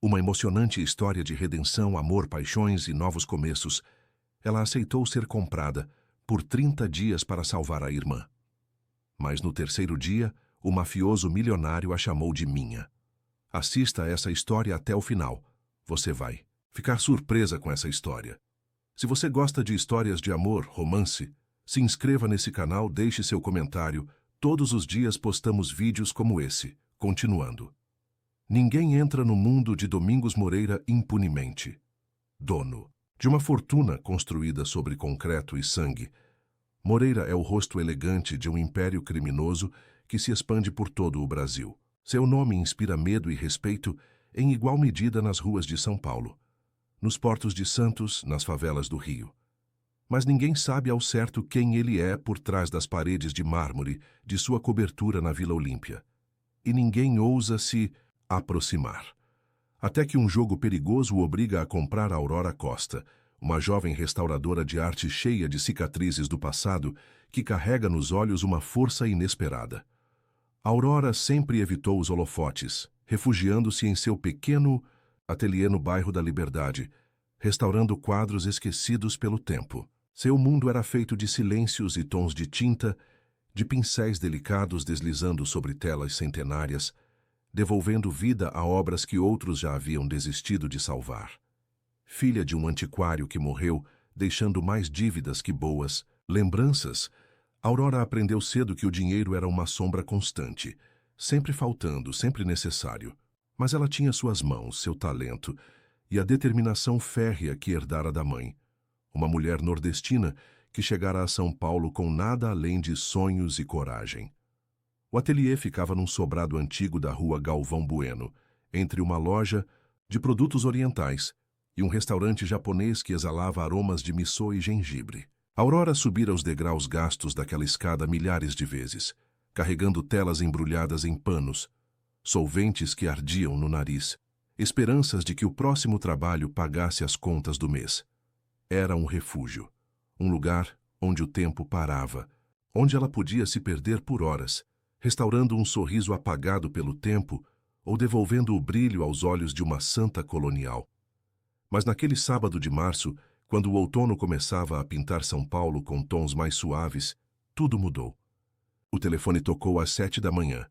Uma emocionante história de redenção, amor, paixões e novos começos. Ela aceitou ser comprada por 30 dias para salvar a irmã. Mas no terceiro dia, o mafioso milionário a chamou de Minha. Assista a essa história até o final. Você vai ficar surpresa com essa história. Se você gosta de histórias de amor, romance, se inscreva nesse canal, deixe seu comentário. Todos os dias postamos vídeos como esse. Continuando. Ninguém entra no mundo de Domingos Moreira impunemente. Dono de uma fortuna construída sobre concreto e sangue, Moreira é o rosto elegante de um império criminoso que se expande por todo o Brasil. Seu nome inspira medo e respeito em igual medida nas ruas de São Paulo, nos portos de Santos, nas favelas do Rio. Mas ninguém sabe ao certo quem ele é por trás das paredes de mármore de sua cobertura na Vila Olímpia. E ninguém ousa se aproximar. Até que um jogo perigoso o obriga a comprar a Aurora Costa, uma jovem restauradora de arte cheia de cicatrizes do passado que carrega nos olhos uma força inesperada. Aurora sempre evitou os holofotes, refugiando-se em seu pequeno ateliê no bairro da Liberdade, restaurando quadros esquecidos pelo tempo. Seu mundo era feito de silêncios e tons de tinta, de pincéis delicados deslizando sobre telas centenárias, devolvendo vida a obras que outros já haviam desistido de salvar. Filha de um antiquário que morreu, deixando mais dívidas que boas lembranças, Aurora aprendeu cedo que o dinheiro era uma sombra constante, sempre faltando, sempre necessário. Mas ela tinha suas mãos, seu talento e a determinação férrea que herdara da mãe. Uma mulher nordestina que chegara a São Paulo com nada além de sonhos e coragem. O ateliê ficava num sobrado antigo da rua Galvão Bueno, entre uma loja de produtos orientais e um restaurante japonês que exalava aromas de missô e gengibre. Aurora subira os degraus gastos daquela escada milhares de vezes, carregando telas embrulhadas em panos, solventes que ardiam no nariz, esperanças de que o próximo trabalho pagasse as contas do mês. Era um refúgio, um lugar onde o tempo parava, onde ela podia se perder por horas, restaurando um sorriso apagado pelo tempo ou devolvendo o brilho aos olhos de uma santa colonial. Mas naquele sábado de março, quando o outono começava a pintar São Paulo com tons mais suaves, tudo mudou. O telefone tocou às 7 da manhã,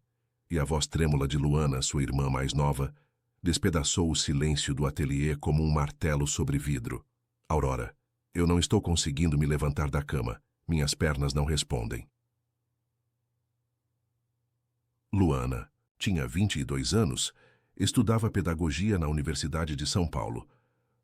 e a voz trêmula de Luana, sua irmã mais nova, despedaçou o silêncio do ateliê como um martelo sobre vidro. Aurora, eu não estou conseguindo me levantar da cama. Minhas pernas não respondem. Luana tinha 22 anos, estudava pedagogia na Universidade de São Paulo.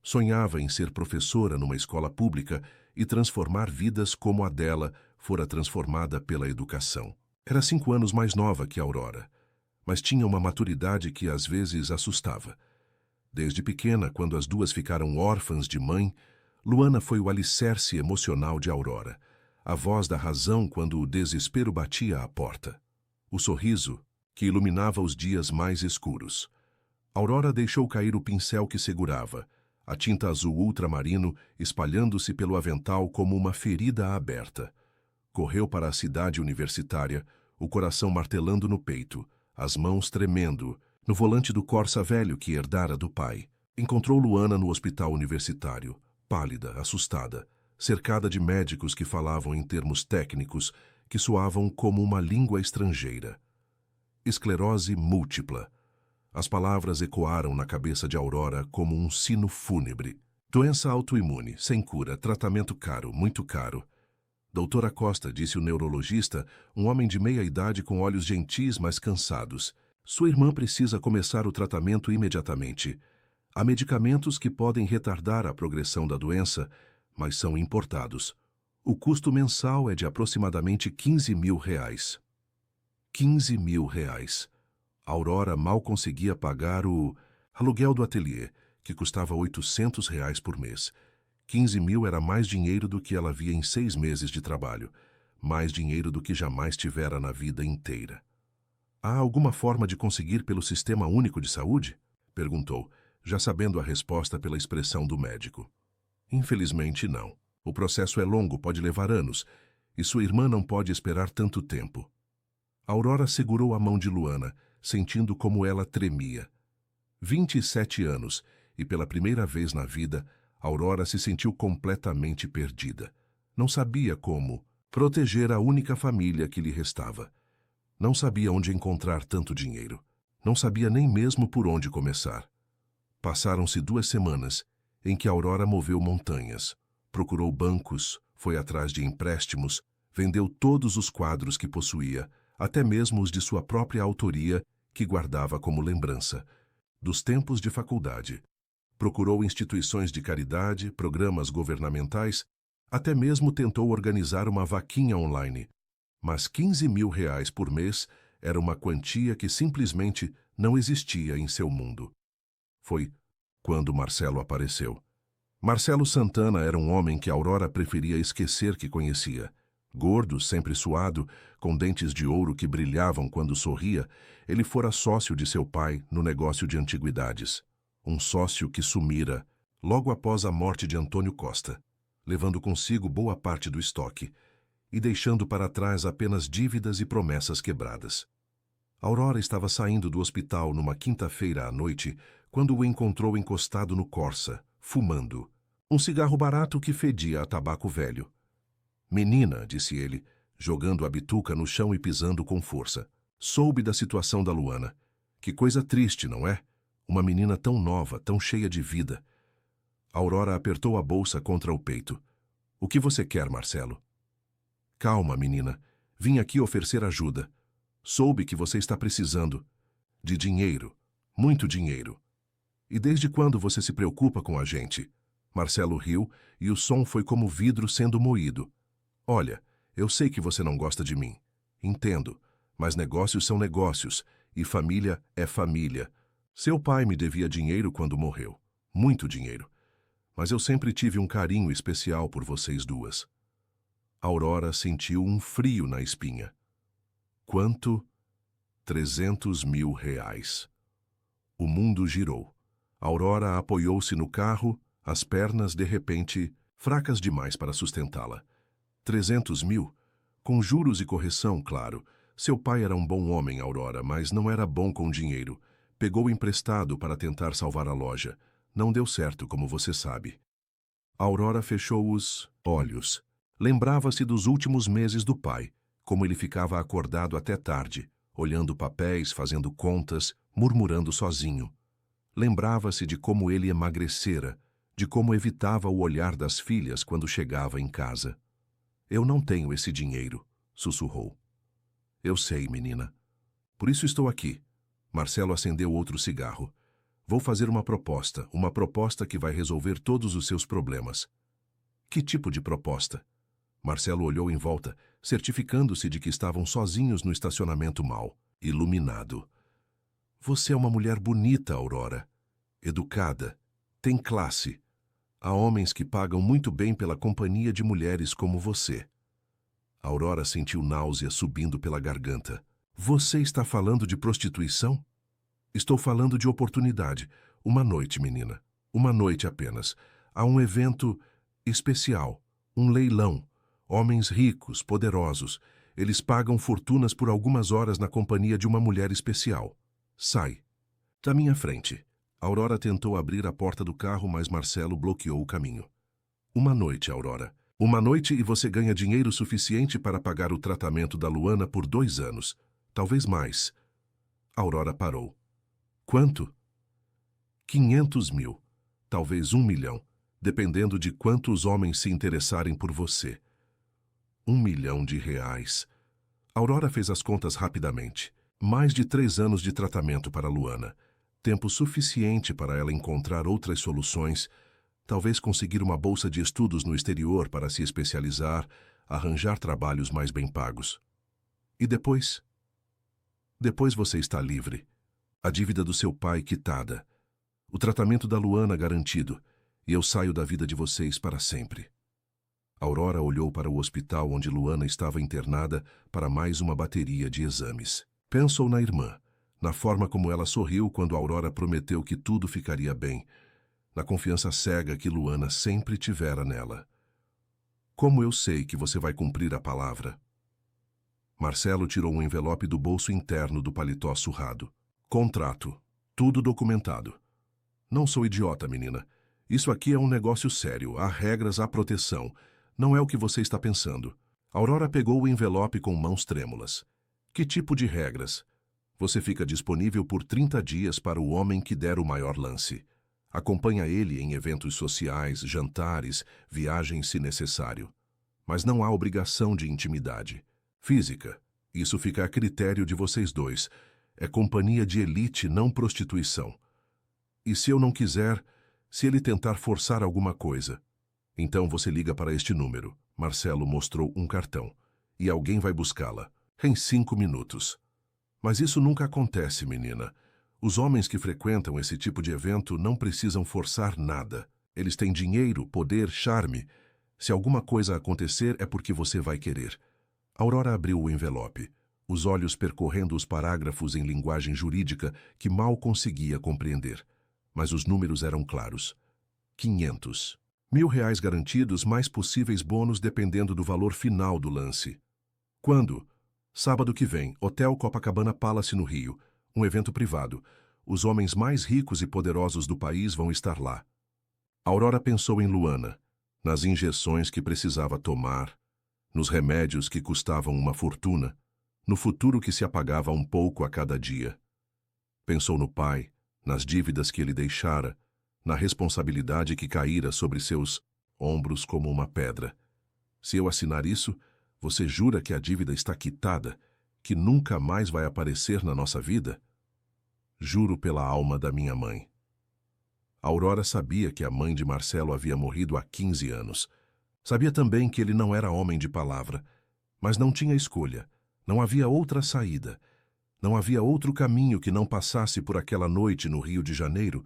Sonhava em ser professora numa escola pública e transformar vidas como a dela fora transformada pela educação. Era 5 anos mais nova que Aurora, mas tinha uma maturidade que às vezes assustava. Desde pequena, quando as duas ficaram órfãs de mãe, Luana foi o alicerce emocional de Aurora, a voz da razão quando o desespero batia à porta. O sorriso que iluminava os dias mais escuros. Aurora deixou cair o pincel que segurava, a tinta azul ultramarino espalhando-se pelo avental como uma ferida aberta. Correu para a cidade universitária, o coração martelando no peito, as mãos tremendo, no volante do Corsa velho que herdara do pai. Encontrou Luana no hospital universitário, pálida, assustada, cercada de médicos que falavam em termos técnicos que soavam como uma língua estrangeira. Esclerose múltipla. As palavras ecoaram na cabeça de Aurora como um sino fúnebre. Doença autoimune, sem cura, tratamento caro, muito caro. Doutora Costa, disse o neurologista, um homem de meia idade com olhos gentis, mas cansados. Sua irmã precisa começar o tratamento imediatamente. Há medicamentos que podem retardar a progressão da doença, mas são importados. O custo mensal é de aproximadamente R$ 15.000. R$ 15.000. Aurora mal conseguia pagar o aluguel do ateliê, que custava R$ 800 por mês. 15.000 era mais dinheiro do que ela havia em 6 meses de trabalho, mais dinheiro do que jamais tivera na vida inteira. Há alguma forma de conseguir pelo Sistema Único de Saúde? Perguntou, já sabendo a resposta pela expressão do médico. Infelizmente, não. O processo é longo, pode levar anos, e sua irmã não pode esperar tanto tempo. Aurora segurou a mão de Luana, sentindo como ela tremia. 27 anos, e pela primeira vez na vida, Aurora se sentiu completamente perdida. Não sabia como proteger a única família que lhe restava. Não sabia onde encontrar tanto dinheiro. Não sabia nem mesmo por onde começar. Passaram-se 2 semanas em que Aurora moveu montanhas, procurou bancos, foi atrás de empréstimos, vendeu todos os quadros que possuía, até mesmo os de sua própria autoria, que guardava como lembrança, dos tempos de faculdade. Procurou instituições de caridade, programas governamentais, até mesmo tentou organizar uma vaquinha online. Mas R$ 15.000 por mês era uma quantia que simplesmente não existia em seu mundo. Foi quando Marcelo apareceu. Marcelo Santana era um homem que Aurora preferia esquecer que conhecia. Gordo, sempre suado, com dentes de ouro que brilhavam quando sorria, ele fora sócio de seu pai no negócio de antiguidades. Um sócio que sumira logo após a morte de Antônio Costa, levando consigo boa parte do estoque e deixando para trás apenas dívidas e promessas quebradas. Aurora estava saindo do hospital numa quinta-feira à noite quando o encontrou encostado no Corsa, fumando um cigarro barato que fedia a tabaco velho. "Menina", disse ele, jogando a bituca no chão e pisando com força. "Soube da situação da Luana. Que coisa triste, não é? Uma menina tão nova, tão cheia de vida." Aurora apertou a bolsa contra o peito. "O que você quer, Marcelo?" "Calma, menina. Vim aqui oferecer ajuda. Soube que você está precisando de dinheiro, muito dinheiro. E desde quando você se preocupa com a gente?" Marcelo riu e o som foi como vidro sendo moído. "Olha, eu sei que você não gosta de mim. Entendo, mas negócios são negócios e família é família. Seu pai me devia dinheiro quando morreu. Muito dinheiro. Mas eu sempre tive um carinho especial por vocês duas." Aurora sentiu um frio na espinha. "Quanto?" R$ 300.000. O mundo girou. Aurora apoiou-se no carro, as pernas, de repente, fracas demais para sustentá-la. 300.000? Com juros e correção, claro. Seu pai era um bom homem, Aurora, mas não era bom com dinheiro. Pegou emprestado para tentar salvar a loja. Não deu certo, como você sabe. Aurora fechou os olhos. Lembrava-se dos últimos meses do pai, como ele ficava acordado até tarde, olhando papéis, fazendo contas, murmurando sozinho. Lembrava-se de como ele emagrecera, de como evitava o olhar das filhas quando chegava em casa. "Eu não tenho esse dinheiro", sussurrou. "Eu sei, menina. Por isso estou aqui." Marcelo acendeu outro cigarro. "Vou fazer uma proposta que vai resolver todos os seus problemas." "Que tipo de proposta?" Marcelo olhou em volta, certificando-se de que estavam sozinhos no estacionamento mal, iluminado. "Você é uma mulher bonita, Aurora. Educada. Tem classe. Há homens que pagam muito bem pela companhia de mulheres como você." Aurora sentiu náusea subindo pela garganta. "Você está falando de prostituição?" "Estou falando de oportunidade. Uma noite, menina. Uma noite apenas. Há um evento especial. Um leilão. Homens ricos, poderosos. Eles pagam fortunas por algumas horas na companhia de uma mulher especial. Sai da minha frente." Aurora tentou abrir a porta do carro, mas Marcelo bloqueou o caminho. "Uma noite, Aurora. Uma noite e você ganha dinheiro suficiente para pagar o tratamento da Luana por 2 anos. Talvez mais." Aurora parou. "Quanto?" 500.000. Talvez 1 milhão, dependendo de quantos homens se interessarem por você. R$ 1 milhão. Aurora fez as contas rapidamente. Mais de 3 anos de tratamento para Luana. Tempo suficiente para ela encontrar outras soluções, talvez conseguir uma bolsa de estudos no exterior para se especializar, arranjar trabalhos mais bem pagos. E depois? Depois você está livre. A dívida do seu pai quitada. O tratamento da Luana garantido. E eu saio da vida de vocês para sempre." Aurora olhou para o hospital onde Luana estava internada para mais uma bateria de exames. Pensou na irmã, na forma como ela sorriu quando Aurora prometeu que tudo ficaria bem, na confiança cega que Luana sempre tivera nela. "Como eu sei que você vai cumprir a palavra?" Marcelo tirou um envelope do bolso interno do paletó surrado. "Contrato. Tudo documentado. Não sou idiota, menina. Isso aqui é um negócio sério. Há regras, há proteção. Não é o que você está pensando. Aurora pegou o envelope com mãos trêmulas. Que tipo de regras? Você fica disponível por 30 dias para o homem que der o maior lance. Acompanha ele em eventos sociais, jantares, viagens se necessário. Mas não há obrigação de intimidade. Física. Isso fica a critério de vocês dois. É companhia de elite, não prostituição. E se eu não quiser, se ele tentar forçar alguma coisa? Então você liga para este número. Marcelo mostrou um cartão. E alguém vai buscá-la. Em 5 minutos. Mas isso nunca acontece, menina. Os homens que frequentam esse tipo de evento não precisam forçar nada. Eles têm dinheiro, poder, charme. Se alguma coisa acontecer, é porque você vai querer. Aurora abriu o envelope, os olhos percorrendo os parágrafos em linguagem jurídica que mal conseguia compreender. Mas os números eram claros. 500. R$ 1.000 garantidos, mais possíveis bônus dependendo do valor final do lance. Quando? Sábado que vem, Hotel Copacabana Palace no Rio. Um evento privado. Os homens mais ricos e poderosos do país vão estar lá. Aurora pensou em Luana, nas injeções que precisava tomar, nos remédios que custavam uma fortuna, no futuro que se apagava um pouco a cada dia. Pensou no pai, nas dívidas que ele deixara, na responsabilidade que caíra sobre seus ombros como uma pedra. Se eu assinar isso, você jura que a dívida está quitada, que nunca mais vai aparecer na nossa vida? Juro pela alma da minha mãe. Aurora sabia que a mãe de Marcelo havia morrido há 15 anos. Sabia também que ele não era homem de palavra, mas não tinha escolha. Não havia outra saída. Não havia outro caminho que não passasse por aquela noite no Rio de Janeiro,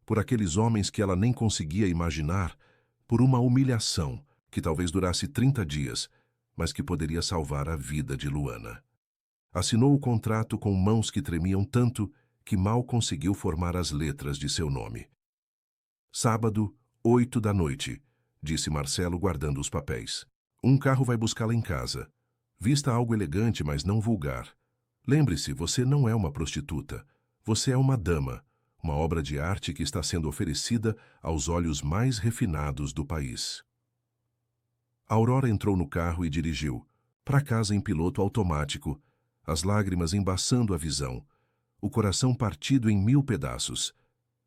por aqueles homens que ela nem conseguia imaginar, por uma humilhação que talvez durasse 30 dias, mas que poderia salvar a vida de Luana. Assinou o contrato com mãos que tremiam tanto que mal conseguiu formar as letras de seu nome. Sábado, 8 da noite, disse Marcelo guardando os papéis. Um carro vai buscá-la em casa. Vista algo elegante, mas não vulgar. Lembre-se, você não é uma prostituta. Você é uma dama, uma obra de arte que está sendo oferecida aos olhos mais refinados do país. Aurora entrou no carro e dirigiu, para casa em piloto automático, as lágrimas embaçando a visão, o coração partido em 1000 pedaços.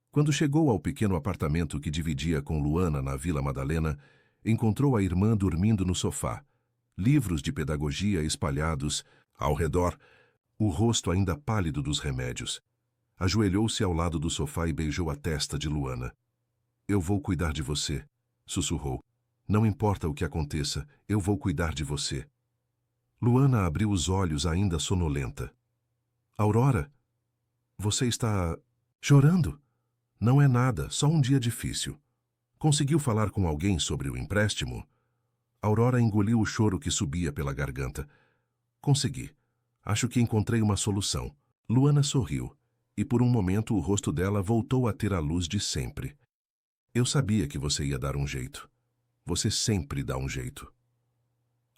Quando chegou ao pequeno apartamento que dividia com Luana na Vila Madalena, encontrou a irmã dormindo no sofá, livros de pedagogia espalhados ao redor, o rosto ainda pálido dos remédios. Ajoelhou-se ao lado do sofá e beijou a testa de Luana. Eu vou cuidar de você, sussurrou. Não importa o que aconteça, eu vou cuidar de você. Luana abriu os olhos ainda sonolenta. Aurora, você está chorando? Não é nada, só um dia difícil. Conseguiu falar com alguém sobre o empréstimo? Aurora engoliu o choro que subia pela garganta. Consegui. Acho que encontrei uma solução. Luana sorriu, e por um momento o rosto dela voltou a ter a luz de sempre. Eu sabia que você ia dar um jeito. Você sempre dá um jeito.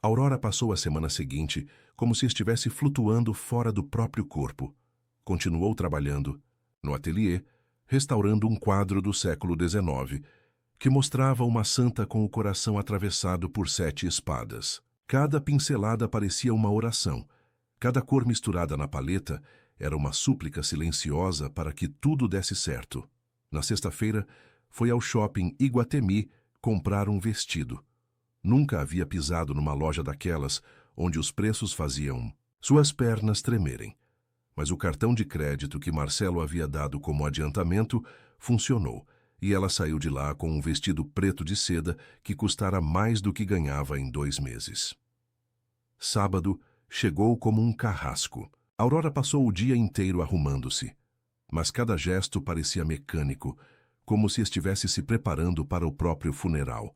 Aurora passou a semana seguinte como se estivesse flutuando fora do próprio corpo. Continuou trabalhando, no ateliê, restaurando um quadro do século XIX, que mostrava uma santa com o coração atravessado por 7 espadas. Cada pincelada parecia uma oração. Cada cor misturada na paleta era uma súplica silenciosa para que tudo desse certo. Na sexta-feira, foi ao shopping Iguatemi comprar um vestido. Nunca havia pisado numa loja daquelas onde os preços faziam suas pernas tremerem. Mas o cartão de crédito que Marcelo havia dado como adiantamento funcionou, e ela saiu de lá com um vestido preto de seda que custara mais do que ganhava em 2 meses. Sábado chegou como um carrasco. Aurora passou o dia inteiro arrumando-se, mas cada gesto parecia mecânico, como se estivesse se preparando para o próprio funeral.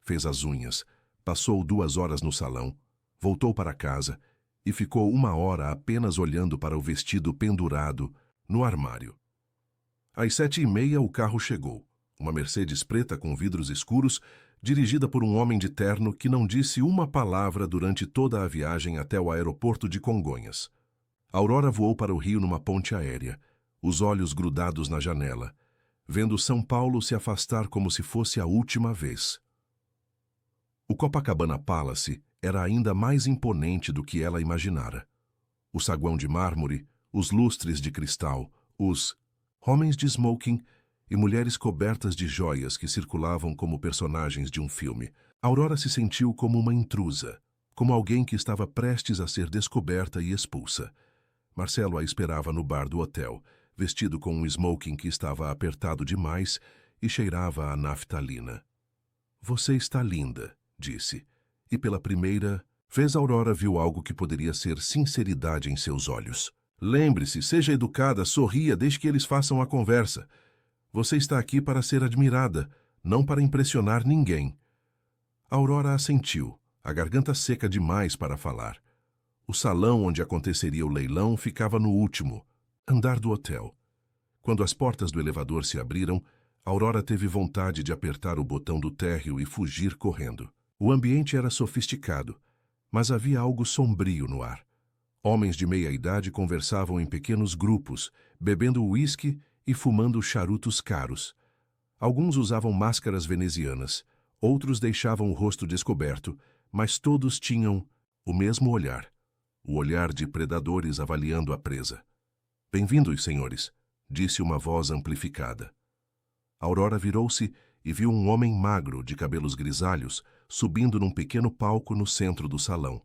Fez as unhas, passou 2 horas no salão, voltou para casa e ficou 1 hora apenas olhando para o vestido pendurado no armário. Às 7h30 o carro chegou, uma Mercedes preta com vidros escuros, dirigida por um homem de terno que não disse uma palavra durante toda a viagem até o aeroporto de Congonhas. Aurora voou para o Rio numa ponte aérea. os olhos grudados na janela, vendo São Paulo se afastar como se fosse a última vez. O Copacabana Palace era ainda mais imponente do que ela imaginara. O saguão de mármore, os lustres de cristal, os homens de smoking e mulheres cobertas de joias que circulavam como personagens de um filme. Aurora se sentiu como uma intrusa, como alguém que estava prestes a ser descoberta e expulsa. Marcelo a esperava no bar do hotel, vestido com um smoking que estava apertado demais e cheirava a naftalina. "Você está linda", disse, e pela primeira vez Aurora viu algo que poderia ser sinceridade em seus olhos. "Lembre-se, seja educada, sorria, deixe que eles façam a conversa. Você está aqui para ser admirada, não para impressionar ninguém." Aurora assentiu, a garganta seca demais para falar. O salão onde aconteceria o leilão ficava no último andar do hotel. Quando as portas do elevador se abriram, Aurora teve vontade de apertar o botão do térreo e fugir correndo. O ambiente era sofisticado, mas havia algo sombrio no ar. Homens de meia-idade conversavam em pequenos grupos, bebendo uísque e fumando charutos caros. Alguns usavam máscaras venezianas, outros deixavam o rosto descoberto, mas todos tinham o mesmo olhar, o olhar de predadores avaliando a presa. "Bem-vindos, senhores", disse uma voz amplificada. Aurora virou-se e viu um homem magro, de cabelos grisalhos, subindo num pequeno palco no centro do salão.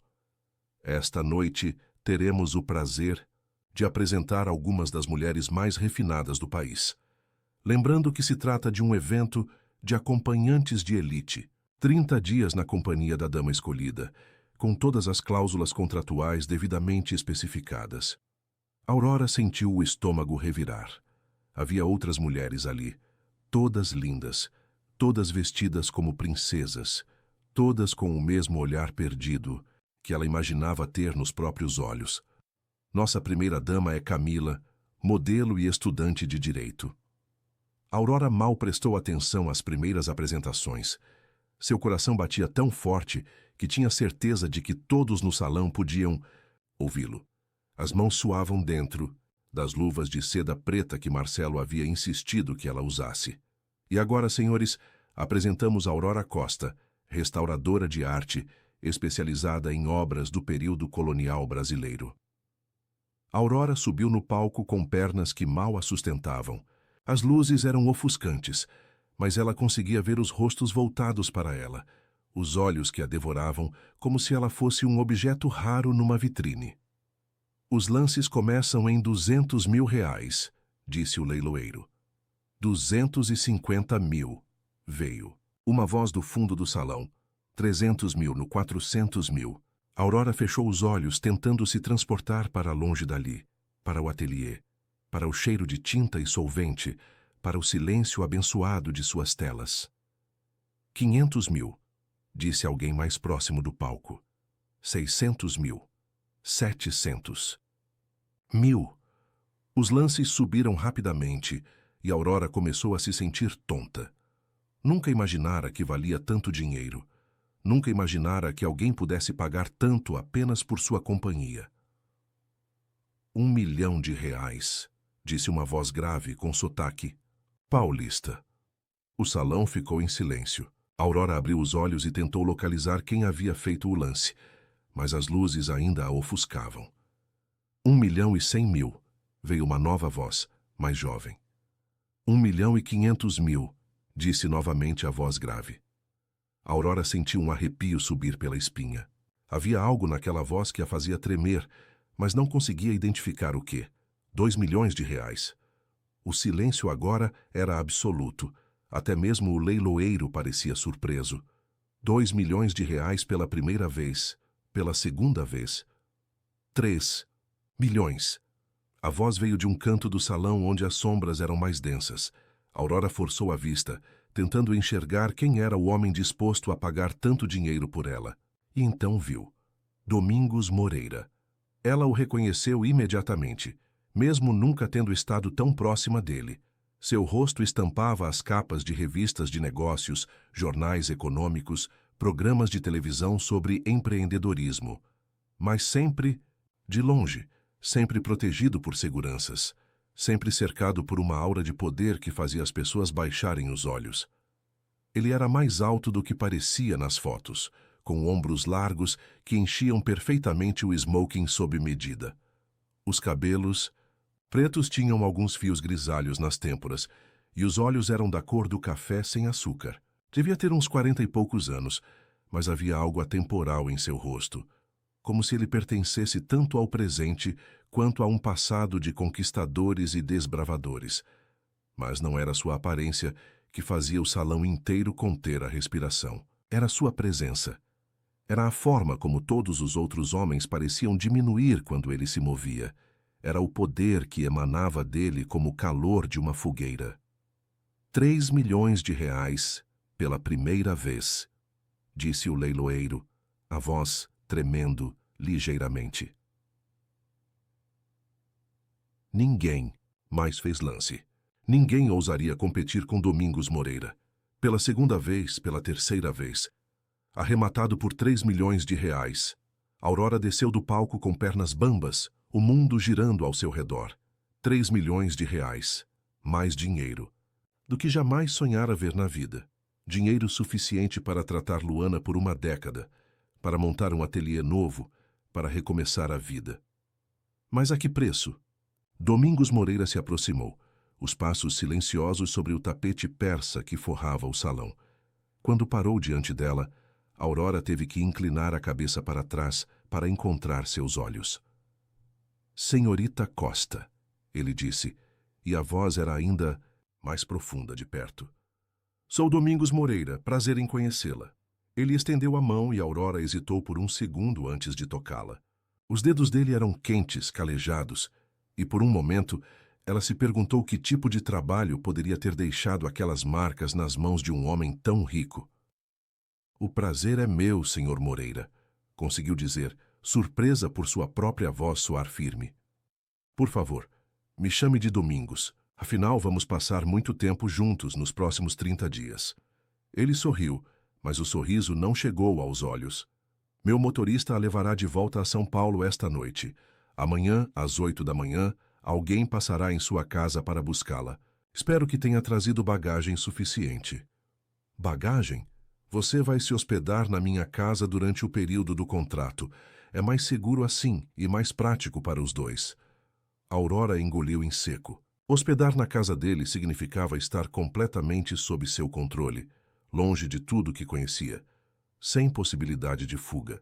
"Esta noite teremos o prazer de apresentar algumas das mulheres mais refinadas do país. Lembrando que se trata de um evento de acompanhantes de elite, 30 dias na companhia da dama escolhida, com todas as cláusulas contratuais devidamente especificadas." Aurora sentiu o estômago revirar. Havia outras mulheres ali, todas lindas, todas vestidas como princesas, todas com o mesmo olhar perdido que ela imaginava ter nos próprios olhos. Nossa primeira-dama é Camila, modelo e estudante de direito. Aurora mal prestou atenção às primeiras apresentações. Seu coração batia tão forte que tinha certeza de que todos no salão podiam ouvi-lo. As mãos suavam dentro das luvas de seda preta que Marcelo havia insistido que ela usasse. "E agora, senhores, apresentamos Aurora Costa, restauradora de arte, especializada em obras do período colonial brasileiro." Aurora subiu no palco com pernas que mal a sustentavam. As luzes eram ofuscantes, mas ela conseguia ver os rostos voltados para ela, os olhos que a devoravam como se ela fosse um objeto raro numa vitrine. "Os lances começam em R$ 200.000, disse o leiloeiro. 250 mil, veio uma voz do fundo do salão. 300 mil no 400 mil. Aurora fechou os olhos, tentando se transportar para longe dali, para o ateliê, para o cheiro de tinta e solvente, para o silêncio abençoado de suas telas. 500 mil, disse alguém mais próximo do palco. 600 mil. 700. 1000. Os lances subiram rapidamente e Aurora começou a se sentir tonta. Nunca imaginara que valia tanto dinheiro. Nunca imaginara que alguém pudesse pagar tanto apenas por sua companhia. R$ 1.000.000, disse uma voz grave com sotaque paulista. O salão ficou em silêncio. Aurora abriu os olhos e tentou localizar quem havia feito o lance, mas as luzes ainda a ofuscavam. 1.100.000, veio uma nova voz, mais jovem. 1.500.000, disse novamente a voz grave. Aurora sentiu um arrepio subir pela espinha. Havia algo naquela voz que a fazia tremer, mas não conseguia identificar o quê. R$ 2.000.000. O silêncio agora era absoluto. Até mesmo o leiloeiro parecia surpreso. R$ 2.000.000 pela primeira vez. Pela segunda vez. 3 milhões. A voz veio de um canto do salão onde as sombras eram mais densas. Aurora forçou a vista, tentando enxergar quem era o homem disposto a pagar tanto dinheiro por ela. E então viu. Domingos Moreira. Ela o reconheceu imediatamente, mesmo nunca tendo estado tão próxima dele. Seu rosto estampava as capas de revistas de negócios, jornais econômicos, programas de televisão sobre empreendedorismo. Mas sempre de longe, sempre protegido por seguranças. sempre cercado por uma aura de poder que fazia as pessoas baixarem os olhos. Ele era mais alto do que parecia nas fotos, com ombros largos que enchiam perfeitamente o smoking sob medida. Os cabelos pretos tinham alguns fios grisalhos nas têmporas, e os olhos eram da cor do café sem açúcar. Devia ter uns 40 e poucos anos, mas havia algo atemporal em seu rosto, como se ele pertencesse tanto ao presente quanto a um passado de conquistadores e desbravadores. Mas não era sua aparência que fazia o salão inteiro conter a respiração. Era sua presença. Era a forma como todos os outros homens pareciam diminuir quando ele se movia. Era o poder que emanava dele como o calor de uma fogueira. 3 milhões de reais pela primeira vez, disse o leiloeiro, a voz tremendo ligeiramente. Ninguém mais fez lance. Ninguém ousaria competir com Domingos Moreira. Pela segunda vez, pela terceira vez. Arrematado por 3 milhões de reais. Aurora desceu do palco com pernas bambas, o mundo girando ao seu redor. 3 milhões de reais. Mais dinheiro do que jamais sonhara ver na vida. Dinheiro suficiente para tratar Luana por uma década, para montar um ateliê novo, para recomeçar a vida. Mas a que preço? Domingos Moreira se aproximou, os passos silenciosos sobre o tapete persa que forrava o salão. Quando parou diante dela, Aurora teve que inclinar a cabeça para trás para encontrar seus olhos. Senhorita Costa, ele disse, e a voz era ainda mais profunda de perto. Sou Domingos Moreira, prazer em conhecê-la. Ele estendeu a mão e Aurora hesitou por um segundo antes de tocá-la. Os dedos dele eram quentes, calejados, e por um momento ela se perguntou que tipo de trabalho poderia ter deixado aquelas marcas nas mãos de um homem tão rico. O prazer é meu, Sr. Moreira, conseguiu dizer, surpresa por sua própria voz soar firme. Por favor, me chame de Domingos. Afinal, vamos passar muito tempo juntos nos próximos 30 dias. Ele sorriu, mas o sorriso não chegou aos olhos. Meu motorista a levará de volta a São Paulo esta noite. Amanhã, às 8 da manhã, alguém passará em sua casa para buscá-la. Espero que tenha trazido bagagem suficiente. Bagagem? Você vai se hospedar na minha casa durante o período do contrato. É mais seguro assim e mais prático para os dois. Aurora engoliu em seco. Hospedar na casa dele significava estar completamente sob seu controle, longe de tudo que conhecia, sem possibilidade de fuga.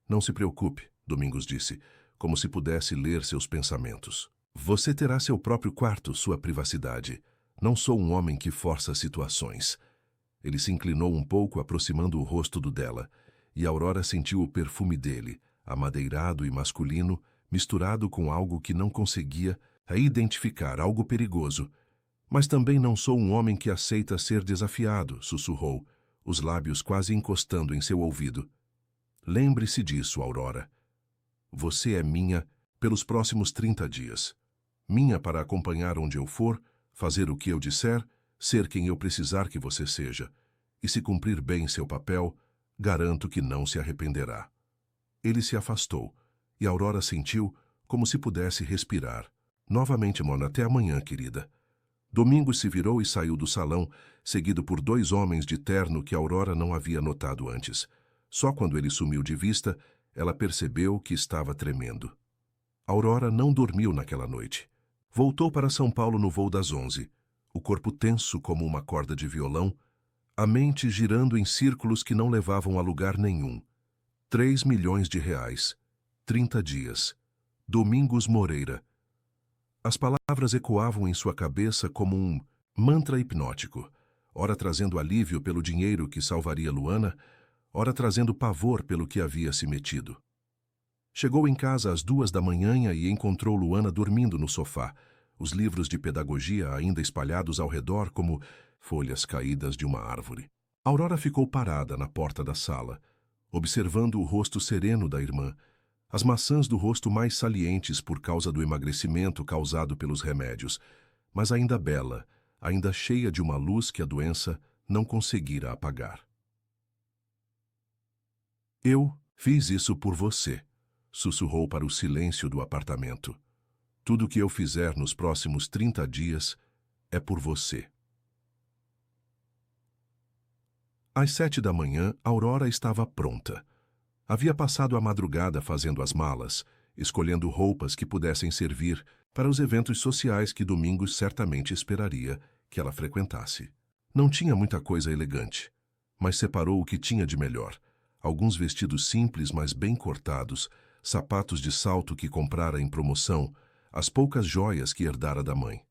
Não se preocupe, Domingos disse, como se pudesse ler seus pensamentos. Você terá seu próprio quarto, sua privacidade. Não sou um homem que força situações. Ele se inclinou um pouco, aproximando o rosto do dela, e Aurora sentiu o perfume dele, amadeirado e masculino, misturado com algo que não conseguia identificar, algo perigoso. Mas também não sou um homem que aceita ser desafiado, sussurrou, os lábios quase encostando em seu ouvido. Lembre-se disso, Aurora. Você é minha pelos próximos 30 dias. Minha para acompanhar onde eu for, fazer o que eu disser, ser quem eu precisar que você seja. E se cumprir bem seu papel, garanto que não se arrependerá. Ele se afastou, e Aurora sentiu como se pudesse respirar. Novamente, Mona, até amanhã, querida. Domingos se virou e saiu do salão, seguido por 2 homens de terno que Aurora não havia notado antes. Só quando ele sumiu de vista, ela percebeu que estava tremendo. Aurora não dormiu naquela noite. Voltou para São Paulo no voo das 11, o corpo tenso como uma corda de violão, a mente girando em círculos que não levavam a lugar nenhum. 3 milhões de reais. 30 dias. Domingos Moreira. As palavras ecoavam em sua cabeça como um mantra hipnótico, ora trazendo alívio pelo dinheiro que salvaria Luana, ora trazendo pavor pelo que havia se metido. Chegou em casa às 2 da manhã e encontrou Luana dormindo no sofá, os livros de pedagogia ainda espalhados ao redor como folhas caídas de uma árvore. Aurora ficou parada na porta da sala, observando o rosto sereno da irmã, as maçãs do rosto mais salientes por causa do emagrecimento causado pelos remédios, mas ainda bela, ainda cheia de uma luz que a doença não conseguira apagar. Eu fiz isso por você, sussurrou para o silêncio do apartamento. Tudo o que eu fizer nos próximos 30 dias é por você. Às 7 da manhã, Aurora estava pronta. Havia passado a madrugada fazendo as malas, escolhendo roupas que pudessem servir para os eventos sociais que Domingos certamente esperaria que ela frequentasse. Não tinha muita coisa elegante, mas separou o que tinha de melhor. Alguns vestidos simples, mas bem cortados, sapatos de salto que comprara em promoção, as poucas joias que herdara da mãe.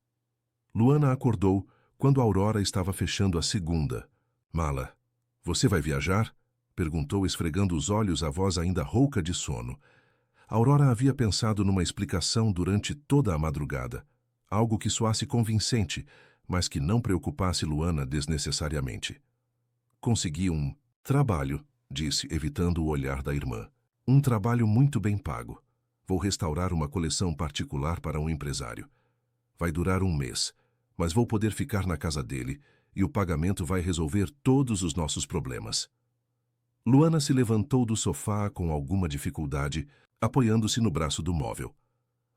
Luana acordou quando Aurora estava fechando a segunda mala. Você vai viajar? Perguntou, esfregando os olhos, a voz ainda rouca de sono. Aurora havia pensado numa explicação durante toda a madrugada, algo que soasse convincente, mas que não preocupasse Luana desnecessariamente. Consegui um trabalho, disse, evitando o olhar da irmã. Um trabalho muito bem pago. Vou restaurar uma coleção particular para um empresário. Vai durar um mês, mas vou poder ficar na casa dele e o pagamento vai resolver todos os nossos problemas. Luana se levantou do sofá com alguma dificuldade, apoiando-se no braço do móvel.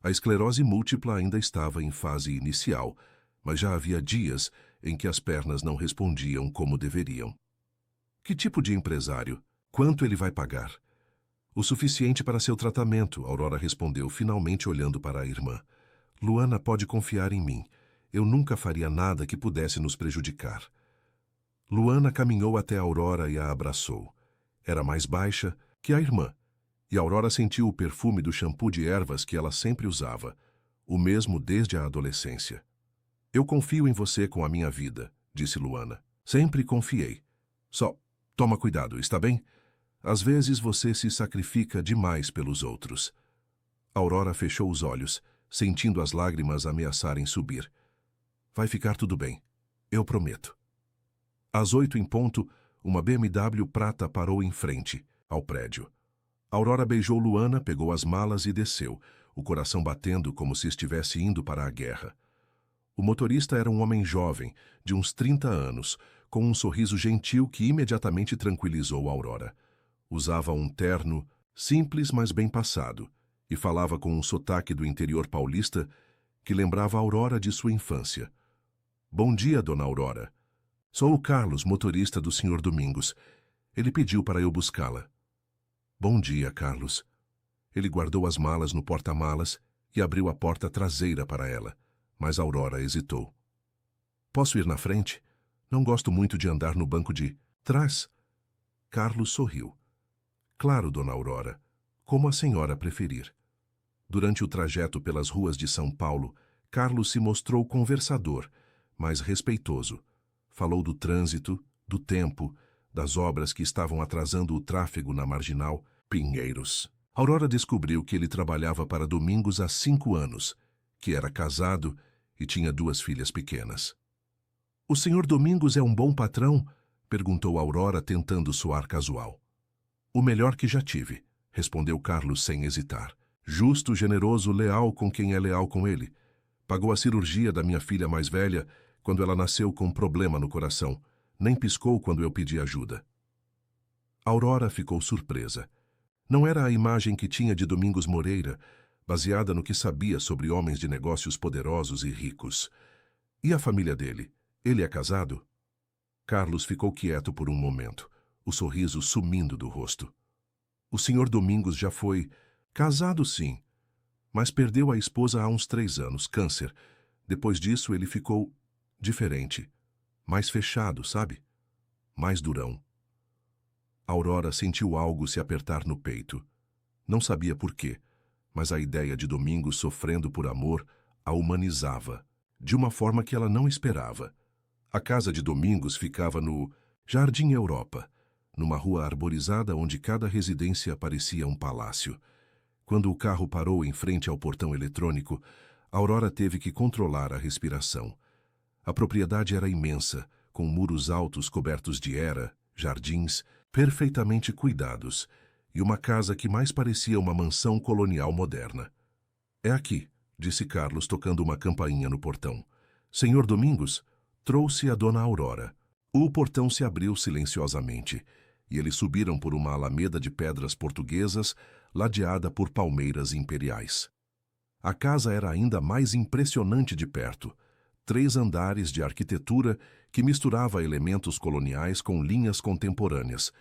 A esclerose múltipla ainda estava em fase inicial, mas já havia dias em que as pernas não respondiam como deveriam. Que tipo de empresário? Quanto ele vai pagar? O suficiente para seu tratamento, Aurora respondeu, finalmente olhando para a irmã. Luana pode confiar em mim. Eu nunca faria nada que pudesse nos prejudicar. Luana caminhou até Aurora e a abraçou. Era mais baixa que a irmã, e Aurora sentiu o perfume do shampoo de ervas que ela sempre usava, o mesmo desde a adolescência. Eu confio em você com a minha vida, disse Luana. Sempre confiei. Só toma cuidado, está bem? Às vezes você se sacrifica demais pelos outros. Aurora fechou os olhos, sentindo as lágrimas ameaçarem subir. Vai ficar tudo bem. Eu prometo. Às 8 em ponto, uma BMW prata parou em frente ao prédio. Aurora beijou Luana, pegou as malas e desceu, o coração batendo como se estivesse indo para a guerra. O motorista era um homem jovem, de uns 30 anos, com um sorriso gentil que imediatamente tranquilizou Aurora. Usava um terno simples, mas bem passado, e falava com um sotaque do interior paulista que lembrava a Aurora de sua infância. Bom dia, dona Aurora. Sou o Carlos, motorista do Sr. Domingos. Ele pediu para eu buscá-la. Bom dia, Carlos. Ele guardou as malas no porta-malas e abriu a porta traseira para ela, mas Aurora hesitou. Posso ir na frente? Não gosto muito de andar no banco de trás. Carlos sorriu. Claro, dona Aurora, como a senhora preferir. Durante o trajeto pelas ruas de São Paulo, Carlos se mostrou conversador, mas respeitoso. Falou do trânsito, do tempo, das obras que estavam atrasando o tráfego na Marginal Pinheiros. Aurora descobriu que ele trabalhava para Domingos há 5 anos, que era casado e tinha 2 filhas pequenas. O senhor Domingos é um bom patrão? Perguntou Aurora, tentando soar casual. O melhor que já tive, respondeu Carlos sem hesitar. Justo, generoso, leal com quem é leal com ele. Pagou a cirurgia da minha filha mais velha quando ela nasceu com um problema no coração. Nem piscou quando eu pedi ajuda. Aurora ficou surpresa. Não era a imagem que tinha de Domingos Moreira, baseada no que sabia sobre homens de negócios poderosos e ricos. E a família dele? Ele é casado? Carlos ficou quieto por um momento, o sorriso sumindo do rosto. O senhor Domingos já foi casado, sim, mas perdeu a esposa há uns 3 anos, câncer. Depois disso ele ficou diferente, mais fechado, sabe? Mais durão. Aurora sentiu algo se apertar no peito. Não sabia por quê, mas a ideia de Domingos sofrendo por amor a humanizava, de uma forma que ela não esperava. A casa de Domingos ficava no Jardim Europa, numa rua arborizada onde cada residência parecia um palácio. Quando o carro parou em frente ao portão eletrônico, Aurora teve que controlar a respiração. A propriedade era imensa, com muros altos cobertos de era, jardins perfeitamente cuidados, e uma casa que mais parecia uma mansão colonial moderna. É aqui, disse Carlos, tocando uma campainha no portão. Senhor Domingos? Trouxe a dona Aurora. O portão se abriu silenciosamente, e eles subiram por uma alameda de pedras portuguesas, ladeada por palmeiras imperiais. A casa era ainda mais impressionante de perto. 3 andares de arquitetura que misturava elementos coloniais com linhas contemporâneas.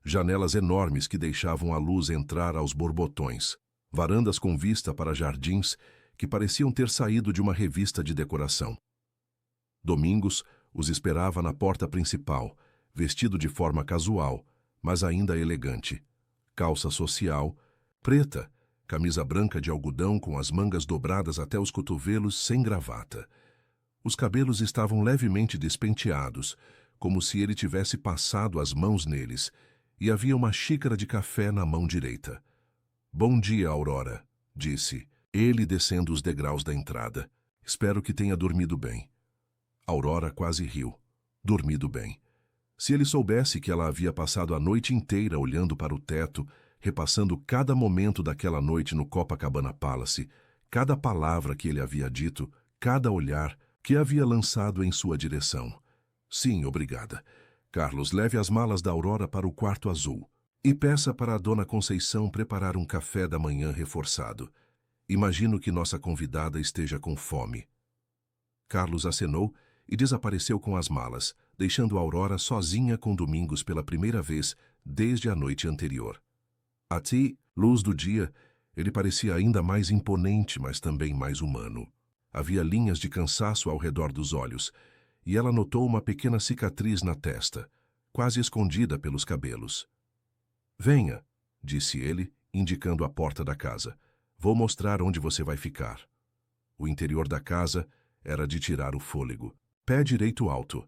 Janelas enormes que deixavam a luz entrar aos borbotões. Varandas com vista para jardins que pareciam ter saído de uma revista de decoração. Domingos os esperava na porta principal, vestido de forma casual, mas ainda elegante. Calça social, preta, camisa branca de algodão com as mangas dobradas até os cotovelos sem gravata. Os cabelos estavam levemente despenteados, como se ele tivesse passado as mãos neles, e havia uma xícara de café na mão direita. "Bom dia, Aurora", disse, ele descendo os degraus da entrada. "Espero que tenha dormido bem." Aurora quase riu. Dormido bem. Se ele soubesse que ela havia passado a noite inteira olhando para o teto, repassando cada momento daquela noite no Copacabana Palace, cada palavra que ele havia dito, cada olhar que havia lançado em sua direção. "Sim, obrigada. Carlos, leve as malas da Aurora para o quarto azul e peça para a dona Conceição preparar um café da manhã reforçado. Imagino que nossa convidada esteja com fome." Carlos acenou e desapareceu com as malas, deixando a Aurora sozinha com Domingos pela primeira vez desde a noite anterior. Até luz do dia, ele parecia ainda mais imponente, mas também mais humano. Havia linhas de cansaço ao redor dos olhos, e ela notou uma pequena cicatriz na testa, quase escondida pelos cabelos. "Venha", disse ele, indicando a porta da casa. "Vou mostrar onde você vai ficar." O interior da casa era de tirar o fôlego. Pé direito alto.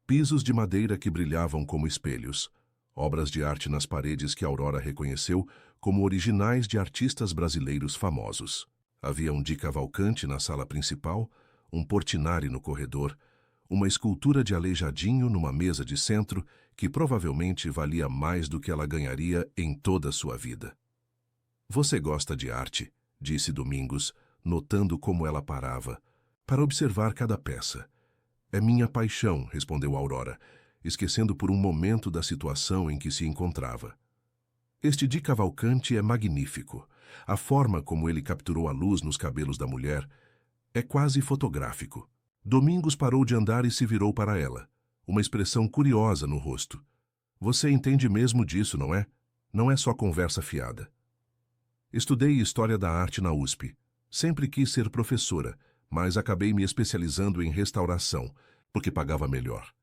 Pisos de madeira que brilhavam como espelhos. Obras de arte nas paredes que Aurora reconheceu como originais de artistas brasileiros famosos. Havia um Di Cavalcanti na sala principal, um Portinari no corredor, uma escultura de Aleijadinho numa mesa de centro que provavelmente valia mais do que ela ganharia em toda a sua vida. "Você gosta de arte?", disse Domingos, notando como ela parava, para observar cada peça. "É minha paixão", respondeu Aurora, esquecendo por um momento da situação em que se encontrava. "Este Di Cavalcanti é magnífico. A forma como ele capturou a luz nos cabelos da mulher é quase fotográfico." Domingos parou de andar e se virou para ela, uma expressão curiosa no rosto. "Você entende mesmo disso, não é? Não é só conversa fiada." "Estudei História da Arte na USP. Sempre quis ser professora, mas acabei me especializando em restauração, porque pagava melhor."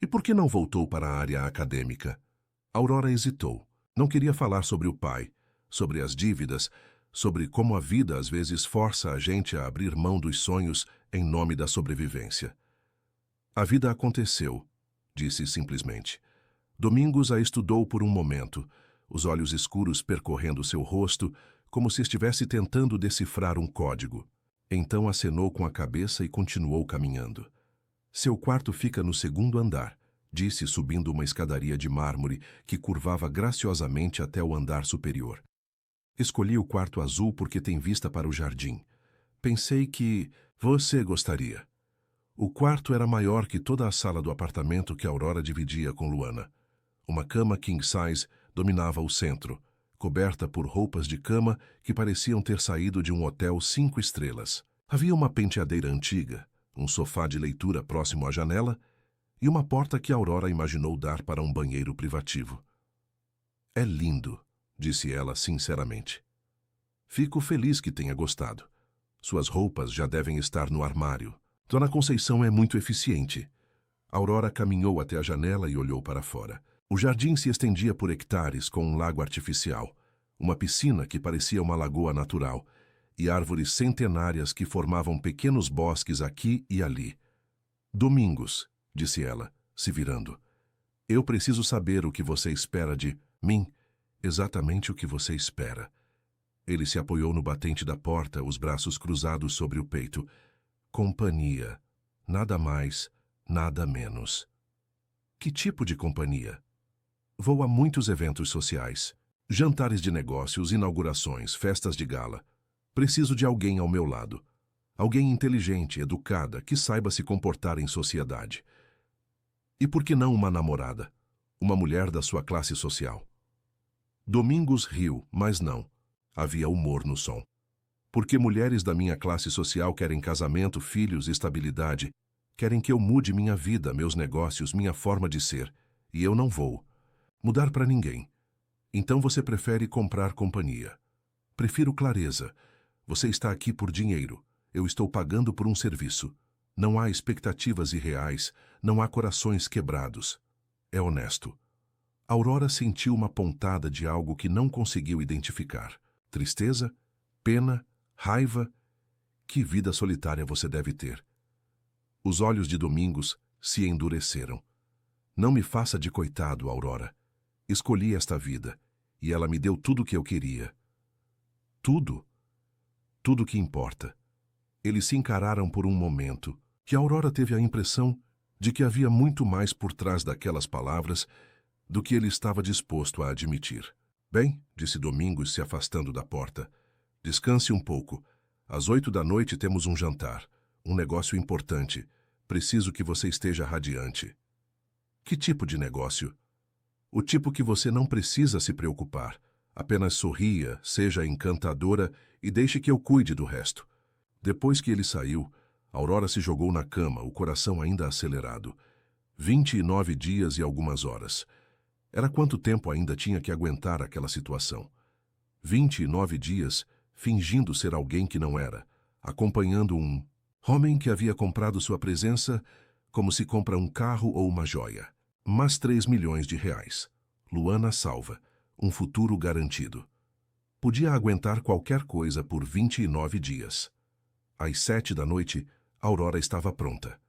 "E por que não voltou para a área acadêmica?" Aurora hesitou. Não queria falar sobre o pai, sobre as dívidas, sobre como a vida às vezes força a gente a abrir mão dos sonhos em nome da sobrevivência. "A vida aconteceu", disse simplesmente. Domingos a estudou por um momento, os olhos escuros percorrendo seu rosto, como se estivesse tentando decifrar um código. Então acenou com a cabeça e continuou caminhando. "Seu quarto fica no segundo andar", disse subindo uma escadaria de mármore que curvava graciosamente até o andar superior. "Escolhi o quarto azul porque tem vista para o jardim. Pensei que você gostaria." O quarto era maior que toda a sala do apartamento que Aurora dividia com Luana. Uma cama king size dominava o centro, coberta por roupas de cama que pareciam ter saído de um hotel 5 estrelas. Havia uma penteadeira antiga, um sofá de leitura próximo à janela e uma porta que Aurora imaginou dar para um banheiro privativo. "É lindo", disse ela sinceramente. "Fico feliz que tenha gostado. Suas roupas já devem estar no armário. Dona Conceição é muito eficiente." Aurora caminhou até a janela e olhou para fora. O jardim se estendia por hectares com um lago artificial, uma piscina que parecia uma lagoa natural, e árvores centenárias que formavam pequenos bosques aqui e ali. "Domingos", disse ela, se virando. "Eu preciso saber o que você espera de mim, exatamente o que você espera." Ele se apoiou no batente da porta, os braços cruzados sobre o peito. "Companhia. Nada mais, nada menos." "Que tipo de companhia?" "Vou a muitos eventos sociais. Jantares de negócios, inaugurações, festas de gala. Preciso de alguém ao meu lado. Alguém inteligente, educada, que saiba se comportar em sociedade. E por que não uma namorada? Uma mulher da sua classe social?" Domingos riu, mas não. Havia humor no som. Porque mulheres da minha classe social querem casamento, filhos, estabilidade. Querem que eu mude minha vida, meus negócios, minha forma de ser. E eu não vou mudar para ninguém. Então você prefere comprar companhia. Prefiro clareza. Você está aqui por dinheiro. Eu estou pagando por um serviço. Não há expectativas irreais, não há corações quebrados. É honesto. Aurora sentiu uma pontada de algo que não conseguiu identificar. Tristeza? Pena? Raiva? Que vida solitária você deve ter. Os olhos de Domingos se endureceram. Não me faça de coitado, Aurora. Escolhi esta vida, e ela me deu tudo o que eu queria. Tudo? Tudo que importa. Eles se encararam por um momento, que Aurora teve a impressão de que havia muito mais por trás daquelas palavras do que ele estava disposto a admitir. Bem, disse Domingos, se afastando da porta. Descanse um pouco. Às 8 da noite temos um jantar. Um negócio importante. Preciso que você esteja radiante. Que tipo de negócio? O tipo que você não precisa se preocupar. Apenas sorria, seja encantadora e deixe que eu cuide do resto. Depois que ele saiu, Aurora se jogou na cama, o coração ainda acelerado. 29 dias e algumas horas. Era quanto tempo ainda tinha que aguentar aquela situação? 29 dias, fingindo ser alguém que não era, acompanhando um homem que havia comprado sua presença como se compra um carro ou uma joia. Mas 3 milhões de reais. Luana salva. Um futuro garantido. Podia aguentar qualquer coisa por 29 dias. Às 7 da noite, Aurora estava pronta.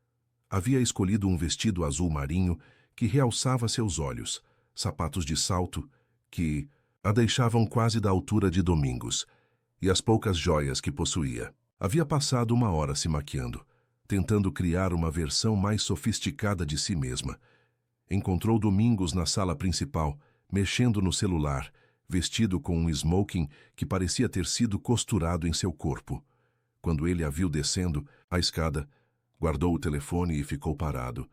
Havia escolhido um vestido azul marinho que realçava seus olhos, sapatos de salto que a deixavam quase da altura de Domingos, e as poucas joias que possuía. Havia passado uma hora se maquiando, tentando criar uma versão mais sofisticada de si mesma. Encontrou Domingos na sala principal, mexendo no celular, vestido com um smoking que parecia ter sido costurado em seu corpo. Quando ele a viu descendo a escada, guardou o telefone e ficou parado,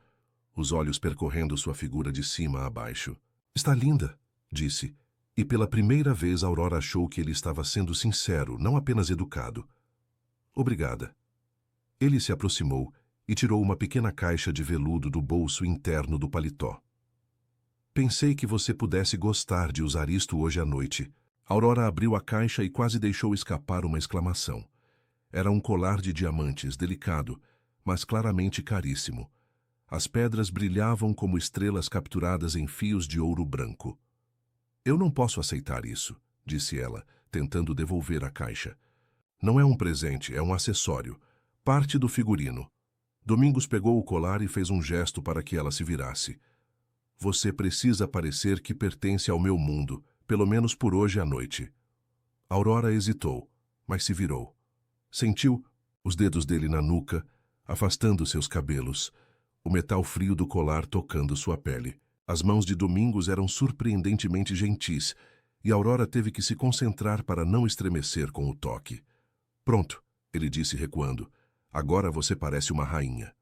os olhos percorrendo sua figura de cima a baixo. Está linda, disse, e pela primeira vez Aurora achou que ele estava sendo sincero, não apenas educado. Obrigada. Ele se aproximou e tirou uma pequena caixa de veludo do bolso interno do paletó. Pensei que você pudesse gostar de usar isto hoje à noite. Aurora abriu a caixa e quase deixou escapar uma exclamação. Era um colar de diamantes, delicado, mas claramente caríssimo. As pedras brilhavam como estrelas capturadas em fios de ouro branco. Eu não posso aceitar isso, disse ela, tentando devolver a caixa. Não é um presente, é um acessório. Parte do figurino. Domingos pegou o colar e fez um gesto para que ela se virasse. Você precisa parecer que pertence ao meu mundo, pelo menos por hoje à noite. Aurora hesitou, mas se virou. Sentiu os dedos dele na nuca, afastando seus cabelos, o metal frio do colar tocando sua pele. As mãos de Domingos eram surpreendentemente gentis, e Aurora teve que se concentrar para não estremecer com o toque. Pronto, ele disse recuando. Agora você parece uma rainha.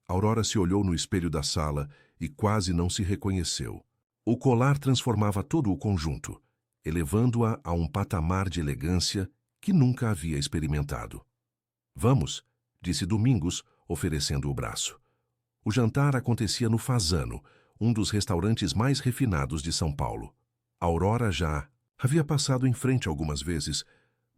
Aurora se olhou no espelho da sala e quase não se reconheceu. O colar transformava todo o conjunto, elevando-a a um patamar de elegância que nunca havia experimentado. Vamos, disse Domingos, oferecendo o braço. O jantar acontecia no Fasano, um dos restaurantes mais refinados de São Paulo. Aurora já havia passado em frente algumas vezes,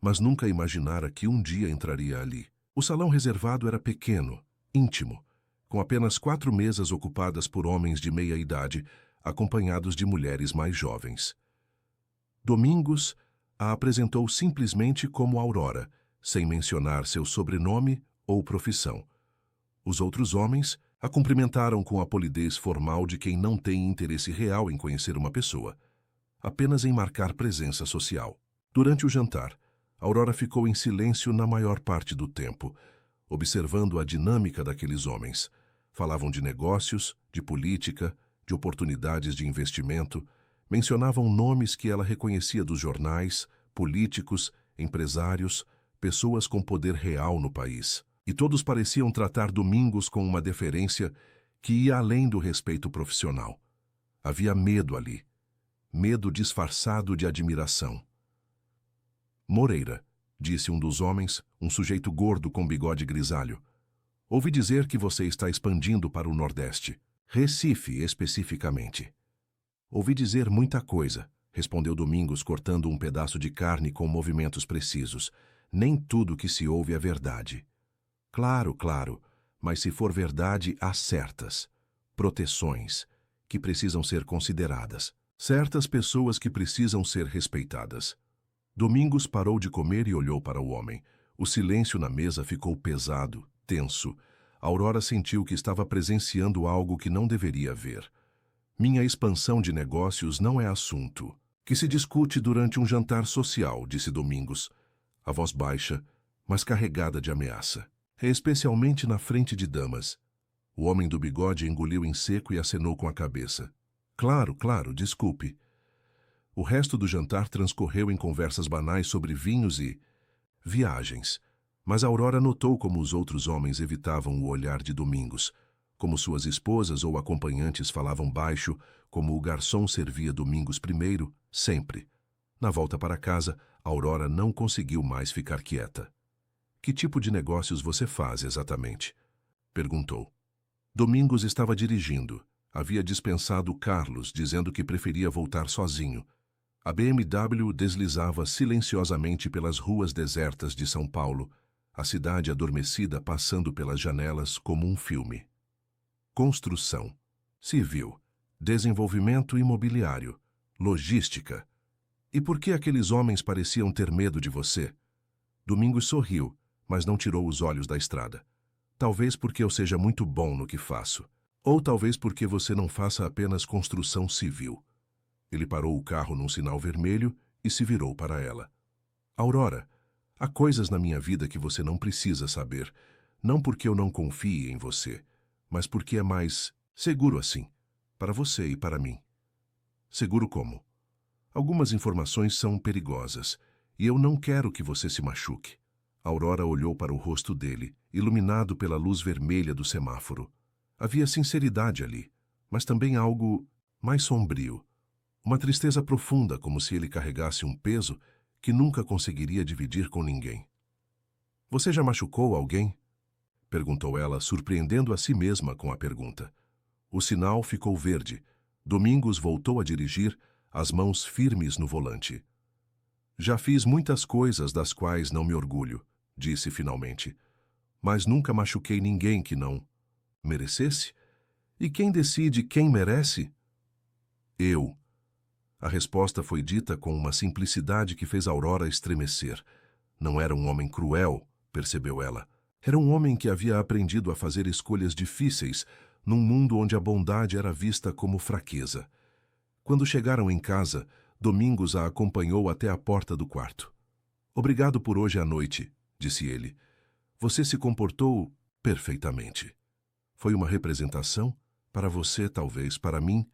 mas nunca imaginara que um dia entraria ali. O salão reservado era pequeno, íntimo, com apenas 4 mesas ocupadas por homens de meia idade, acompanhados de mulheres mais jovens. Domingos a apresentou simplesmente como Aurora, sem mencionar seu sobrenome ou profissão. Os outros homens a cumprimentaram com a polidez formal de quem não tem interesse real em conhecer uma pessoa, apenas em marcar presença social. Durante o jantar, Aurora ficou em silêncio na maior parte do tempo, observando a dinâmica daqueles homens. Falavam de negócios, de política, de oportunidades de investimento, mencionavam nomes que ela reconhecia dos jornais, políticos, empresários, pessoas com poder real no país. E todos pareciam tratar Domingos com uma deferência que ia além do respeito profissional. Havia medo ali, medo disfarçado de admiração. Moreira, disse um dos homens, um sujeito gordo com bigode grisalho. Ouvi dizer que você está expandindo para o Nordeste. Recife, especificamente. Ouvi dizer muita coisa, respondeu Domingos, cortando um pedaço de carne com movimentos precisos. Nem tudo que se ouve é verdade. Claro, claro, mas se for verdade, há certas proteções que precisam ser consideradas. Certas pessoas que precisam ser respeitadas. Domingos parou de comer e olhou para o homem. O silêncio na mesa ficou pesado, tenso. Aurora sentiu que estava presenciando algo que não deveria ver. Minha expansão de negócios não é assunto que se discute durante um jantar social, disse Domingos, a voz baixa, mas carregada de ameaça. Especialmente na frente de damas. O homem do bigode engoliu em seco e acenou com a cabeça. Claro, claro, desculpe. O resto do jantar transcorreu em conversas banais sobre vinhos e viagens. Mas Aurora notou como os outros homens evitavam o olhar de Domingos, como suas esposas ou acompanhantes falavam baixo, como o garçom servia Domingos primeiro, sempre. Na volta para casa, Aurora não conseguiu mais ficar quieta. Que tipo de negócios você faz exatamente? Perguntou. Domingos estava dirigindo. Havia dispensado Carlos, dizendo que preferia voltar sozinho. A BMW deslizava silenciosamente pelas ruas desertas de São Paulo, a cidade adormecida passando pelas janelas como um filme. Construção, civil, desenvolvimento imobiliário, logística. E por que aqueles homens pareciam ter medo de você? Domingos sorriu, mas não tirou os olhos da estrada. Talvez porque eu seja muito bom no que faço. Ou talvez porque você não faça apenas construção civil. Ele parou o carro num sinal vermelho e se virou para ela. Aurora, há coisas na minha vida que você não precisa saber. Não porque eu não confie em você, mas porque é mais seguro assim, para você e para mim. Seguro como? Algumas informações são perigosas, e eu não quero que você se machuque. Aurora olhou para o rosto dele, iluminado pela luz vermelha do semáforo. Havia sinceridade ali, mas também algo mais sombrio. Uma tristeza profunda, como se ele carregasse um peso que nunca conseguiria dividir com ninguém. Você já machucou alguém? Perguntou ela, surpreendendo a si mesma com a pergunta. O sinal ficou verde. Domingos voltou a dirigir, as mãos firmes no volante. Já fiz muitas coisas das quais não me orgulho, disse finalmente. Mas nunca machuquei ninguém que não merecesse? E quem decide quem merece? Eu. A resposta foi dita com uma simplicidade que fez Aurora estremecer. Não era um homem cruel, percebeu ela. Era um homem que havia aprendido a fazer escolhas difíceis num mundo onde a bondade era vista como fraqueza. Quando chegaram em casa, Domingos a acompanhou até a porta do quarto. Obrigado por hoje à noite, disse ele. Você se comportou perfeitamente. Foi uma representação? Para você, talvez, para mim?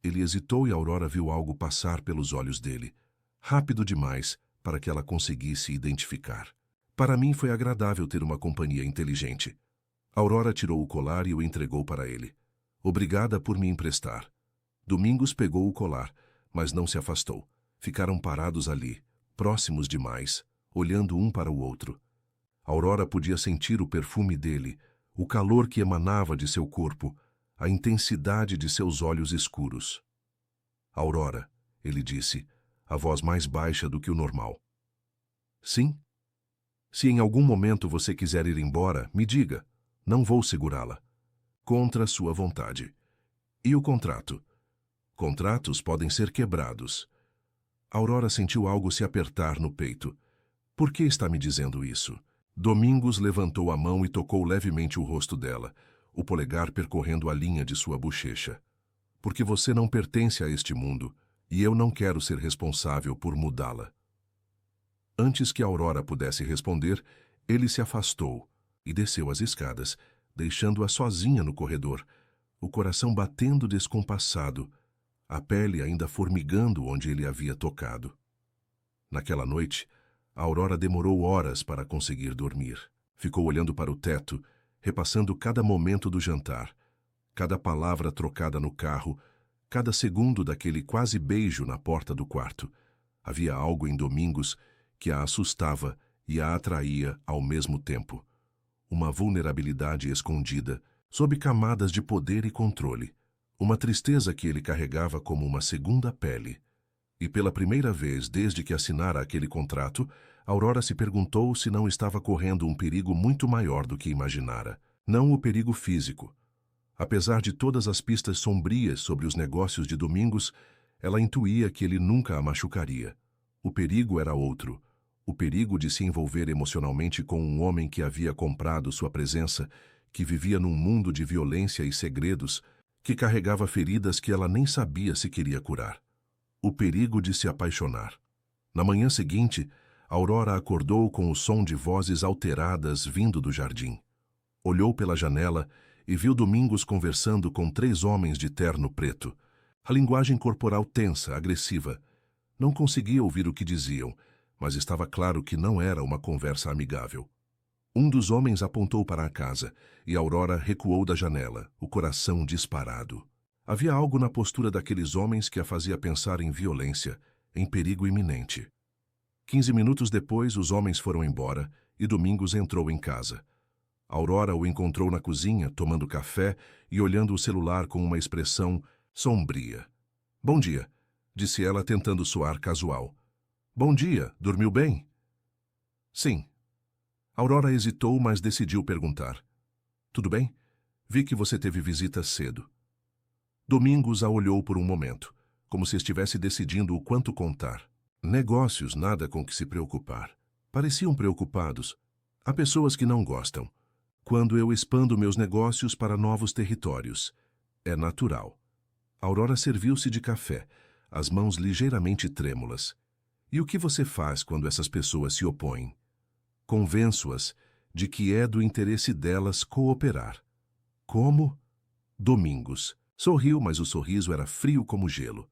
Ele hesitou e Aurora viu algo passar pelos olhos dele. Rápido demais para que ela conseguisse identificar. Para mim foi agradável ter uma companhia inteligente. Aurora tirou o colar e o entregou para ele. Obrigada por me emprestar. Domingos pegou o colar, mas não se afastou. Ficaram parados ali, próximos demais, olhando um para o outro. Aurora podia sentir o perfume dele, o calor que emanava de seu corpo, a intensidade de seus olhos escuros. Aurora, ele disse, a voz mais baixa do que o normal. Sim? Se em algum momento você quiser ir embora, me diga. Não vou segurá-la. Contra sua vontade. E o contrato? Contratos podem ser quebrados. Aurora sentiu algo se apertar no peito. Por que está me dizendo isso? Domingos levantou a mão e tocou levemente o rosto dela, o polegar percorrendo a linha de sua bochecha. Porque você não pertence a este mundo, e eu não quero ser responsável por mudá-la. Antes que Aurora pudesse responder, ele se afastou e desceu as escadas, deixando-a sozinha no corredor, o coração batendo descompassado, a pele ainda formigando onde ele havia tocado. Naquela noite, a Aurora demorou horas para conseguir dormir. Ficou olhando para o teto, repassando cada momento do jantar, cada palavra trocada no carro, cada segundo daquele quase beijo na porta do quarto. Havia algo em Domingos que a assustava e a atraía ao mesmo tempo. Uma vulnerabilidade escondida, sob camadas de poder e controle. Uma tristeza que ele carregava como uma segunda pele. E pela primeira vez desde que assinara aquele contrato, Aurora se perguntou se não estava correndo um perigo muito maior do que imaginara. Não o perigo físico. Apesar de todas as pistas sombrias sobre os negócios de Domingos, ela intuía que ele nunca a machucaria. O perigo era outro. O perigo de se envolver emocionalmente com um homem que havia comprado sua presença, que vivia num mundo de violência e segredos, que carregava feridas que ela nem sabia se queria curar. O perigo de se apaixonar. Na manhã seguinte, Aurora acordou com o som de vozes alteradas vindo do jardim. Olhou pela janela e viu Domingos conversando com 3 homens de terno preto. A linguagem corporal tensa, agressiva. Não conseguia ouvir o que diziam, mas estava claro que não era uma conversa amigável. Um dos homens apontou para a casa e Aurora recuou da janela, o coração disparado. Havia algo na postura daqueles homens que a fazia pensar em violência, em perigo iminente. 15 minutos depois, os homens foram embora e Domingos entrou em casa. Aurora o encontrou na cozinha, tomando café e olhando o celular com uma expressão sombria. "Bom dia", disse ela, tentando soar casual. "Bom dia, dormiu bem?" "Sim." Aurora hesitou, mas decidiu perguntar. "Tudo bem? Vi que você teve visita cedo." Domingos a olhou por um momento, como se estivesse decidindo o quanto contar. Negócios, nada com que se preocupar. Pareciam preocupados. Há pessoas que não gostam. Quando eu expando meus negócios para novos territórios. É natural. Aurora serviu-se de café, as mãos ligeiramente trêmulas. E o que você faz quando essas pessoas se opõem? Convenço-as de que é do interesse delas cooperar. Como? Domingos. Sorriu, mas o sorriso era frio como gelo.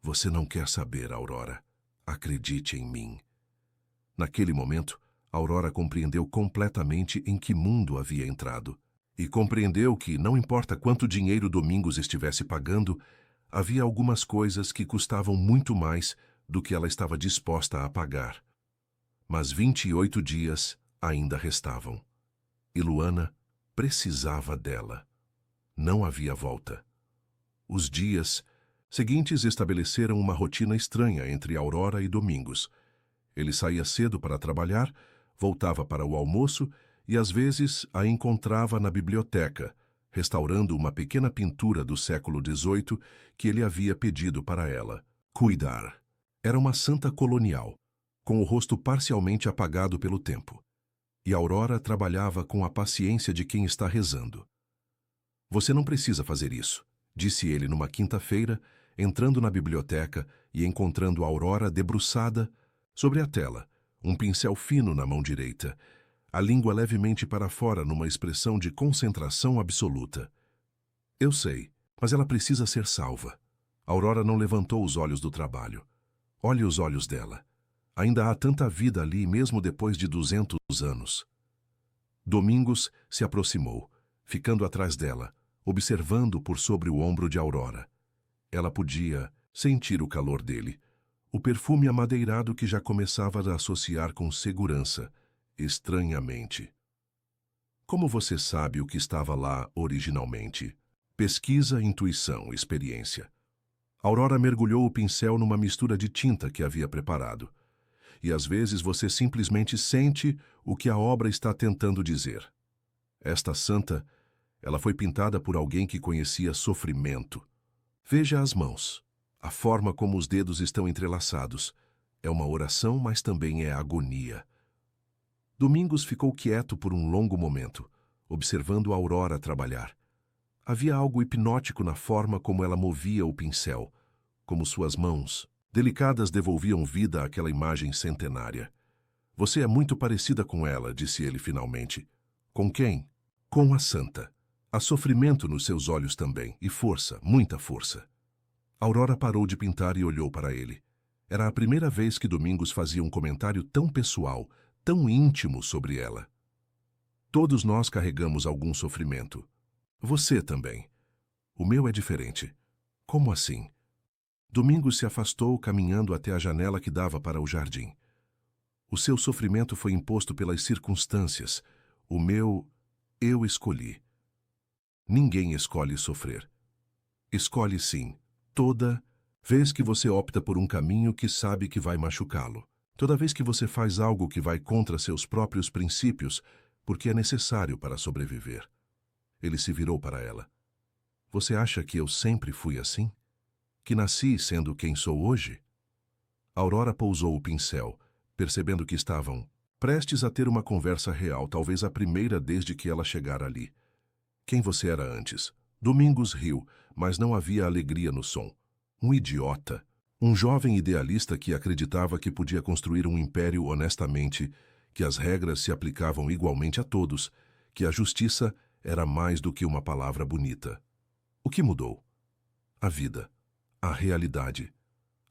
Você não quer saber, Aurora. Acredite em mim. Naquele momento, Aurora compreendeu completamente em que mundo havia entrado. E compreendeu que, não importa quanto dinheiro Domingos estivesse pagando, havia algumas coisas que custavam muito mais do que ela estava disposta a pagar. Mas 28 dias ainda restavam. E Luana precisava dela. Não havia volta. Os dias seguintes estabeleceram uma rotina estranha entre Aurora e Domingos. Ele saía cedo para trabalhar, voltava para o almoço e às vezes a encontrava na biblioteca, restaurando uma pequena pintura do século XVIII que ele havia pedido para ela cuidar. Era uma santa colonial, com o rosto parcialmente apagado pelo tempo. E Aurora trabalhava com a paciência de quem está rezando. "Você não precisa fazer isso", disse ele numa quinta-feira, entrando na biblioteca e encontrando Aurora debruçada sobre a tela, um pincel fino na mão direita, a língua levemente para fora numa expressão de concentração absoluta. "Eu sei, mas ela precisa ser salva." Aurora não levantou os olhos do trabalho. Olhe os olhos dela. Ainda há tanta vida ali mesmo depois de 200 anos. Domingos se aproximou, ficando atrás dela, observando por sobre o ombro de Aurora. Ela podia sentir o calor dele, o perfume amadeirado que já começava a associar com segurança, estranhamente. "Como você sabe o que estava lá originalmente?" Pesquisa, intuição, experiência. Aurora mergulhou o pincel numa mistura de tinta que havia preparado. E às vezes você simplesmente sente o que a obra está tentando dizer. Esta santa, ela foi pintada por alguém que conhecia sofrimento. Veja as mãos, a forma como os dedos estão entrelaçados. É uma oração, mas também é agonia. Domingos ficou quieto por um longo momento, observando a Aurora trabalhar. Havia algo hipnótico na forma como ela movia o pincel, como suas mãos, delicadas, devolviam vida àquela imagem centenária. "Você é muito parecida com ela", disse ele finalmente. "Com quem?" "Com a santa. Há sofrimento nos seus olhos também, e força, muita força." Aurora parou de pintar e olhou para ele. Era a primeira vez que Domingos fazia um comentário tão pessoal, tão íntimo sobre ela. "Todos nós carregamos algum sofrimento. Você também. O meu é diferente." "Como assim?" Domingos se afastou, caminhando até a janela que dava para o jardim. O seu sofrimento foi imposto pelas circunstâncias. O meu, eu escolhi. Ninguém escolhe sofrer. Escolhe sim, toda vez que você opta por um caminho que sabe que vai machucá-lo. Toda vez que você faz algo que vai contra seus próprios princípios, porque é necessário para sobreviver. Ele se virou para ela. Você acha que eu sempre fui assim? Que nasci sendo quem sou hoje? Aurora pousou o pincel, percebendo que estavam prestes a ter uma conversa real, talvez a primeira desde que ela chegara ali. Quem você era antes? Domingos riu, mas não havia alegria no som. Um idiota. Um jovem idealista que acreditava que podia construir um império honestamente, que as regras se aplicavam igualmente a todos, que a justiça era mais do que uma palavra bonita. O que mudou? A vida. A realidade.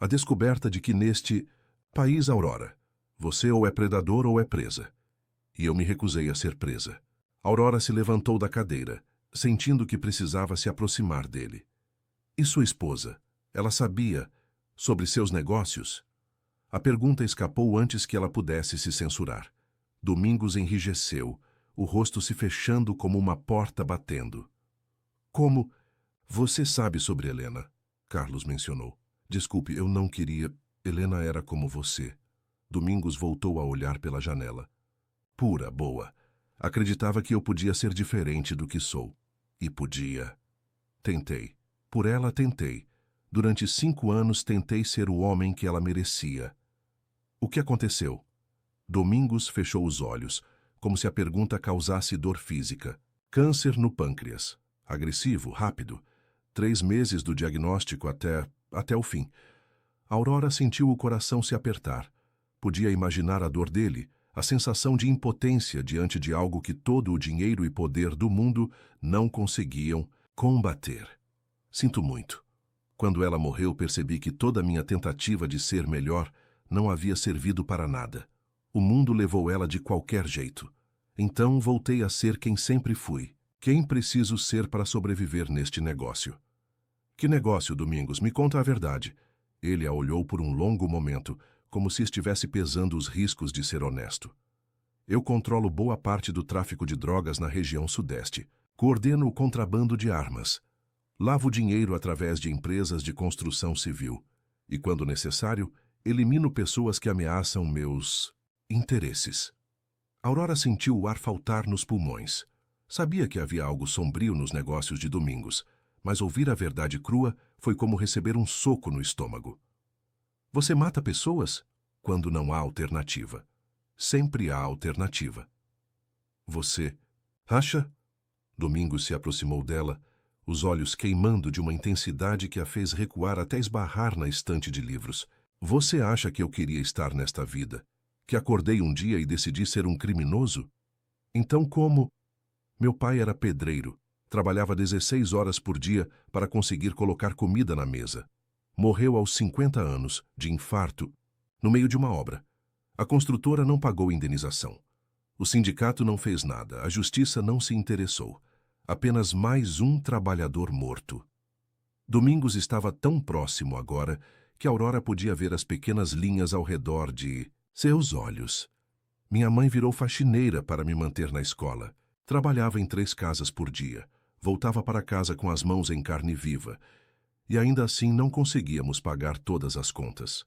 A descoberta de que neste país, Aurora, você ou é predador ou é presa. E eu me recusei a ser presa. Aurora se levantou da cadeira, sentindo que precisava se aproximar dele. E sua esposa? Ela sabia sobre seus negócios? A pergunta escapou antes que ela pudesse se censurar. Domingos enrijeceu, o rosto se fechando como uma porta batendo. Como? Você sabe sobre Helena? Carlos mencionou. Desculpe, eu não queria. Helena era como você. Domingos voltou a olhar pela janela. Pura, boa. Acreditava que eu podia ser diferente do que sou. E podia. Tentei. Por ela tentei. Durante 5 anos tentei ser o homem que ela merecia. O que aconteceu? Domingos fechou os olhos, como se a pergunta causasse dor física. Câncer no pâncreas. Agressivo, rápido. 3 meses do diagnóstico até o fim. Aurora sentiu o coração se apertar. Podia imaginar a dor dele, a sensação de impotência diante de algo que todo o dinheiro e poder do mundo não conseguiam combater. Sinto muito. Quando ela morreu, percebi que toda a minha tentativa de ser melhor não havia servido para nada. O mundo levou ela de qualquer jeito. Então voltei a ser quem sempre fui. Quem preciso ser para sobreviver neste negócio? Que negócio, Domingos? Me conta a verdade. Ele a olhou por um longo momento, como se estivesse pesando os riscos de ser honesto. Eu controlo boa parte do tráfico de drogas na região sudeste. Coordeno o contrabando de armas. Lavo dinheiro através de empresas de construção civil. E, quando necessário, elimino pessoas que ameaçam meus interesses. Aurora sentiu o ar faltar nos pulmões. Sabia que havia algo sombrio nos negócios de Domingos, mas ouvir a verdade crua foi como receber um soco no estômago. Você mata pessoas? Quando não há alternativa. Sempre há alternativa. Você acha? Domingos se aproximou dela, os olhos queimando de uma intensidade que a fez recuar até esbarrar na estante de livros. Você acha que eu queria estar nesta vida? Que acordei um dia e decidi ser um criminoso? Então como? Meu pai era pedreiro. Trabalhava 16 horas por dia para conseguir colocar comida na mesa. Morreu aos 50 anos, de infarto, no meio de uma obra. A construtora não pagou indenização. O sindicato não fez nada, a justiça não se interessou. Apenas mais um trabalhador morto. Domingos estava tão próximo agora que Aurora podia ver as pequenas linhas ao redor de seus olhos. Minha mãe virou faxineira para me manter na escola. Trabalhava em 3 casas por dia. Voltava para casa com as mãos em carne viva. E ainda assim não conseguíamos pagar todas as contas.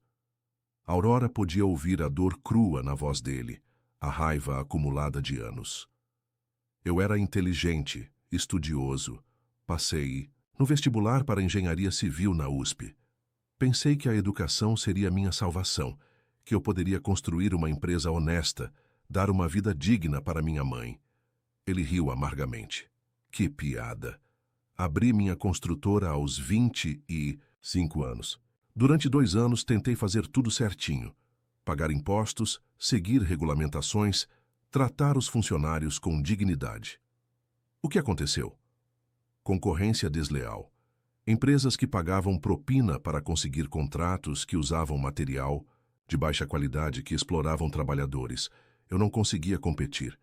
Aurora podia ouvir a dor crua na voz dele, a raiva acumulada de anos. Eu era inteligente, estudioso. Passei no vestibular para engenharia civil na USP. Pensei que a educação seria minha salvação, que eu poderia construir uma empresa honesta, dar uma vida digna para minha mãe. Ele riu amargamente. Que piada! Abri minha construtora aos 25 anos. Durante 2 anos tentei fazer tudo certinho. Pagar impostos, seguir regulamentações, tratar os funcionários com dignidade. O que aconteceu? Concorrência desleal. Empresas que pagavam propina para conseguir contratos, que usavam material de baixa qualidade, que exploravam trabalhadores. Eu não conseguia competir.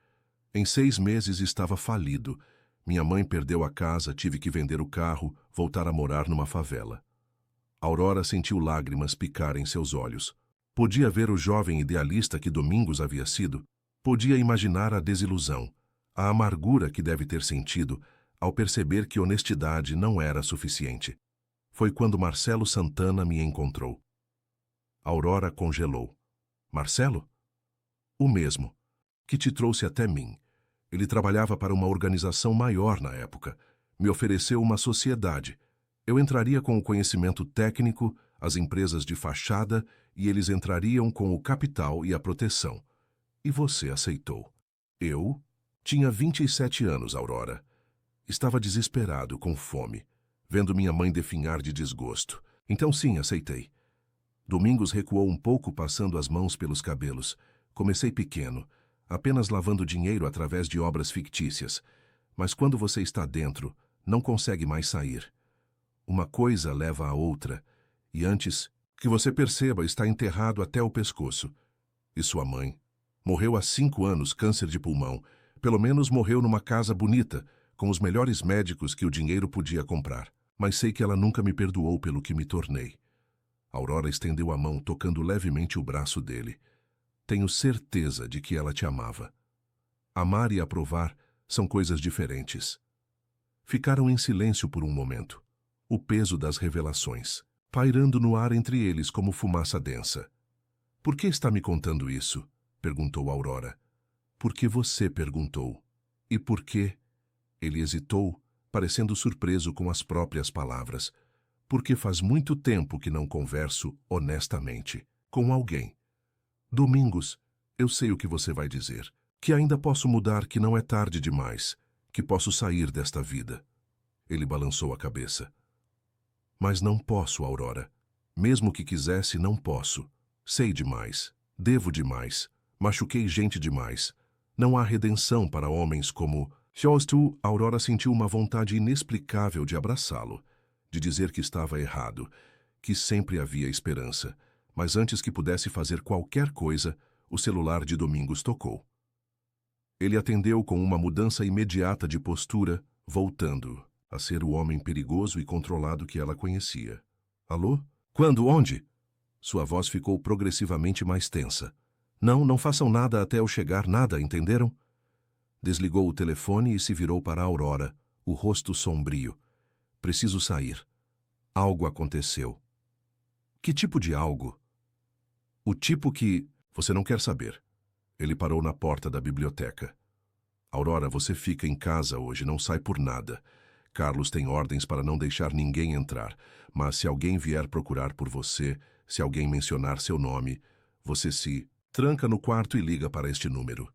Em 6 meses estava falido. Minha mãe perdeu a casa, tive que vender o carro, voltar a morar numa favela. Aurora sentiu lágrimas picar em seus olhos. Podia ver o jovem idealista que Domingos havia sido. Podia imaginar a desilusão, a amargura que deve ter sentido ao perceber que honestidade não era suficiente. Foi quando Marcelo Santana me encontrou. Aurora congelou. Marcelo? O mesmo, que te trouxe até mim. Ele trabalhava para uma organização maior na época. Me ofereceu uma sociedade. Eu entraria com o conhecimento técnico, as empresas de fachada, e eles entrariam com o capital e a proteção. E você aceitou. Eu tinha 27 anos, Aurora. Estava desesperado, com fome, vendo minha mãe definhar de desgosto. Então sim, aceitei. Domingos recuou um pouco, passando as mãos pelos cabelos. Comecei pequeno, apenas lavando dinheiro através de obras fictícias. Mas quando você está dentro, não consegue mais sair. Uma coisa leva a outra, e antes que você perceba, está enterrado até o pescoço. E sua mãe? Morreu há 5 anos, câncer de pulmão. Pelo menos morreu numa casa bonita, com os melhores médicos que o dinheiro podia comprar. Mas sei que ela nunca me perdoou pelo que me tornei. Aurora estendeu a mão, tocando levemente o braço dele. Tenho certeza de que ela te amava. Amar e aprovar são coisas diferentes. Ficaram em silêncio por um momento. O peso das revelações, pairando no ar entre eles como fumaça densa. Por que está me contando isso? Perguntou Aurora. Porque você perguntou. E por quê? Ele hesitou, parecendo surpreso com as próprias palavras. Porque faz muito tempo que não converso honestamente com alguém. Domingos, eu sei o que você vai dizer. Que ainda posso mudar, que não é tarde demais. Que posso sair desta vida. Ele balançou a cabeça. Mas não posso, Aurora. Mesmo que quisesse, não posso. Sei demais. Devo demais. Machuquei gente demais. Não há redenção para homens como... Shostu, Aurora sentiu uma vontade inexplicável de abraçá-lo, de dizer que estava errado, que sempre havia esperança. Mas antes que pudesse fazer qualquer coisa, o celular de Domingos tocou. Ele atendeu com uma mudança imediata de postura, voltando a ser o homem perigoso e controlado que ela conhecia. Alô? Quando? Onde? Sua voz ficou progressivamente mais tensa. Não façam nada até eu chegar, nada, entenderam? Desligou o telefone e se virou para Aurora, o rosto sombrio. Preciso sair. Algo aconteceu. Que tipo de algo? O tipo que... Você não quer saber. Ele parou na porta da biblioteca. Aurora, você fica em casa hoje, não sai por nada. Carlos tem ordens para não deixar ninguém entrar, mas se alguém vier procurar por você, se alguém mencionar seu nome, você se tranca no quarto e liga para este número.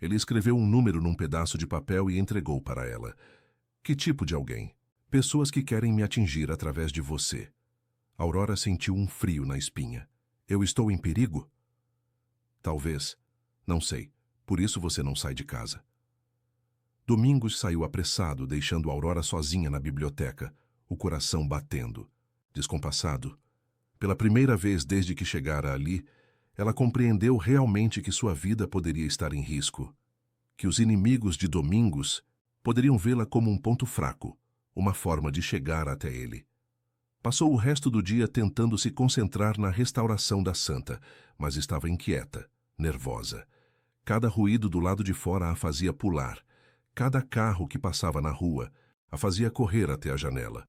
Ele escreveu um número num pedaço de papel e entregou para ela. Que tipo de alguém? Pessoas que querem me atingir através de você. Aurora sentiu um frio na espinha. Eu estou em perigo? Talvez. Não sei. Por isso você não sai de casa. Domingos saiu apressado, deixando Aurora sozinha na biblioteca, o coração batendo. Descompassado. Pela primeira vez desde que chegara ali, ela compreendeu realmente que sua vida poderia estar em risco. Que os inimigos de Domingos poderiam vê-la como um ponto fraco, uma forma de chegar até ele. Passou o resto do dia tentando se concentrar na restauração da santa, mas estava inquieta, nervosa. Cada ruído do lado de fora a fazia pular. Cada carro que passava na rua a fazia correr até a janela.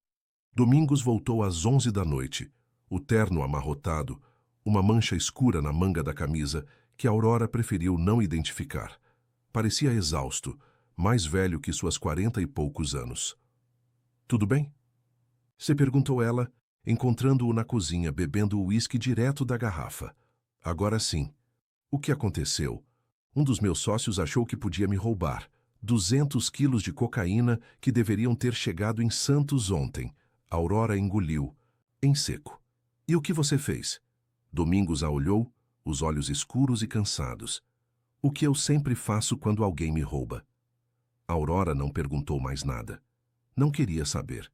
Domingos voltou às 11 da noite, o terno amarrotado, uma mancha escura na manga da camisa que Aurora preferiu não identificar. Parecia exausto, mais velho que suas 40 e poucos anos. Tudo bem? Se perguntou ela, encontrando-o na cozinha bebendo o uísque direto da garrafa. Agora sim. O que aconteceu? Um dos meus sócios achou que podia me roubar. 200 quilos de cocaína que deveriam ter chegado em Santos ontem. Aurora engoliu, em seco. E o que você fez? Domingos a olhou, os olhos escuros e cansados. O que eu sempre faço quando alguém me rouba. Aurora não perguntou mais nada. Não queria saber.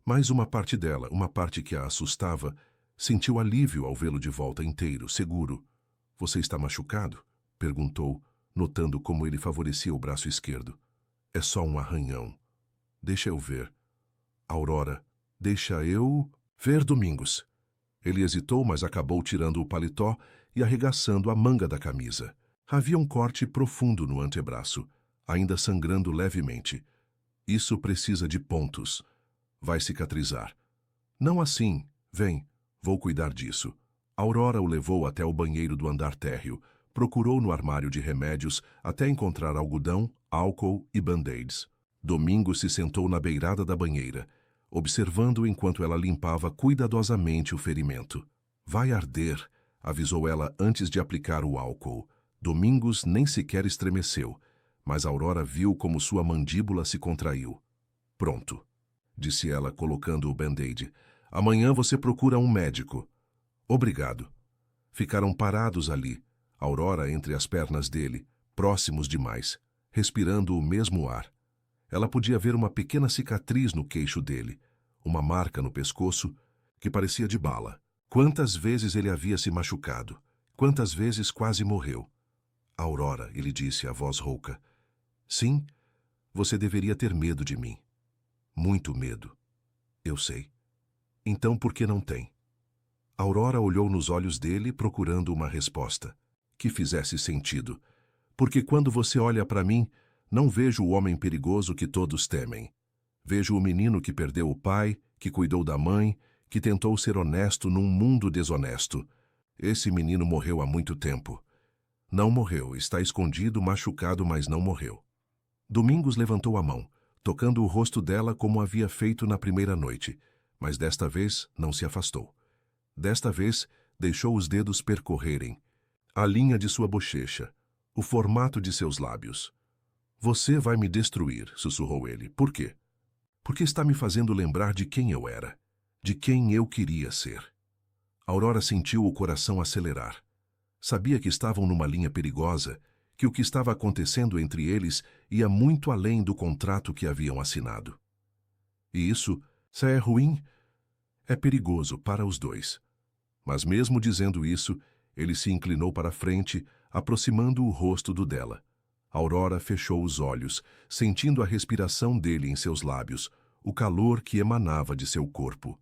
Mas uma parte dela, uma parte que a assustava, sentiu alívio ao vê-lo de volta inteiro, seguro. Você está machucado? Perguntou, notando como ele favorecia o braço esquerdo. É só um arranhão. Deixa eu ver. Aurora, deixa eu ver, Domingos. Ele hesitou, mas acabou tirando o paletó e arregaçando a manga da camisa. Havia um corte profundo no antebraço, ainda sangrando levemente. Isso precisa de pontos. Vai cicatrizar. Não assim. Vem, vou cuidar disso. Aurora o levou até o banheiro do andar térreo, procurou no armário de remédios até encontrar algodão, álcool e band-aids. Domingos se sentou na beirada da banheira, observando enquanto ela limpava cuidadosamente o ferimento. Vai arder, avisou ela antes de aplicar o álcool. Domingos nem sequer estremeceu, mas Aurora viu como sua mandíbula se contraiu. Pronto, disse ela colocando o band-aid. Amanhã você procura um médico. Obrigado. Ficaram parados ali, Aurora entre as pernas dele, próximos demais, respirando o mesmo ar. Ela podia ver uma pequena cicatriz no queixo dele, uma marca no pescoço que parecia de bala. Quantas vezes ele havia se machucado? Quantas vezes quase morreu? Aurora, ele disse, a voz rouca. Sim, você deveria ter medo de mim. Muito medo. Eu sei. Então por que não tem? Aurora olhou nos olhos dele procurando uma resposta que fizesse sentido. Porque quando você olha para mim, não vejo o homem perigoso que todos temem. Vejo o menino que perdeu o pai, que cuidou da mãe, que tentou ser honesto num mundo desonesto. Esse menino morreu há muito tempo. Não morreu, está escondido, machucado, mas não morreu. Domingos levantou a mão, tocando o rosto dela como havia feito na primeira noite, mas desta vez não se afastou. Desta vez, deixou os dedos percorrerem a linha de sua bochecha, o formato de seus lábios. Você vai me destruir, sussurrou ele. Por quê? Porque está me fazendo lembrar de quem eu era, de quem eu queria ser. Aurora sentiu o coração acelerar. Sabia que estavam numa linha perigosa, que o que estava acontecendo entre eles ia muito além do contrato que haviam assinado. E isso, se é ruim, é perigoso para os dois. Mas mesmo dizendo isso, ele se inclinou para a frente, aproximando o rosto do dela. Aurora fechou os olhos, sentindo a respiração dele em seus lábios, o calor que emanava de seu corpo.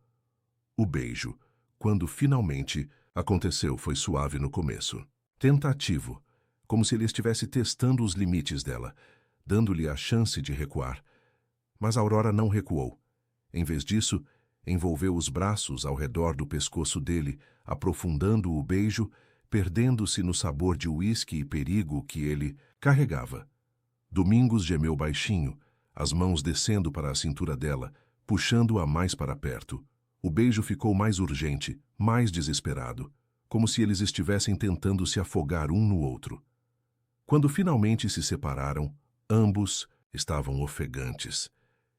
O beijo, quando finalmente aconteceu, foi suave no começo. Tentativo, como se ele estivesse testando os limites dela, dando-lhe a chance de recuar. Mas Aurora não recuou. Em vez disso, envolveu os braços ao redor do pescoço dele, aprofundando o beijo, perdendo-se no sabor de uísque e perigo que ele carregava. Domingos gemeu baixinho, as mãos descendo para a cintura dela, puxando-a mais para perto. O beijo ficou mais urgente, mais desesperado, como se eles estivessem tentando se afogar um no outro. Quando finalmente se separaram, ambos estavam ofegantes.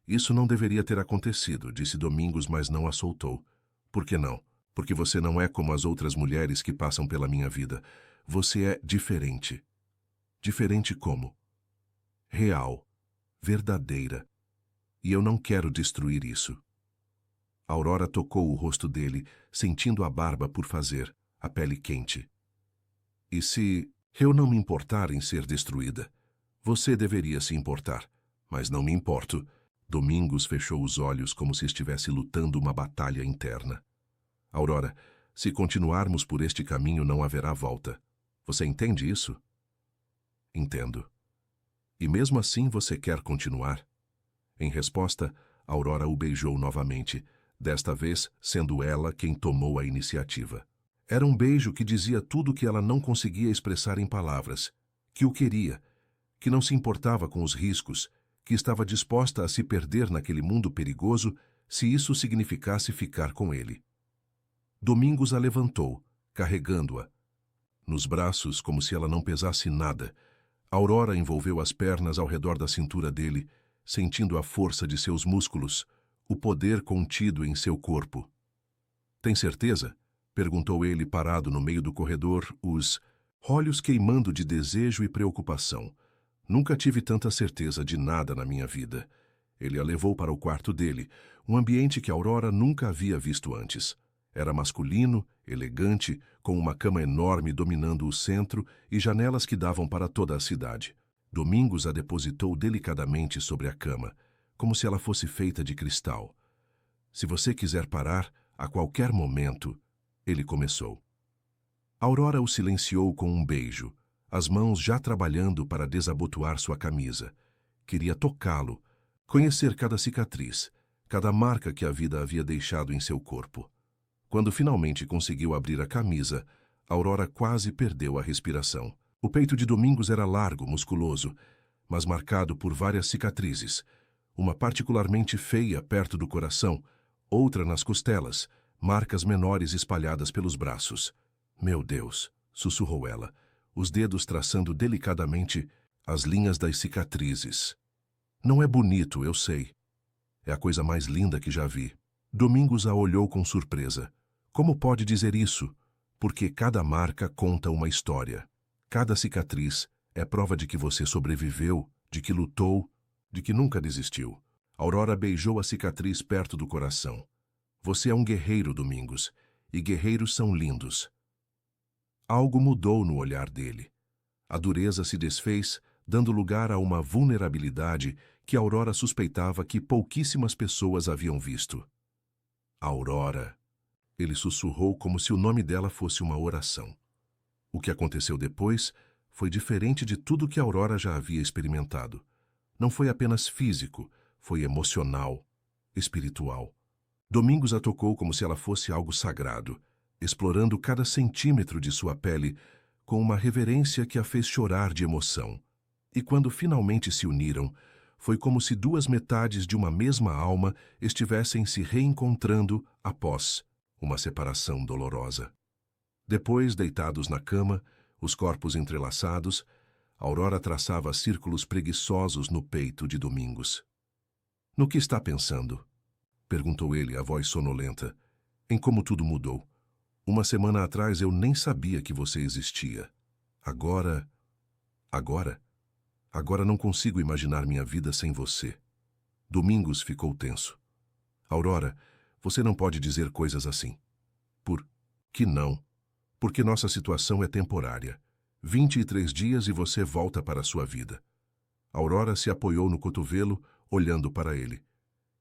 Isso não deveria ter acontecido, disse Domingos, mas não a soltou. Por que não? Porque você não é como as outras mulheres que passam pela minha vida. Você é diferente. Diferente como? Real. Verdadeira. E eu não quero destruir isso. Aurora tocou o rosto dele, sentindo a barba por fazer, a pele quente. E se eu não me importar em ser destruída? Você deveria se importar, mas não me importo. Domingos fechou os olhos como se estivesse lutando uma batalha interna. Aurora, se continuarmos por este caminho não haverá volta. Você entende isso? Entendo. E mesmo assim você quer continuar? Em resposta, Aurora o beijou novamente, desta vez sendo ela quem tomou a iniciativa. Era um beijo que dizia tudo o que ela não conseguia expressar em palavras, que o queria, que não se importava com os riscos, que estava disposta a se perder naquele mundo perigoso se isso significasse ficar com ele. Domingos a levantou, carregando-a. Nos braços, como se ela não pesasse nada, Aurora envolveu as pernas ao redor da cintura dele, sentindo a força de seus músculos, o poder contido em seu corpo. Tem certeza? Perguntou ele parado no meio do corredor, os olhos queimando de desejo e preocupação. Nunca tive tanta certeza de nada na minha vida. Ele a levou para o quarto dele, um ambiente que Aurora nunca havia visto antes. Era masculino, elegante, com uma cama enorme dominando o centro e janelas que davam para toda a cidade. Domingos a depositou delicadamente sobre a cama, como se ela fosse feita de cristal. Se você quiser parar, a qualquer momento, ele começou. Aurora o silenciou com um beijo, as mãos já trabalhando para desabotoar sua camisa. Queria tocá-lo, conhecer cada cicatriz, cada marca que a vida havia deixado em seu corpo. Quando finalmente conseguiu abrir a camisa, Aurora quase perdeu a respiração. O peito de Domingos era largo, musculoso, mas marcado por várias cicatrizes. Uma particularmente feia perto do coração, outra nas costelas, marcas menores espalhadas pelos braços. Meu Deus, sussurrou ela, os dedos traçando delicadamente as linhas das cicatrizes. Não é bonito, eu sei. É a coisa mais linda que já vi. Domingos a olhou com surpresa. Como pode dizer isso? Porque cada marca conta uma história. Cada cicatriz é prova de que você sobreviveu, de que lutou, de que nunca desistiu. Aurora beijou a cicatriz perto do coração. Você é um guerreiro, Domingos, e guerreiros são lindos. Algo mudou no olhar dele. A dureza se desfez, dando lugar a uma vulnerabilidade que Aurora suspeitava que pouquíssimas pessoas haviam visto. Aurora. Ele sussurrou como se o nome dela fosse uma oração. O que aconteceu depois foi diferente de tudo que Aurora já havia experimentado. Não foi apenas físico, foi emocional, espiritual. Domingos a tocou como se ela fosse algo sagrado, explorando cada centímetro de sua pele com uma reverência que a fez chorar de emoção. E quando finalmente se uniram, foi como se duas metades de uma mesma alma estivessem se reencontrando após uma separação dolorosa. Depois, deitados na cama, os corpos entrelaçados, Aurora traçava círculos preguiçosos no peito de Domingos. No que está pensando? Perguntou ele, a voz sonolenta. Em como tudo mudou. Uma semana atrás eu nem sabia que você existia. Agora não consigo imaginar minha vida sem você. Domingos ficou tenso. Aurora, você não pode dizer coisas assim. Por que não? Porque nossa situação é temporária. 23 dias e você volta para a sua vida. Aurora se apoiou no cotovelo, olhando para ele.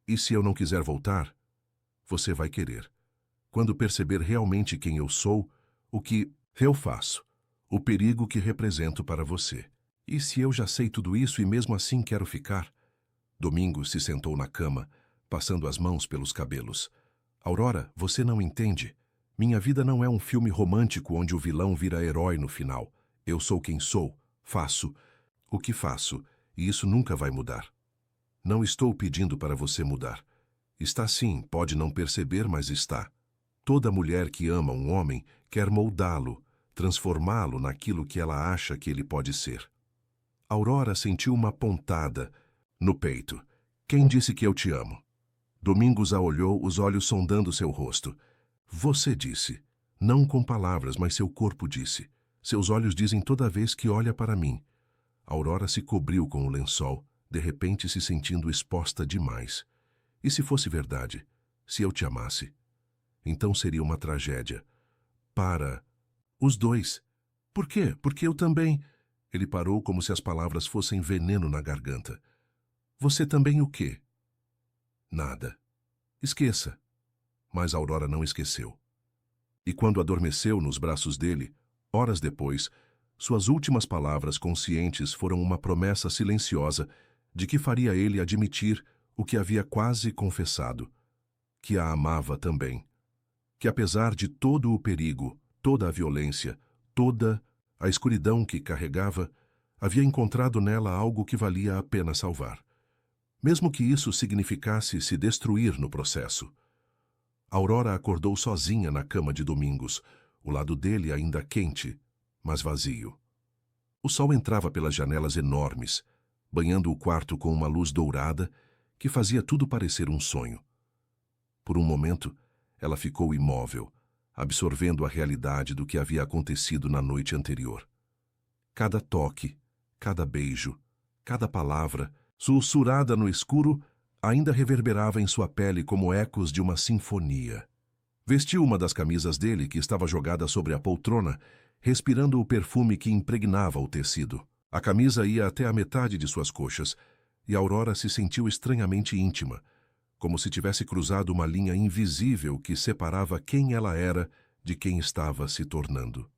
E se eu não quiser voltar? Você vai querer. Quando perceber realmente quem eu sou, o que eu faço, o perigo que represento para você. E se eu já sei tudo isso e mesmo assim quero ficar? Domingos se sentou na cama, passando as mãos pelos cabelos. Aurora, você não entende. Minha vida não é um filme romântico onde o vilão vira herói no final. Eu sou quem sou, faço o que faço, e isso nunca vai mudar. Não estou pedindo para você mudar. Está sim, pode não perceber, mas está. Toda mulher que ama um homem quer moldá-lo, transformá-lo naquilo que ela acha que ele pode ser. Aurora sentiu uma pontada no peito. Quem disse que eu te amo? Domingos a olhou, os olhos sondando seu rosto. Você disse. Não com palavras, mas seu corpo disse. Seus olhos dizem toda vez que olha para mim. Aurora se cobriu com o lençol, de repente se sentindo exposta demais. E se fosse verdade? Se eu te amasse? Então seria uma tragédia. Para os dois. Por quê? Porque eu também... Ele parou como se as palavras fossem veneno na garganta. Você também o quê? Nada. Esqueça. Mas Aurora não esqueceu. E quando adormeceu nos braços dele, horas depois, suas últimas palavras conscientes foram uma promessa silenciosa de que faria ele admitir o que havia quase confessado, que a amava também. Que apesar de todo o perigo, toda a violência, toda a escuridão que carregava, havia encontrado nela algo que valia a pena salvar. Mesmo que isso significasse se destruir no processo. Aurora acordou sozinha na cama de Domingos, o lado dele ainda quente, mas vazio. O sol entrava pelas janelas enormes, banhando o quarto com uma luz dourada que fazia tudo parecer um sonho. Por um momento, ela ficou imóvel, absorvendo a realidade do que havia acontecido na noite anterior. Cada toque, cada beijo, cada palavra, sussurrada no escuro, ainda reverberava em sua pele como ecos de uma sinfonia. Vestiu uma das camisas dele, que estava jogada sobre a poltrona, respirando o perfume que impregnava o tecido. A camisa ia até a metade de suas coxas, e Aurora se sentiu estranhamente íntima, como se tivesse cruzado uma linha invisível que separava quem ela era de quem estava se tornando.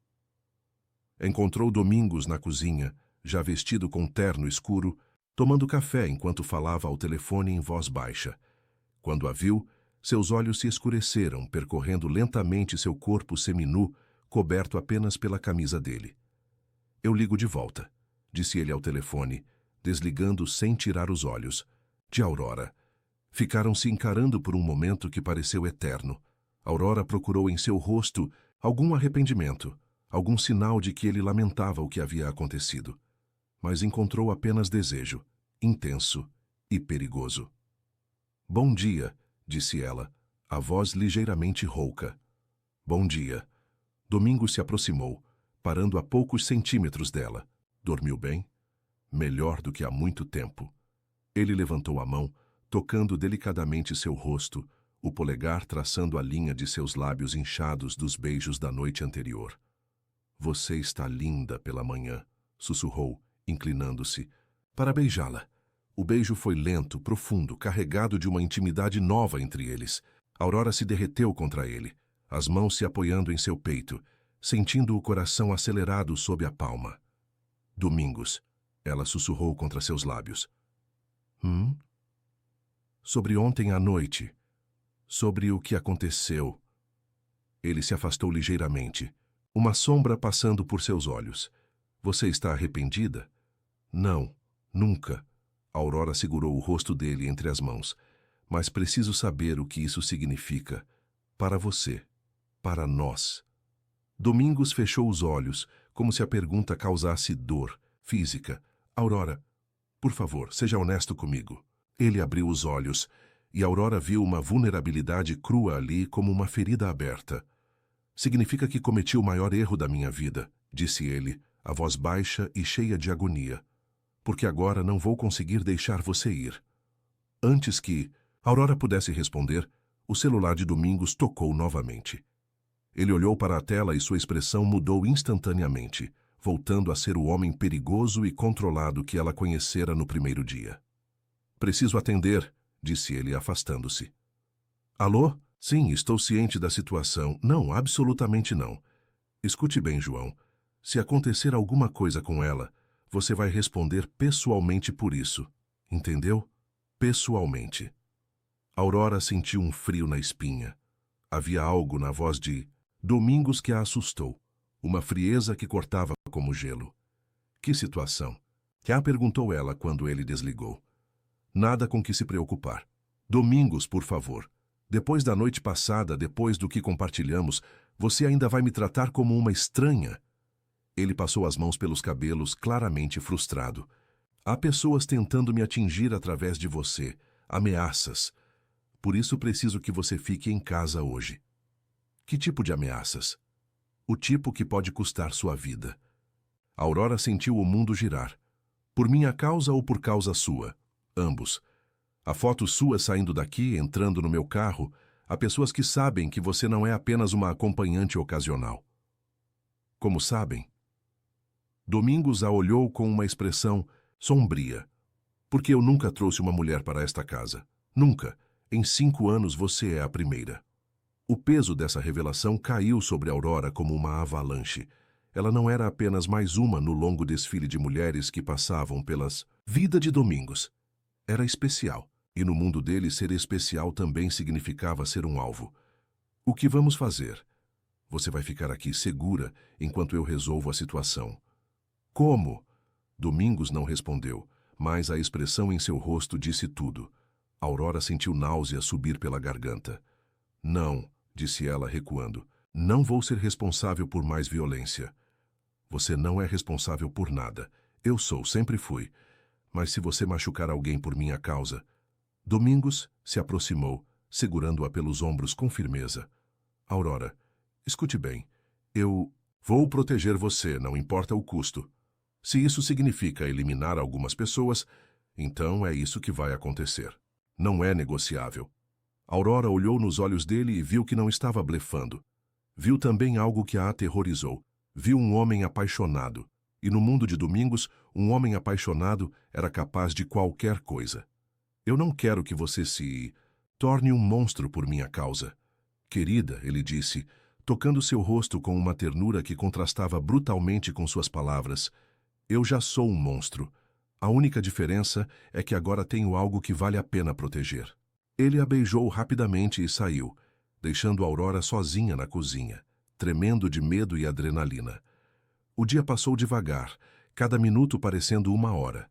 Encontrou Domingos na cozinha, já vestido com terno escuro, tomando café enquanto falava ao telefone em voz baixa. Quando a viu, seus olhos se escureceram, percorrendo lentamente seu corpo seminu, coberto apenas pela camisa dele. Eu ligo de volta, disse ele ao telefone, desligando sem tirar os olhos. De Aurora. Ficaram se encarando por um momento que pareceu eterno. Aurora procurou em seu rosto algum arrependimento, algum sinal de que ele lamentava o que havia acontecido. Mas encontrou apenas desejo, intenso e perigoso. Bom dia, disse ela, a voz ligeiramente rouca. Bom dia. Domingos se aproximou, parando a poucos centímetros dela. Dormiu bem? Melhor do que há muito tempo. Ele levantou a mão, tocando delicadamente seu rosto, o polegar traçando a linha de seus lábios inchados dos beijos da noite anterior. Você está linda pela manhã, sussurrou, inclinando-se, para beijá-la. O beijo foi lento, profundo, carregado de uma intimidade nova entre eles. Aurora se derreteu contra ele, as mãos se apoiando em seu peito, sentindo o coração acelerado sob a palma. Domingos, ela sussurrou contra seus lábios. Sobre ontem à noite. Sobre o que aconteceu. Ele se afastou ligeiramente, uma sombra passando por seus olhos. Você está arrependida? Não, nunca. Aurora segurou o rosto dele entre as mãos. Mas preciso saber o que isso significa. Para você. Para nós. Domingos fechou os olhos, como se a pergunta causasse dor física. Aurora, por favor, seja honesto comigo. Ele abriu os olhos, e Aurora viu uma vulnerabilidade crua ali como uma ferida aberta. Significa que cometi o maior erro da minha vida, disse ele, a voz baixa e cheia de agonia. Porque agora não vou conseguir deixar você ir. Antes que Aurora pudesse responder, o celular de Domingos tocou novamente. Ele olhou para a tela e sua expressão mudou instantaneamente, voltando a ser o homem perigoso e controlado que ela conhecera no primeiro dia. Preciso atender, disse ele, afastando-se. Alô? Sim, estou ciente da situação. Não, absolutamente não. Escute bem, João. Se acontecer alguma coisa com ela, você vai responder pessoalmente por isso. Entendeu? Pessoalmente. Aurora sentiu um frio na espinha. Havia algo na voz de Domingos que a assustou. Uma frieza que cortava como gelo. Que situação? Já perguntou ela quando ele desligou. Nada com que se preocupar. Domingos, por favor. Depois da noite passada, depois do que compartilhamos, você ainda vai me tratar como uma estranha? Ele passou as mãos pelos cabelos, claramente frustrado. Há pessoas tentando me atingir através de você. Ameaças. Por isso preciso que você fique em casa hoje. Que tipo de ameaças? O tipo que pode custar sua vida. Aurora sentiu o mundo girar. Por minha causa ou por causa sua? Ambos. A foto sua saindo daqui, entrando no meu carro, há pessoas que sabem que você não é apenas uma acompanhante ocasional. Como sabem? Domingos a olhou com uma expressão sombria. Porque eu nunca trouxe uma mulher para esta casa. Nunca. Em 5 anos você é a primeira. O peso dessa revelação caiu sobre Aurora como uma avalanche. Ela não era apenas mais uma no longo desfile de mulheres que passavam pelas vida de Domingos. Era especial, e no mundo dele ser especial também significava ser um alvo. O que vamos fazer? Você vai ficar aqui segura enquanto eu resolvo a situação. Como? Domingos não respondeu, mas a expressão em seu rosto disse tudo. Aurora sentiu náusea subir pela garganta. Não, disse ela recuando. Não vou ser responsável por mais violência. Você não é responsável por nada. Eu sou, sempre fui. Mas se você machucar alguém por minha causa... Domingos se aproximou, segurando-a pelos ombros com firmeza. Aurora, escute bem. Eu vou proteger você, não importa o custo. Se isso significa eliminar algumas pessoas, então é isso que vai acontecer. Não é negociável. Aurora olhou nos olhos dele e viu que não estava blefando. Viu também algo que a aterrorizou. Viu um homem apaixonado. E no mundo de Domingos, um homem apaixonado era capaz de qualquer coisa. Eu não quero que você se torne um monstro por minha causa. Querida, ele disse, tocando seu rosto com uma ternura que contrastava brutalmente com suas palavras. Eu já sou um monstro. A única diferença é que agora tenho algo que vale a pena proteger. Ele a beijou rapidamente e saiu, deixando Aurora sozinha na cozinha, tremendo de medo e adrenalina. O dia passou devagar, cada minuto parecendo uma hora.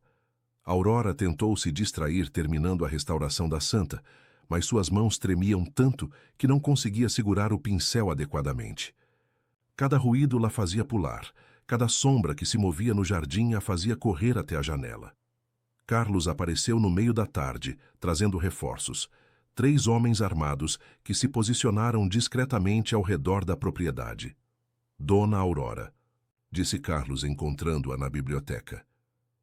Aurora tentou se distrair terminando a restauração da santa, mas suas mãos tremiam tanto que não conseguia segurar o pincel adequadamente. Cada ruído la fazia pular, cada sombra que se movia no jardim a fazia correr até a janela. Carlos apareceu no meio da tarde, trazendo reforços. 3 homens armados que se posicionaram discretamente ao redor da propriedade. Dona Aurora, disse Carlos encontrando-a na biblioteca.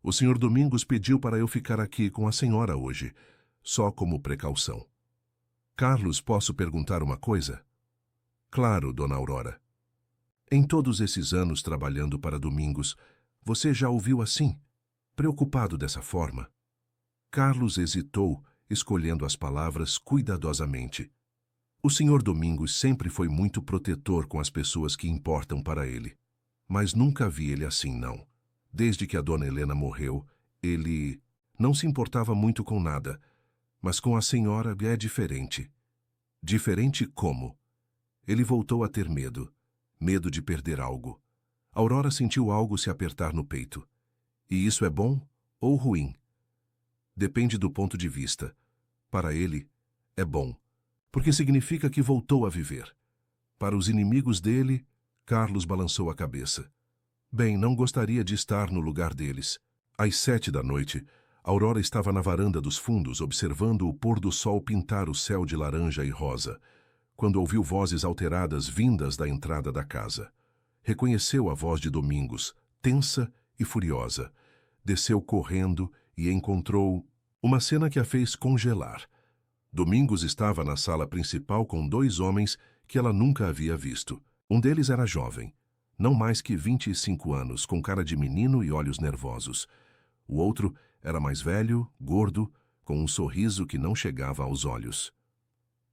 O Sr. Domingos pediu para eu ficar aqui com a senhora hoje, só como precaução. Carlos, posso perguntar uma coisa? Claro, Dona Aurora. Em todos esses anos trabalhando para Domingos, você já ouviu assim, preocupado dessa forma? Carlos hesitou, escolhendo as palavras cuidadosamente. O Sr. Domingos sempre foi muito protetor com as pessoas que importam para ele. Mas nunca vi ele assim, não. Desde que a Dona Helena morreu, ele não se importava muito com nada. Mas com a senhora é diferente. Diferente como? Ele voltou a ter medo. Medo de perder algo. Aurora sentiu algo se apertar no peito. E isso é bom ou ruim? Depende do ponto de vista. Para ele, é bom, porque significa que voltou a viver. Para os inimigos dele, Carlos balançou a cabeça. Bem, não gostaria de estar no lugar deles. Às 7 da noite, Aurora estava na varanda dos fundos observando o pôr do sol pintar o céu de laranja e rosa, quando ouviu vozes alteradas vindas da entrada da casa. Reconheceu a voz de Domingos, tensa e furiosa. Desceu correndo e encontrou uma cena que a fez congelar. Domingos estava na sala principal com 2 homens que ela nunca havia visto. Um deles era jovem, não mais que 25 anos, com cara de menino e olhos nervosos. O outro era mais velho, gordo, com um sorriso que não chegava aos olhos.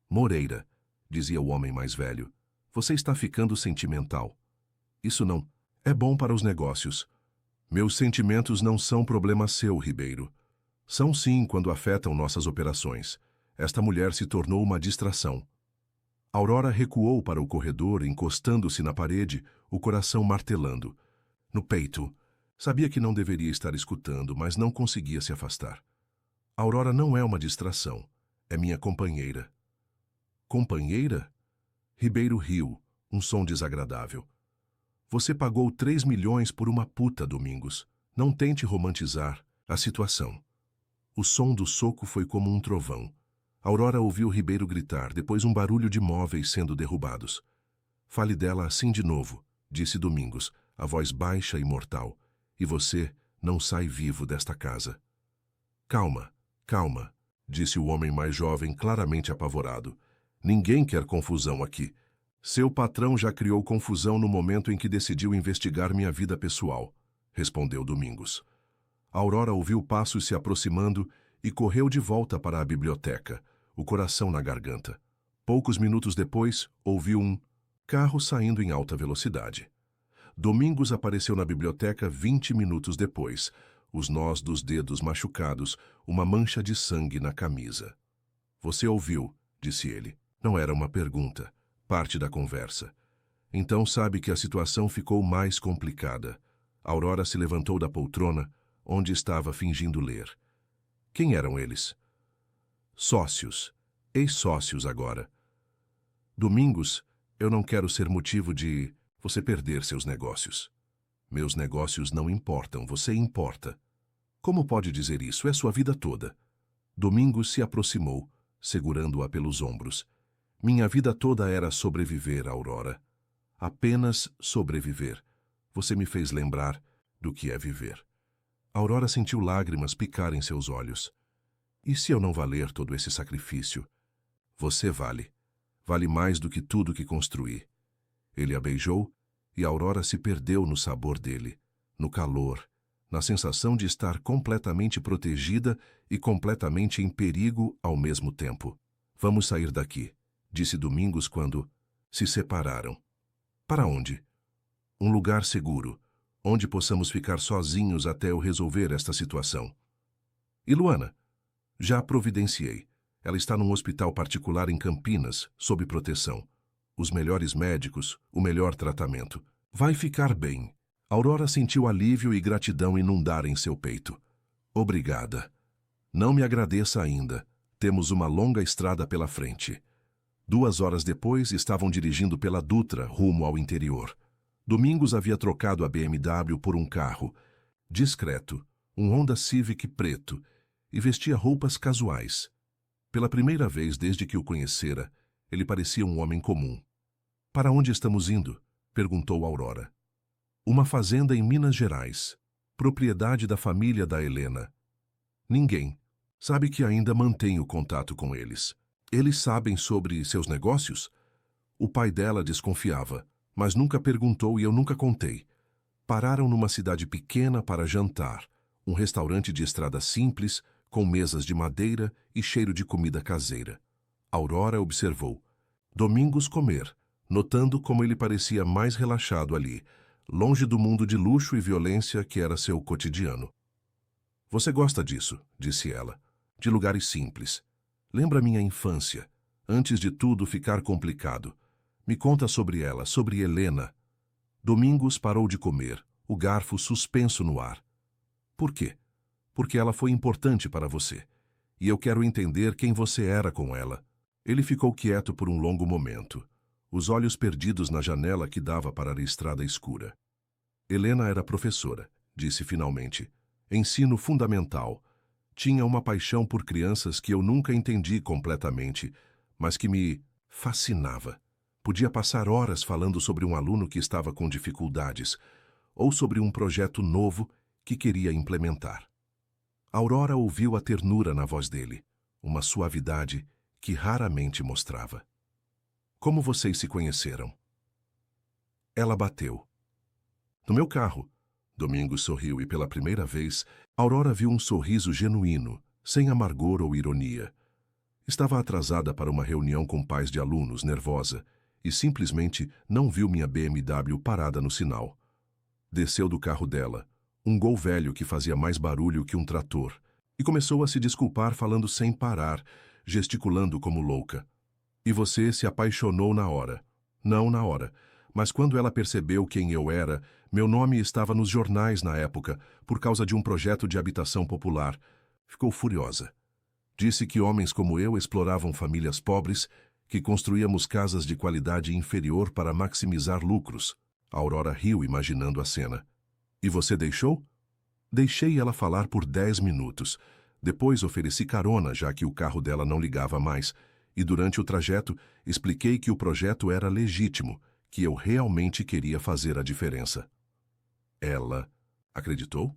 Moreira, dizia o homem mais velho, você está ficando sentimental. Isso não é bom para os negócios. Meus sentimentos não são problema seu, Ribeiro. São sim quando afetam nossas operações. Esta mulher se tornou uma distração. Aurora recuou para o corredor, encostando-se na parede, o coração martelando. No peito. Sabia que não deveria estar escutando, mas não conseguia se afastar. Aurora não é uma distração. É minha companheira. Companheira? Ribeiro riu, um som desagradável. Você pagou 3 milhões por uma puta, Domingos. Não tente romantizar a situação. O som do soco foi como um trovão. Aurora ouviu Ribeiro gritar, depois um barulho de móveis sendo derrubados. Fale dela assim de novo, disse Domingos, a voz baixa e mortal. E você não sai vivo desta casa. Calma, calma, disse o homem mais jovem, claramente apavorado. Ninguém quer confusão aqui. Seu patrão já criou confusão no momento em que decidiu investigar minha vida pessoal, respondeu Domingos. Aurora ouviu passos se aproximando e correu de volta para a biblioteca, o coração na garganta. Poucos minutos depois, ouviu um carro saindo em alta velocidade. Domingos apareceu na biblioteca 20 minutos depois, os nós dos dedos machucados, uma mancha de sangue na camisa. Você ouviu, disse ele. Não era uma pergunta, parte da conversa. Então sabe que a situação ficou mais complicada. Aurora se levantou da poltrona, onde estava fingindo ler. Quem eram eles? Sócios, ex-sócios agora. Domingos, eu não quero ser motivo de você perder seus negócios. Meus negócios não importam, você importa. Como pode dizer isso? É sua vida toda. Domingos se aproximou, segurando-a pelos ombros. Minha vida toda era sobreviver, Aurora. Apenas sobreviver. Você me fez lembrar do que é viver. Aurora sentiu lágrimas picar em seus olhos. E se eu não valer todo esse sacrifício? Você vale. Vale mais do que tudo que construí. Ele a beijou e Aurora se perdeu no sabor dele, no calor, na sensação de estar completamente protegida e completamente em perigo ao mesmo tempo. Vamos sair daqui, disse Domingos quando se separaram. Para onde? Um lugar seguro, onde possamos ficar sozinhos até eu resolver esta situação. E Luana? Já providenciei. Ela está num hospital particular em Campinas, sob proteção. Os melhores médicos, o melhor tratamento. Vai ficar bem. Aurora sentiu alívio e gratidão inundar em seu peito. Obrigada. Não me agradeça ainda. Temos uma longa estrada pela frente. 2 horas depois, estavam dirigindo pela Dutra, rumo ao interior. Domingos havia trocado a BMW por um carro. Discreto, um Honda Civic preto, e vestia roupas casuais. Pela primeira vez desde que o conhecera, ele parecia um homem comum. Para onde estamos indo? Perguntou Aurora. Uma fazenda em Minas Gerais, propriedade da família da Helena. Ninguém. Sabe que ainda mantenho contato com eles. Eles sabem sobre seus negócios? O pai dela desconfiava, mas nunca perguntou e eu nunca contei. Pararam numa cidade pequena para jantar, um restaurante de estrada simples, com mesas de madeira e cheiro de comida caseira. Aurora observou. Domingos comer, notando como ele parecia mais relaxado ali, longe do mundo de luxo e violência que era seu cotidiano. Você gosta disso, disse ela, de lugares simples. Lembra minha infância, antes de tudo ficar complicado. Me conta sobre ela, sobre Helena. Domingos parou de comer, o garfo suspenso no ar. Por quê? Porque ela foi importante para você. E eu quero entender quem você era com ela. Ele ficou quieto por um longo momento, os olhos perdidos na janela que dava para a estrada escura. Helena era professora, disse finalmente. Ensino fundamental. Tinha uma paixão por crianças que eu nunca entendi completamente, mas que me fascinava. Podia passar horas falando sobre um aluno que estava com dificuldades, ou sobre um projeto novo que queria implementar. Aurora ouviu a ternura na voz dele, uma suavidade que raramente mostrava. Como vocês se conheceram? Ela bateu. No meu carro. Domingos sorriu e pela primeira vez, Aurora viu um sorriso genuíno, sem amargor ou ironia. Estava atrasada para uma reunião com pais de alunos, nervosa, e simplesmente não viu minha BMW parada no sinal. Desceu do carro dela, um Gol velho que fazia mais barulho que um trator, e começou a se desculpar falando sem parar, gesticulando como louca. E você se apaixonou na hora. Não na hora, mas quando ela percebeu quem eu era, meu nome estava nos jornais na época, por causa de um projeto de habitação popular. Ficou furiosa. Disse que homens como eu exploravam famílias pobres, que construíamos casas de qualidade inferior para maximizar lucros. Aurora riu imaginando a cena. E você deixou? Deixei ela falar por 10 minutos. Depois ofereci carona, já que o carro dela não ligava mais, e durante o trajeto expliquei que o projeto era legítimo, que eu realmente queria fazer a diferença. Ela acreditou?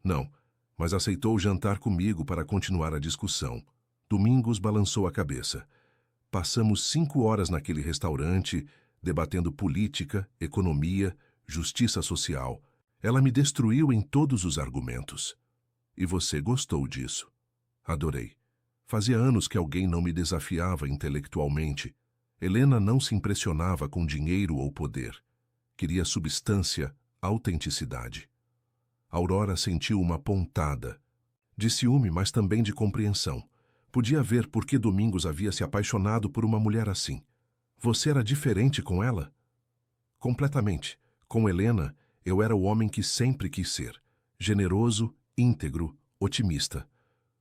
Não, mas aceitou jantar comigo para continuar a discussão. Domingos balançou a cabeça. Passamos 5 horas naquele restaurante, debatendo política, economia, justiça social. Ela me destruiu em todos os argumentos. E você gostou disso? Adorei. Fazia anos que alguém não me desafiava intelectualmente. Helena não se impressionava com dinheiro ou poder. Queria substância, autenticidade. Aurora sentiu uma pontada. De ciúme, mas também de compreensão. Podia ver por que Domingos havia se apaixonado por uma mulher assim. Você era diferente com ela? Completamente. Com Helena, eu era o homem que sempre quis ser. Generoso, íntegro, otimista.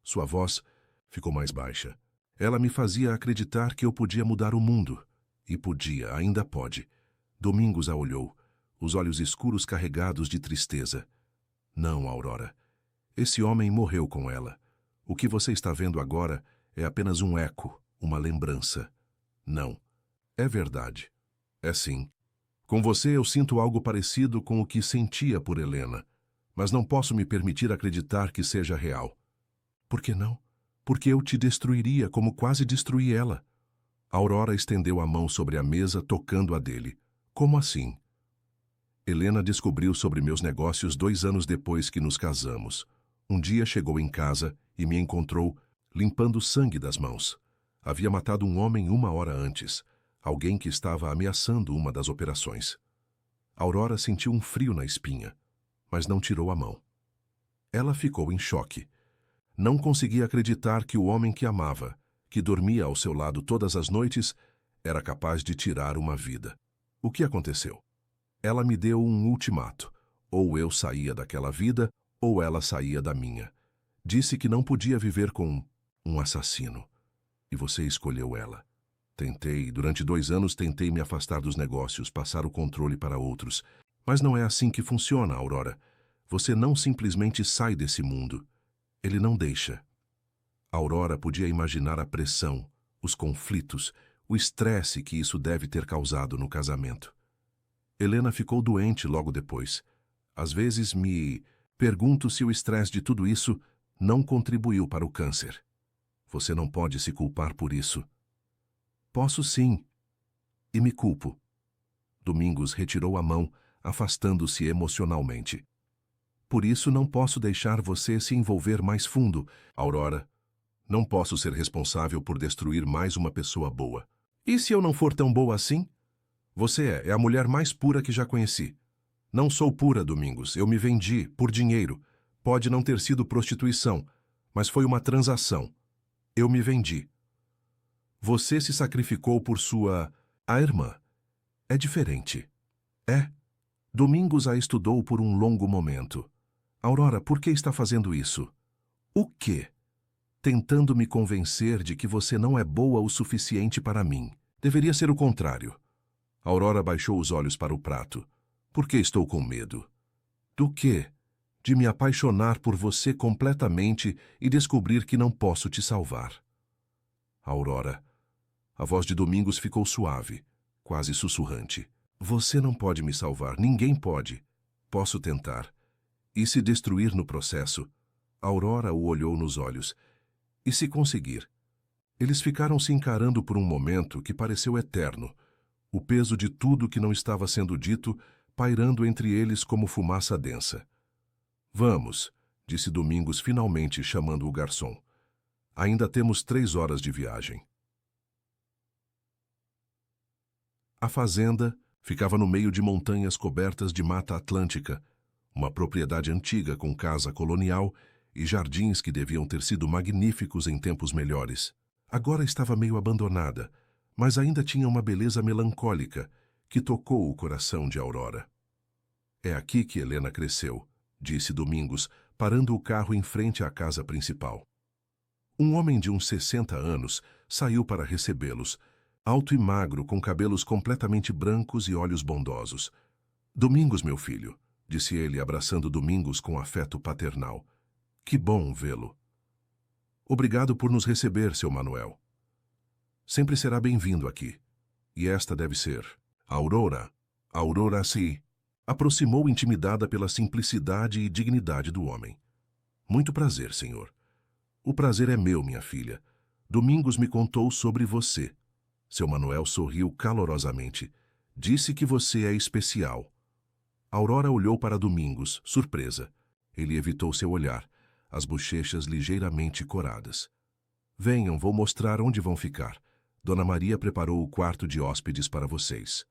Sua voz ficou mais baixa. Ela me fazia acreditar que eu podia mudar o mundo. E podia, ainda pode. Domingos a olhou, os olhos escuros carregados de tristeza. Não, Aurora. Esse homem morreu com ela. O que você está vendo agora é apenas um eco, uma lembrança. Não. É verdade. É sim. Com você eu sinto algo parecido com o que sentia por Helena, mas não posso me permitir acreditar que seja real. Por que não? Porque eu te destruiria como quase destruí ela. Aurora estendeu a mão sobre a mesa, tocando a dele. Como assim? Helena descobriu sobre meus negócios 2 anos depois que nos casamos. Um dia chegou em casa e me encontrou limpando sangue das mãos. Havia matado um homem 1 hora antes, alguém que estava ameaçando uma das operações. Aurora sentiu um frio na espinha, mas não tirou a mão. Ela ficou em choque. Não conseguia acreditar que o homem que amava, que dormia ao seu lado todas as noites, era capaz de tirar uma vida. O que aconteceu? Ela me deu um ultimato. Ou eu saía daquela vida, ou ela saía da minha. Disse que não podia viver com um assassino. E você escolheu ela. Durante 2 anos tentei me afastar dos negócios, passar o controle para outros. Mas não é assim que funciona, Aurora. Você não simplesmente sai desse mundo. Ele não deixa. Aurora podia imaginar a pressão, os conflitos, o estresse que isso deve ter causado no casamento. Helena ficou doente logo depois. Às vezes me pergunto se o estresse de tudo isso não contribuiu para o câncer. Você não pode se culpar por isso. Posso sim. E me culpo. Domingos retirou a mão, afastando-se emocionalmente. Por isso não posso deixar você se envolver mais fundo, Aurora. Não posso ser responsável por destruir mais uma pessoa boa. E se eu não for tão boa assim? Você é a mulher mais pura que já conheci. Não sou pura, Domingos. Eu me vendi por dinheiro. Pode não ter sido prostituição, mas foi uma transação. Eu me vendi. Você se sacrificou por a irmã. É diferente. É. Domingos a estudou por um longo momento. Aurora, por que está fazendo isso? O quê? Tentando me convencer de que você não é boa o suficiente para mim. Deveria ser o contrário. Aurora baixou os olhos para o prato. Por que estou com medo? Do quê? De me apaixonar por você completamente e descobrir que não posso te salvar. Aurora. A voz de Domingos ficou suave, quase sussurrante. Você não pode me salvar, ninguém pode. Posso tentar. E se destruir no processo? Aurora o olhou nos olhos. E se conseguir? Eles ficaram se encarando por um momento que pareceu eterno. O peso de tudo que não estava sendo dito pairando entre eles como fumaça densa. Vamos, disse Domingos finalmente chamando o garçom. Ainda temos 3 horas de viagem. A fazenda ficava no meio de montanhas cobertas de mata atlântica, uma propriedade antiga com casa colonial e jardins que deviam ter sido magníficos em tempos melhores. Agora estava meio abandonada, mas ainda tinha uma beleza melancólica que tocou o coração de Aurora. É aqui que Helena cresceu, disse Domingos, parando o carro em frente à casa principal. Um homem de uns 60 anos saiu para recebê-los, alto e magro, com cabelos completamente brancos e olhos bondosos. Domingos, meu filho, disse ele, abraçando Domingos com afeto paternal. Que bom vê-lo. Obrigado por nos receber, seu Manuel. Sempre será bem-vindo aqui. E esta deve ser Aurora. Aurora se aproximou intimidada pela simplicidade e dignidade do homem. Muito prazer, senhor. O prazer é meu, minha filha. Domingos me contou sobre você. Seu Manuel sorriu calorosamente. Disse que você é especial. Aurora olhou para Domingos, surpresa. Ele evitou seu olhar, as bochechas ligeiramente coradas. Venham, vou mostrar onde vão ficar. Dona Maria preparou o quarto de hóspedes para vocês.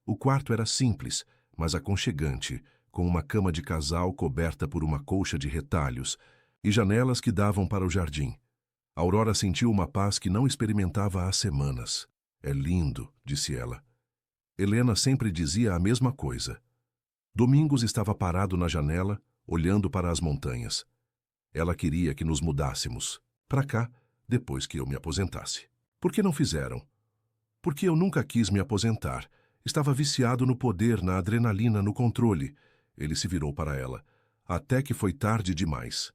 O quarto era simples, mas aconchegante, com uma cama de casal coberta por uma colcha de retalhos e janelas que davam para o jardim. Aurora sentiu uma paz que não experimentava há semanas. É lindo, disse ela. Helena sempre dizia a mesma coisa. Domingos estava parado na janela, olhando para as montanhas. Ela queria que nos mudássemos para cá, depois que eu me aposentasse. Por que não fizeram? Porque eu nunca quis me aposentar. Estava viciado no poder, na adrenalina, no controle. Ele se virou para ela, até que foi tarde demais.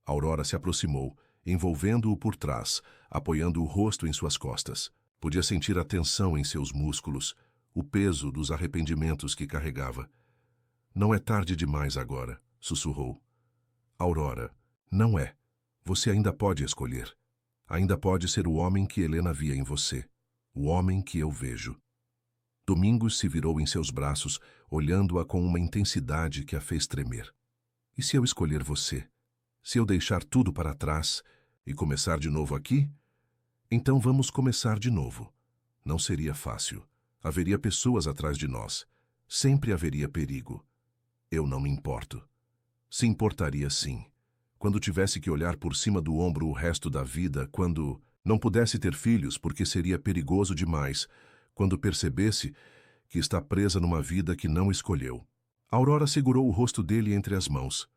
Aurora se aproximou, envolvendo-o por trás, apoiando o rosto em suas costas. Podia sentir a tensão em seus músculos, o peso dos arrependimentos que carregava. Não é tarde demais agora, sussurrou. Aurora, não é. Você ainda pode escolher. Ainda pode ser o homem que Helena via em você. O homem que eu vejo. Domingos se virou em seus braços, olhando-a com uma intensidade que a fez tremer. E se eu escolher você? Se eu deixar tudo para trás e começar de novo aqui? Então vamos começar de novo. Não seria fácil. Haveria pessoas atrás de nós. Sempre haveria perigo. Eu não me importo. Se importaria sim. Quando tivesse que olhar por cima do ombro o resto da vida, quando não pudesse ter filhos porque seria perigoso demais, quando percebesse que está presa numa vida que não escolheu. Aurora segurou o rosto dele entre as mãos.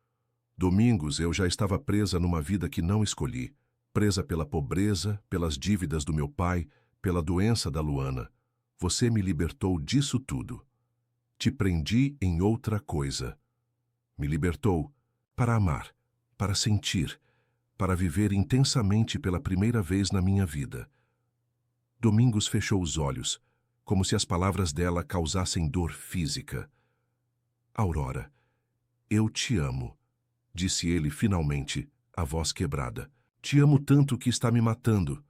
Domingos, eu já estava presa numa vida que não escolhi, presa pela pobreza, pelas dívidas do meu pai, pela doença da Luana. Você me libertou disso tudo. Te prendi em outra coisa. Me libertou para amar, para sentir, para viver intensamente pela primeira vez na minha vida. Domingos fechou os olhos, como se as palavras dela causassem dor física. Aurora, eu te amo, disse ele finalmente, a voz quebrada. Te amo tanto que está me matando,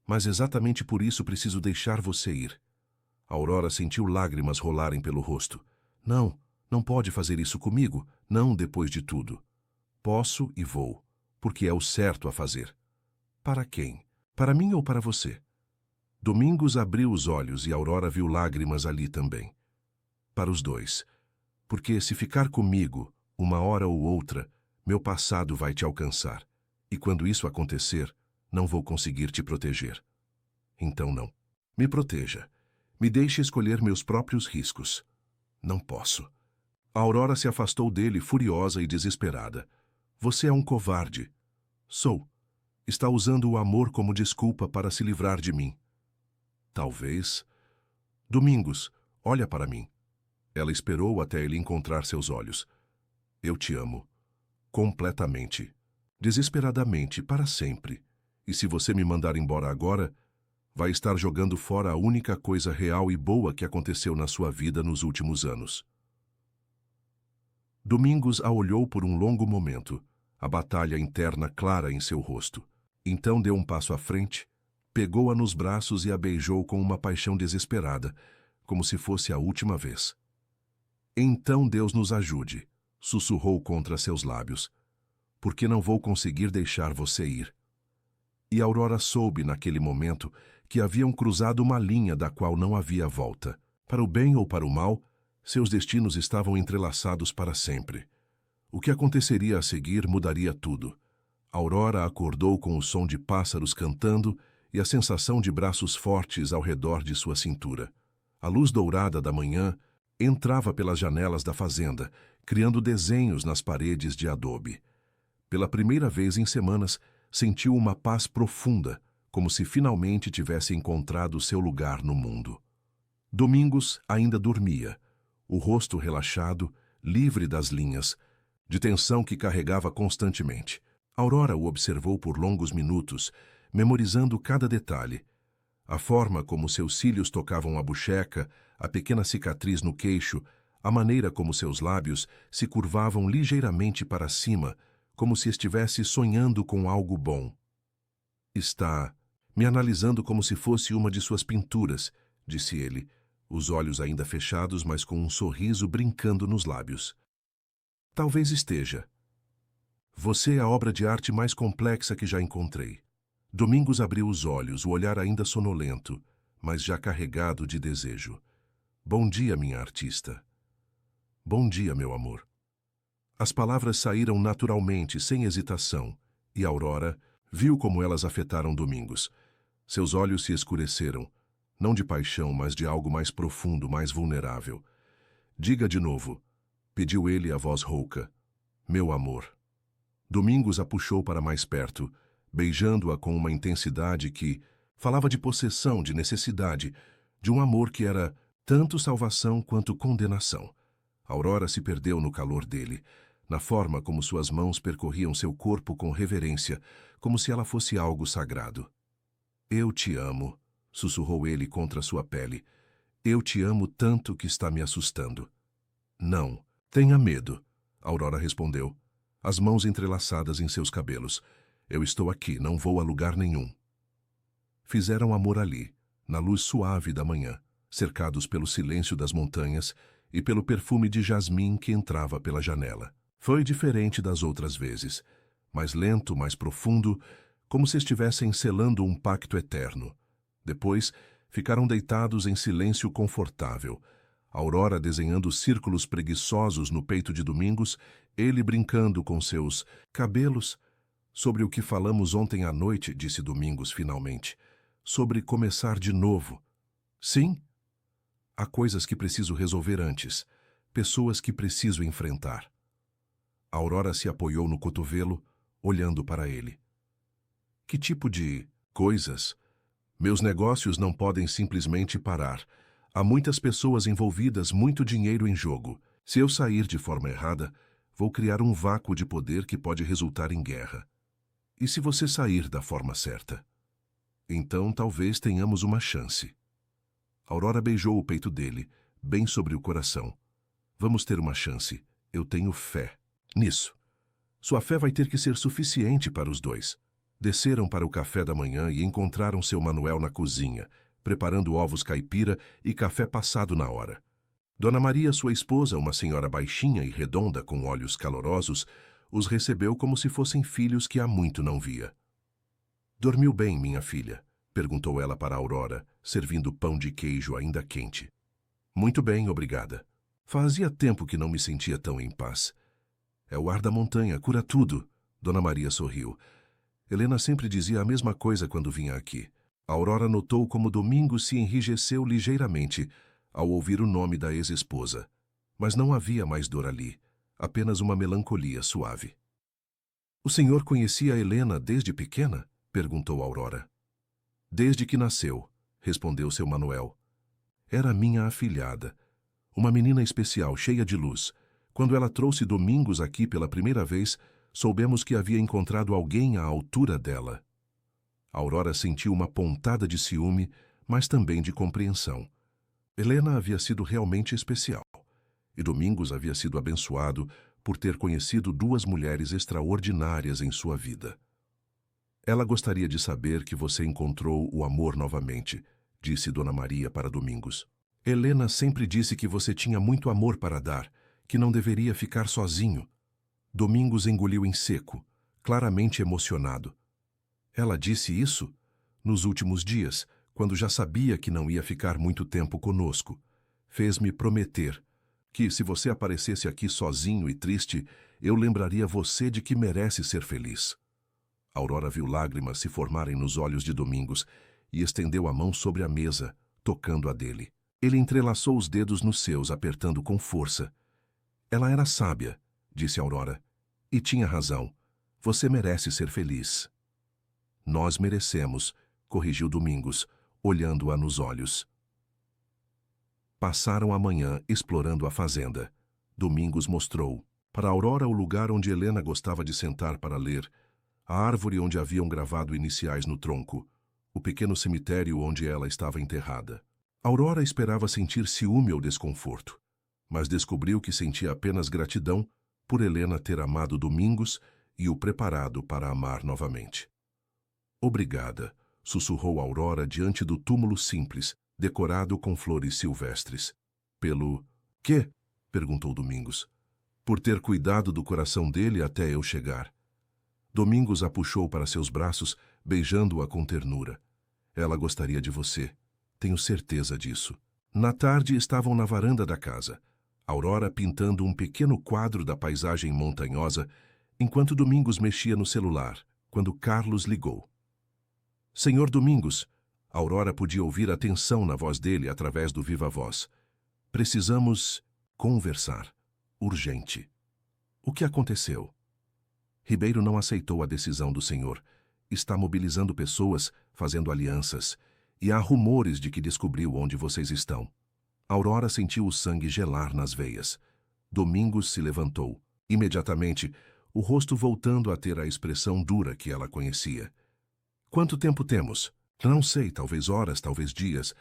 mas exatamente por isso preciso deixar você ir. Aurora sentiu lágrimas rolarem pelo rosto. Não, não pode fazer isso comigo, não depois de tudo. Posso e vou, porque é o certo a fazer. Para quem? Para mim ou para você? Domingos abriu os olhos e Aurora viu lágrimas ali também. Para os dois. Porque se ficar comigo, uma hora ou outra, meu passado vai te alcançar. E quando isso acontecer, não vou conseguir te proteger. Então não. Me proteja. Me deixe escolher meus próprios riscos. Não posso. A Aurora se afastou dele furiosa e desesperada. Você é um covarde. Sou. Está usando o amor como desculpa para se livrar de mim. Talvez. Domingos, olha para mim. Ela esperou até ele encontrar seus olhos. Eu te amo. Completamente. Desesperadamente, para sempre. E se você me mandar embora agora, vai estar jogando fora a única coisa real e boa que aconteceu na sua vida nos últimos anos. Domingos a olhou por um longo momento, a batalha interna clara em seu rosto. Então deu um passo à frente, pegou-a nos braços e a beijou com uma paixão desesperada, como se fosse a última vez. Então Deus nos ajude, sussurrou contra seus lábios, porque não vou conseguir deixar você ir. E Aurora soube naquele momento que haviam cruzado uma linha da qual não havia volta. Para o bem ou para o mal, seus destinos estavam entrelaçados para sempre. O que aconteceria a seguir mudaria tudo. Aurora acordou com o som de pássaros cantando e a sensação de braços fortes ao redor de sua cintura. A luz dourada da manhã entrava pelas janelas da fazenda, criando desenhos nas paredes de adobe. Pela primeira vez em semanas, sentiu uma paz profunda, como se finalmente tivesse encontrado seu lugar no mundo. Domingos ainda dormia, o rosto relaxado, livre das linhas, de tensão que carregava constantemente. Aurora o observou por longos minutos, memorizando cada detalhe. A forma como seus cílios tocavam a bochecha, a pequena cicatriz no queixo, a maneira como seus lábios se curvavam ligeiramente para cima, como se estivesse sonhando com algo bom. Está me analisando como se fosse uma de suas pinturas, disse ele, os olhos ainda fechados, mas com um sorriso brincando nos lábios. Talvez esteja. Você é a obra de arte mais complexa que já encontrei. Domingos abriu os olhos, o olhar ainda sonolento, mas já carregado de desejo. Bom dia, minha artista. Bom dia, meu amor. As palavras saíram naturalmente, sem hesitação, e Aurora viu como elas afetaram Domingos. Seus olhos se escureceram, não de paixão, mas de algo mais profundo, mais vulnerável. Diga de novo, pediu ele a voz rouca. Meu amor. Domingos a puxou para mais perto, beijando-a com uma intensidade que falava de possessão, de necessidade, de um amor que era tanto salvação quanto condenação. Aurora se perdeu no calor dele, na forma como suas mãos percorriam seu corpo com reverência, como se ela fosse algo sagrado. Eu te amo, sussurrou ele contra sua pele. Eu te amo tanto que está me assustando. Não, tenha medo, Aurora respondeu, as mãos entrelaçadas em seus cabelos. Eu estou aqui, não vou a lugar nenhum. Fizeram amor ali, na luz suave da manhã, cercados pelo silêncio das montanhas e pelo perfume de jasmim que entrava pela janela. Foi diferente das outras vezes, mais lento, mais profundo, como se estivessem selando um pacto eterno. Depois, ficaram deitados em silêncio confortável. Aurora desenhando círculos preguiçosos no peito de Domingos, ele brincando com seus cabelos. Sobre o que falamos ontem à noite, disse Domingos finalmente. Sobre começar de novo. Sim? Há coisas que preciso resolver antes, pessoas que preciso enfrentar. Aurora se apoiou no cotovelo, olhando para ele. Que tipo de coisas? Meus negócios não podem simplesmente parar. Há muitas pessoas envolvidas, muito dinheiro em jogo. Se eu sair de forma errada, vou criar um vácuo de poder que pode resultar em guerra. E se você sair da forma certa? Então talvez tenhamos uma chance. Aurora beijou o peito dele, bem sobre o coração. Vamos ter uma chance. Eu tenho fé nisso. Sua fé vai ter que ser suficiente para os dois. Desceram para o café da manhã e encontraram seu Manuel na cozinha, preparando ovos caipira e café passado na hora. Dona Maria, sua esposa, uma senhora baixinha e redonda com olhos calorosos, os recebeu como se fossem filhos que há muito não via. Dormiu bem, minha filha? Perguntou ela para Aurora, servindo pão de queijo ainda quente. Muito bem, obrigada. Fazia tempo que não me sentia tão em paz. É o ar da montanha, cura tudo. Dona Maria sorriu. Helena sempre dizia a mesma coisa quando vinha aqui. Aurora notou como Domingos se enrijeceu ligeiramente ao ouvir o nome da ex-esposa. Mas não havia mais dor ali, apenas uma melancolia suave. O senhor conhecia Helena desde pequena? Perguntou Aurora. Desde que nasceu, respondeu seu Manuel. Era minha afilhada, uma menina especial, cheia de luz. Quando ela trouxe Domingos aqui pela primeira vez, soubemos que havia encontrado alguém à altura dela. Aurora sentiu uma pontada de ciúme, mas também de compreensão. Helena havia sido realmente especial, e Domingos havia sido abençoado por ter conhecido duas mulheres extraordinárias em sua vida. Ela gostaria de saber que você encontrou o amor novamente, disse Dona Maria para Domingos. Helena sempre disse que você tinha muito amor para dar, que não deveria ficar sozinho. Domingos engoliu em seco, claramente emocionado. Ela disse isso nos últimos dias, quando já sabia que não ia ficar muito tempo conosco. Fez-me prometer que, se você aparecesse aqui sozinho e triste, eu lembraria você de que merece ser feliz. Aurora viu lágrimas se formarem nos olhos de Domingos e estendeu a mão sobre a mesa, tocando a dele. Ele entrelaçou os dedos nos seus, apertando com força. Ela era sábia, disse Aurora, e tinha razão. Você merece ser feliz. Nós merecemos, corrigiu Domingos, olhando-a nos olhos. Passaram a manhã explorando a fazenda. Domingos mostrou para Aurora o lugar onde Helena gostava de sentar para ler, a árvore onde haviam gravado iniciais no tronco, o pequeno cemitério onde ela estava enterrada. Aurora esperava sentir ciúme ou desconforto, mas descobriu que sentia apenas gratidão por Helena ter amado Domingos e o preparado para amar novamente. Obrigada, sussurrou Aurora diante do túmulo simples, decorado com flores silvestres. Pelo quê? Perguntou Domingos. Por ter cuidado do coração dele até eu chegar. Domingos a puxou para seus braços, beijando-a com ternura. Ela gostaria de você. Tenho certeza disso. Na tarde estavam na varanda da casa, Aurora pintando um pequeno quadro da paisagem montanhosa, enquanto Domingos mexia no celular, quando Carlos ligou. Senhor Domingos, Aurora podia ouvir a tensão na voz dele através do viva-voz. Precisamos conversar. Urgente. O que aconteceu? Ribeiro não aceitou a decisão do senhor. Está mobilizando pessoas, fazendo alianças, e há rumores de que descobriu onde vocês estão. Aurora sentiu o sangue gelar nas veias. Domingos se levantou. Imediatamente, o rosto voltando a ter a expressão dura que ela conhecia. Quanto tempo temos? Não sei, talvez horas, talvez dias.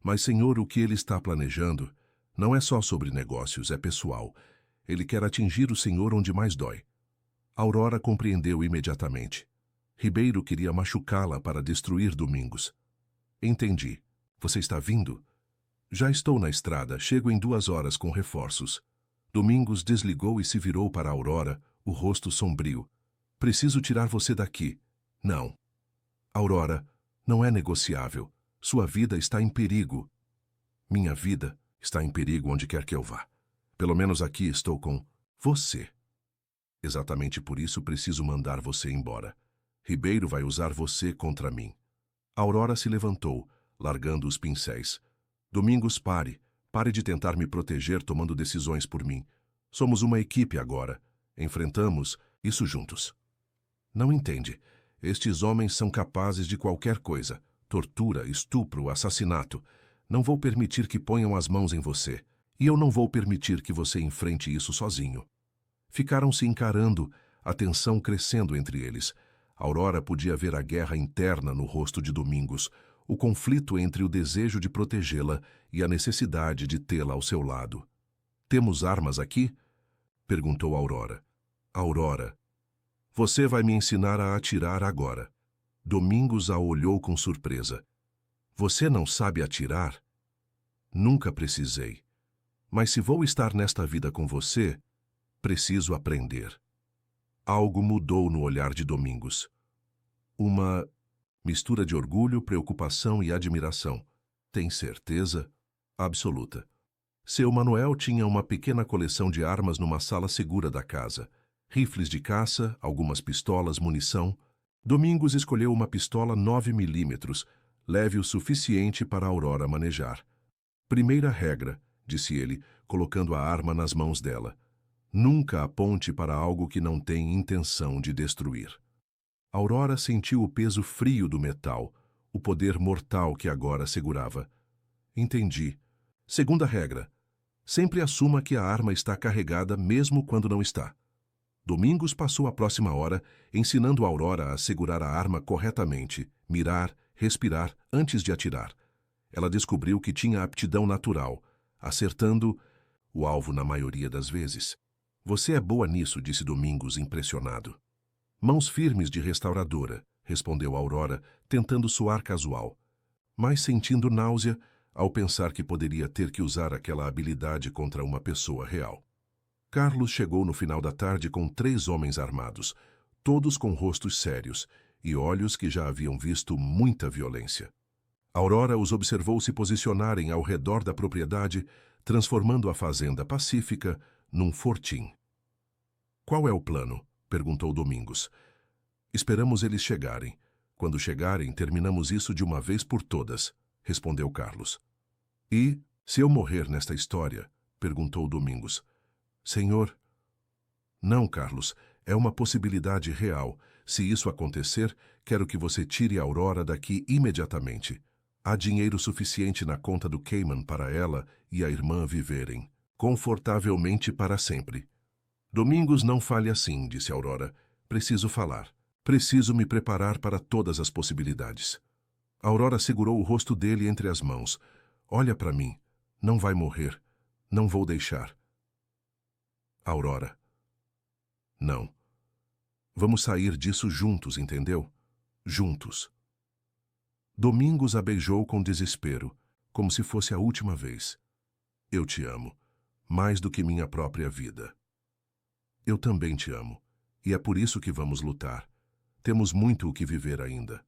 Mas, senhor, o que ele está planejando não é só sobre negócios, é pessoal. Ele quer atingir o senhor onde mais dói. Aurora compreendeu imediatamente. Ribeiro queria machucá-la para destruir Domingos. Entendi. Você está vindo? Já estou na estrada, chego em 2 horas com reforços. Domingos desligou e se virou para Aurora, o rosto sombrio. Preciso tirar você daqui. Não. Aurora, não é negociável. Sua vida está em perigo. Minha vida? Está em perigo onde quer que eu vá. Pelo menos aqui estou com você. Exatamente por isso preciso mandar você embora. Ribeiro vai usar você contra mim. Aurora se levantou, largando os pincéis. Domingos, pare. Pare de tentar me proteger tomando decisões por mim. Somos uma equipe agora. Enfrentamos isso juntos. Não entende. Estes homens são capazes de qualquer coisa. Tortura, estupro, assassinato. Não vou permitir que ponham as mãos em você. E eu não vou permitir que você enfrente isso sozinho. Ficaram se encarando, a tensão crescendo entre eles. Aurora podia ver a guerra interna no rosto de Domingos, o conflito entre o desejo de protegê-la e a necessidade de tê-la ao seu lado. Temos armas aqui? Perguntou Aurora. Aurora, você vai me ensinar a atirar agora. Domingos a olhou com surpresa. Você não sabe atirar? Nunca precisei. Mas se vou estar nesta vida com você, preciso aprender. Algo mudou no olhar de Domingos. Uma mistura de orgulho, preocupação e admiração. Tem certeza? Absoluta. Seu Manuel tinha uma pequena coleção de armas numa sala segura da casa. Rifles de caça, algumas pistolas, munição. Domingos escolheu uma pistola 9mm, leve o suficiente para Aurora manejar. Primeira regra, disse ele, colocando a arma nas mãos dela. Nunca aponte para algo que não tem intenção de destruir. Aurora sentiu o peso frio do metal, o poder mortal que agora segurava. Entendi. Segunda regra. Sempre assuma que a arma está carregada mesmo quando não está. Domingos passou a próxima hora ensinando Aurora a segurar a arma corretamente, mirar, respirar antes de atirar. Ela descobriu que tinha aptidão natural, acertando o alvo na maioria das vezes. Você é boa nisso, disse Domingos, impressionado. Mãos firmes de restauradora, respondeu Aurora, tentando soar casual, mas sentindo náusea ao pensar que poderia ter que usar aquela habilidade contra uma pessoa real. Carlos chegou no final da tarde com 3 homens armados, todos com rostos sérios e olhos que já haviam visto muita violência. Aurora os observou se posicionarem ao redor da propriedade, transformando a fazenda pacífica num fortim. Qual é o plano? Perguntou Domingos. Esperamos eles chegarem. Quando chegarem, terminamos isso de uma vez por todas, respondeu Carlos. E, se eu morrer nesta história? Perguntou Domingos. Senhor? Não, Carlos, é uma possibilidade real. Se isso acontecer, quero que você tire a Aurora daqui imediatamente. Há dinheiro suficiente na conta do Cayman para ela e a irmã viverem confortavelmente para sempre. Domingos, não fale assim, disse Aurora. Preciso falar. Preciso me preparar para todas as possibilidades. Aurora segurou o rosto dele entre as mãos. Olha para mim. Não vai morrer. Não vou deixar. Aurora. Não. Vamos sair disso juntos, entendeu? Juntos. Domingos a beijou com desespero, como se fosse a última vez. Eu te amo, mais do que minha própria vida. Eu também te amo, e é por isso que vamos lutar. Temos muito o que viver ainda.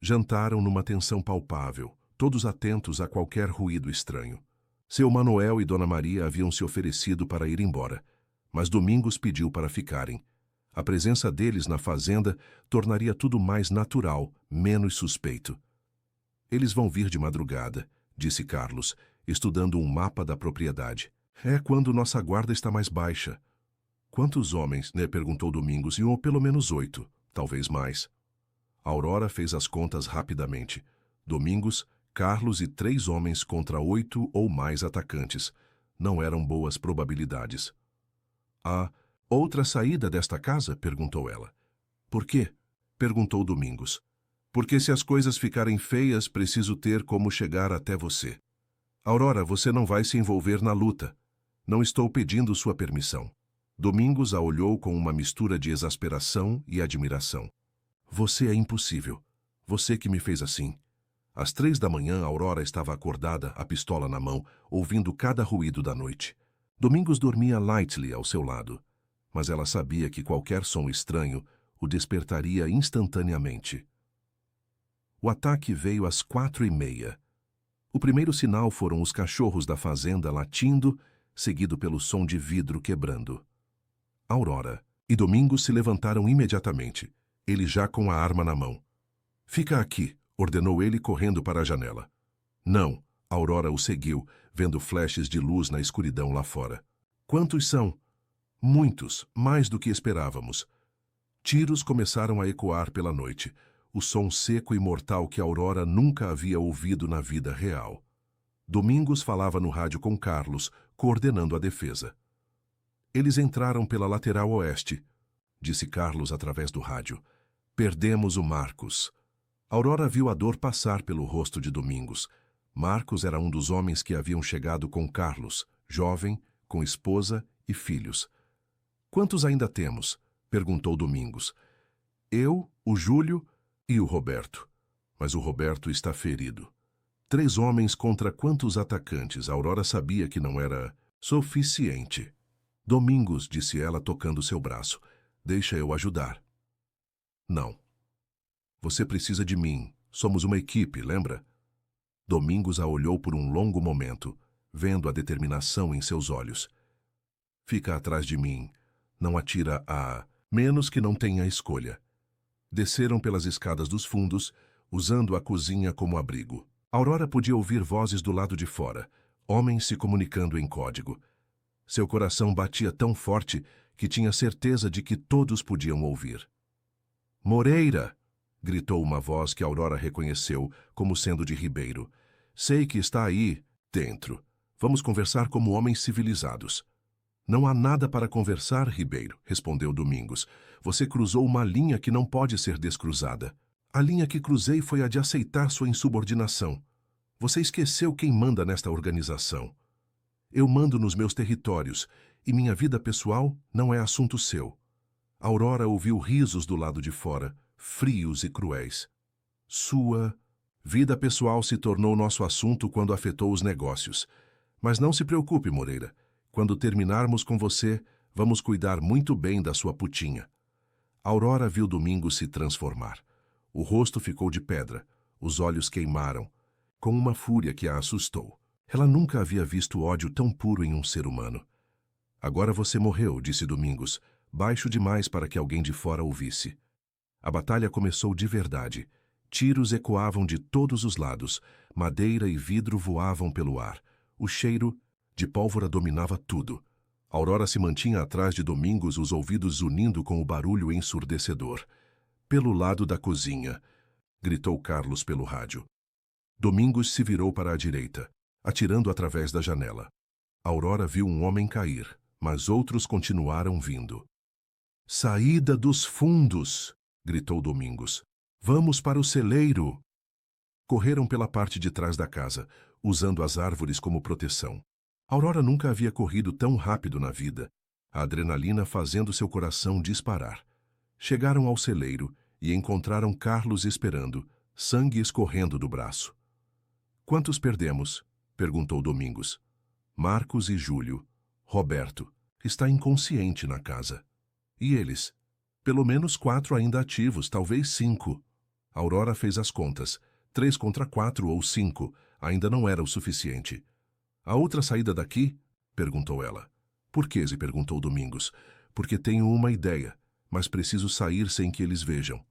Jantaram numa tensão palpável, todos atentos a qualquer ruído estranho. Seu Manuel e Dona Maria haviam se oferecido para ir embora, mas Domingos pediu para ficarem. A presença deles na fazenda tornaria tudo mais natural, menos suspeito. Eles vão vir de madrugada, disse Carlos, estudando um mapa da propriedade. É quando nossa guarda está mais baixa. Quantos homens, né? Perguntou Domingos. Iam pelo menos 8, talvez mais. Aurora fez as contas rapidamente. Domingos, Carlos e 3 homens contra 8 ou mais atacantes. Não eram boas probabilidades. Há outra saída desta casa? Perguntou ela. Por quê? Perguntou Domingos. Porque se as coisas ficarem feias, preciso ter como chegar até você. Aurora, você não vai se envolver na luta. Não estou pedindo sua permissão. Domingos a olhou com uma mistura de exasperação e admiração. Você é impossível. Você que me fez assim. Às 3 da manhã, Aurora estava acordada, a pistola na mão, ouvindo cada ruído da noite. Domingos dormia lightly ao seu lado, mas ela sabia que qualquer som estranho o despertaria instantaneamente. O ataque veio às 4h30. O primeiro sinal foram os cachorros da fazenda latindo, seguido pelo som de vidro quebrando. Aurora e Domingos se levantaram imediatamente, ele já com a arma na mão. "Fica aqui", ordenou ele correndo para a janela. "Não", Aurora o seguiu, vendo flashes de luz na escuridão lá fora. "Quantos são?" "Muitos, mais do que esperávamos." Tiros começaram a ecoar pela noite, o som seco e mortal que Aurora nunca havia ouvido na vida real. Domingos falava no rádio com Carlos, coordenando a defesa. "Eles entraram pela lateral oeste", disse Carlos através do rádio. "Perdemos o Marcos." Aurora viu a dor passar pelo rosto de Domingos. Marcos era um dos homens que haviam chegado com Carlos, jovem, com esposa e filhos. "Quantos ainda temos?" perguntou Domingos. "Eu, o Júlio e o Roberto." Mas o Roberto está ferido. 3 homens contra quantos atacantes? Aurora sabia que não era suficiente. "Domingos", disse ela tocando seu braço. "Deixa eu ajudar." "Não. Você precisa de mim. Somos uma equipe, lembra?" Domingos a olhou por um longo momento, vendo a determinação em seus olhos. "Fica atrás de mim. Não atira a menos que não tenha escolha." Desceram pelas escadas dos fundos, usando a cozinha como abrigo. Aurora podia ouvir vozes do lado de fora, homens se comunicando em código. Seu coração batia tão forte que tinha certeza de que todos podiam ouvir. "Moreira!" gritou uma voz que Aurora reconheceu como sendo de Ribeiro. "Sei que está aí, dentro. Vamos conversar como homens civilizados." "Não há nada para conversar, Ribeiro", respondeu Domingos. "Você cruzou uma linha que não pode ser descruzada. A linha que cruzei foi a de aceitar sua insubordinação. Você esqueceu quem manda nesta organização. Eu mando nos meus territórios, e minha vida pessoal não é assunto seu." Aurora ouviu risos do lado de fora, frios e cruéis. "Sua vida pessoal se tornou nosso assunto quando afetou os negócios. Mas não se preocupe, Moreira. Quando terminarmos com você, vamos cuidar muito bem da sua putinha." Aurora viu Domingos se transformar. O rosto ficou de pedra, os olhos queimaram, com uma fúria que a assustou. Ela nunca havia visto ódio tão puro em um ser humano. "Agora você morreu", disse Domingos, baixo demais para que alguém de fora ouvisse. A batalha começou de verdade. Tiros ecoavam de todos os lados, madeira e vidro voavam pelo ar. O cheiro de pólvora dominava tudo. Aurora se mantinha atrás de Domingos, os ouvidos zunindo com o barulho ensurdecedor. "Pelo lado da cozinha", gritou Carlos pelo rádio. Domingos se virou para a direita, atirando através da janela. Aurora viu um homem cair, mas outros continuaram vindo. "Saída dos fundos", gritou Domingos. "Vamos para o celeiro." Correram pela parte de trás da casa, usando as árvores como proteção. Aurora nunca havia corrido tão rápido na vida, a adrenalina fazendo seu coração disparar. Chegaram ao celeiro e encontraram Carlos esperando, sangue escorrendo do braço. "Quantos perdemos?" perguntou Domingos. "Marcos e Júlio. Roberto está inconsciente na casa." "E eles?" "Pelo menos 4 ainda ativos, talvez 5. Aurora fez as contas. 3 contra 4 ou 5 ainda não era o suficiente. "A outra saída daqui?" perguntou ela. "Por quê?" se perguntou Domingos. "Porque tenho uma ideia, mas preciso sair sem que eles vejam."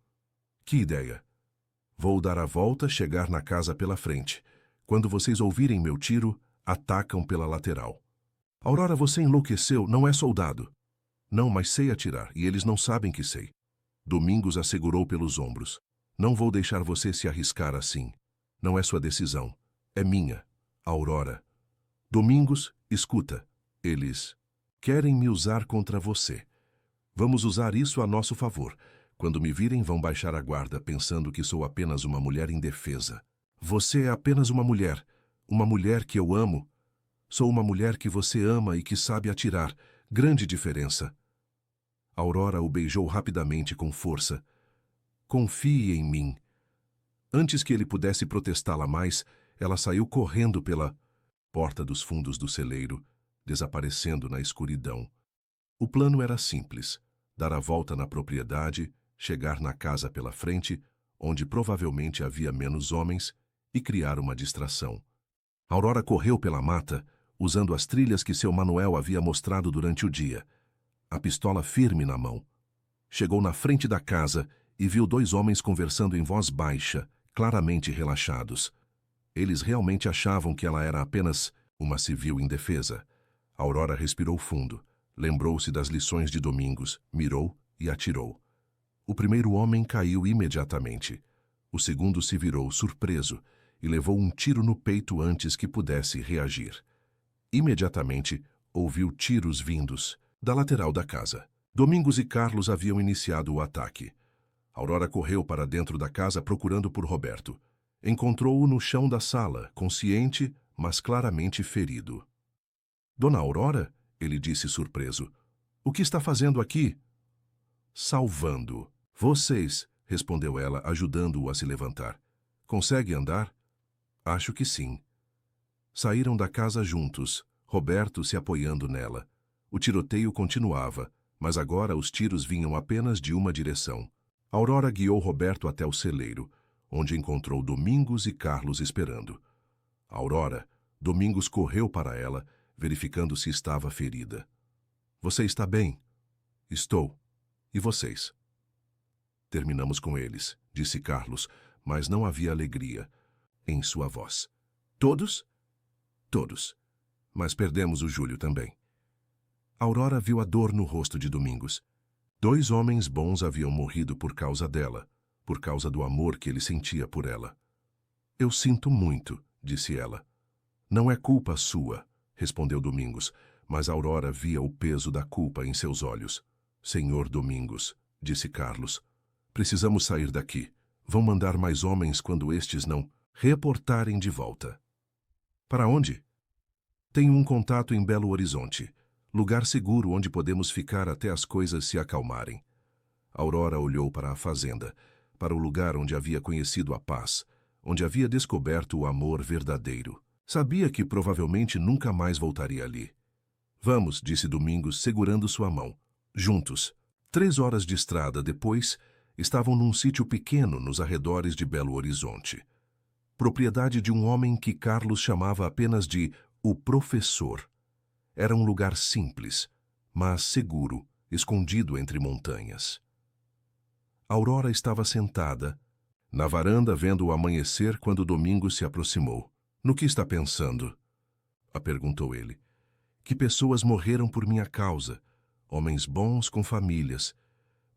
"Que ideia?" "Vou dar a volta, chegar na casa pela frente. Quando vocês ouvirem meu tiro, atacam pela lateral." "Aurora, você enlouqueceu, não é soldado." "Não, mas sei atirar, e eles não sabem que sei." Domingos a segurou pelos ombros. "Não vou deixar você se arriscar assim. Não é sua decisão. É minha. Aurora." "Domingos, escuta. Eles querem me usar contra você. Vamos usar isso a nosso favor. Quando me virem, vão baixar a guarda, pensando que sou apenas uma mulher indefesa. Você é apenas uma mulher que eu amo. Sou uma mulher que você ama e que sabe atirar. Grande diferença." Aurora o beijou rapidamente com força. "Confie em mim." Antes que ele pudesse protestá-la mais, ela saiu correndo pela porta dos fundos do celeiro, desaparecendo na escuridão. O plano era simples: dar a volta na propriedade, chegar na casa pela frente, onde provavelmente havia menos homens, e criar uma distração. Aurora correu pela mata, usando as trilhas que seu Manuel havia mostrado durante o dia, a pistola firme na mão. Chegou na frente da casa e viu dois homens conversando em voz baixa, claramente relaxados. Eles realmente achavam que ela era apenas uma civil indefesa. Aurora respirou fundo, lembrou-se das lições de Domingos, mirou e atirou. O primeiro homem caiu imediatamente. O segundo se virou surpreso e levou um tiro no peito antes que pudesse reagir. Imediatamente, ouviu tiros vindos da lateral da casa. Domingos e Carlos haviam iniciado o ataque. Aurora correu para dentro da casa procurando por Roberto. Encontrou-o no chão da sala, consciente, mas claramente ferido. Dona Aurora? Ele disse surpreso. O que está fazendo aqui? Salvando. Vocês, respondeu ela, ajudando-o a se levantar. Consegue andar? Acho que sim. Saíram da casa juntos, Roberto se apoiando nela. O tiroteio continuava, mas agora os tiros vinham apenas de uma direção. Aurora guiou Roberto até o celeiro, onde encontrou Domingos e Carlos esperando. Aurora, Domingos correu para ela, verificando se estava ferida. Você está bem? Estou. E vocês? Terminamos com eles, disse Carlos, mas não havia alegria em sua voz. Todos? Todos. Mas perdemos o Júlio também. Aurora viu a dor no rosto de Domingos. Dois homens bons haviam morrido por causa dela, por causa do amor que ele sentia por ela. Eu sinto muito, disse ela. Não é culpa sua, respondeu Domingos, mas Aurora via o peso da culpa em seus olhos. Senhor Domingos, disse Carlos, precisamos sair daqui. Vão mandar mais homens quando estes não reportarem de volta. Para onde? Tenho um contato em Belo Horizonte, lugar seguro onde podemos ficar até as coisas se acalmarem. Aurora olhou para a fazenda, para o lugar onde havia conhecido a paz, onde havia descoberto o amor verdadeiro. Sabia que provavelmente nunca mais voltaria ali. Vamos, disse Domingos, segurando sua mão. Juntos. 3 horas de estrada depois, estavam num sítio pequeno nos arredores de Belo Horizonte. Propriedade de um homem que Carlos chamava apenas de o professor. Era um lugar simples, mas seguro, escondido entre montanhas. Aurora estava sentada na varanda vendo o amanhecer quando Domingos se aproximou. No que está pensando? A perguntou ele. Que pessoas morreram por minha causa, homens bons com famílias.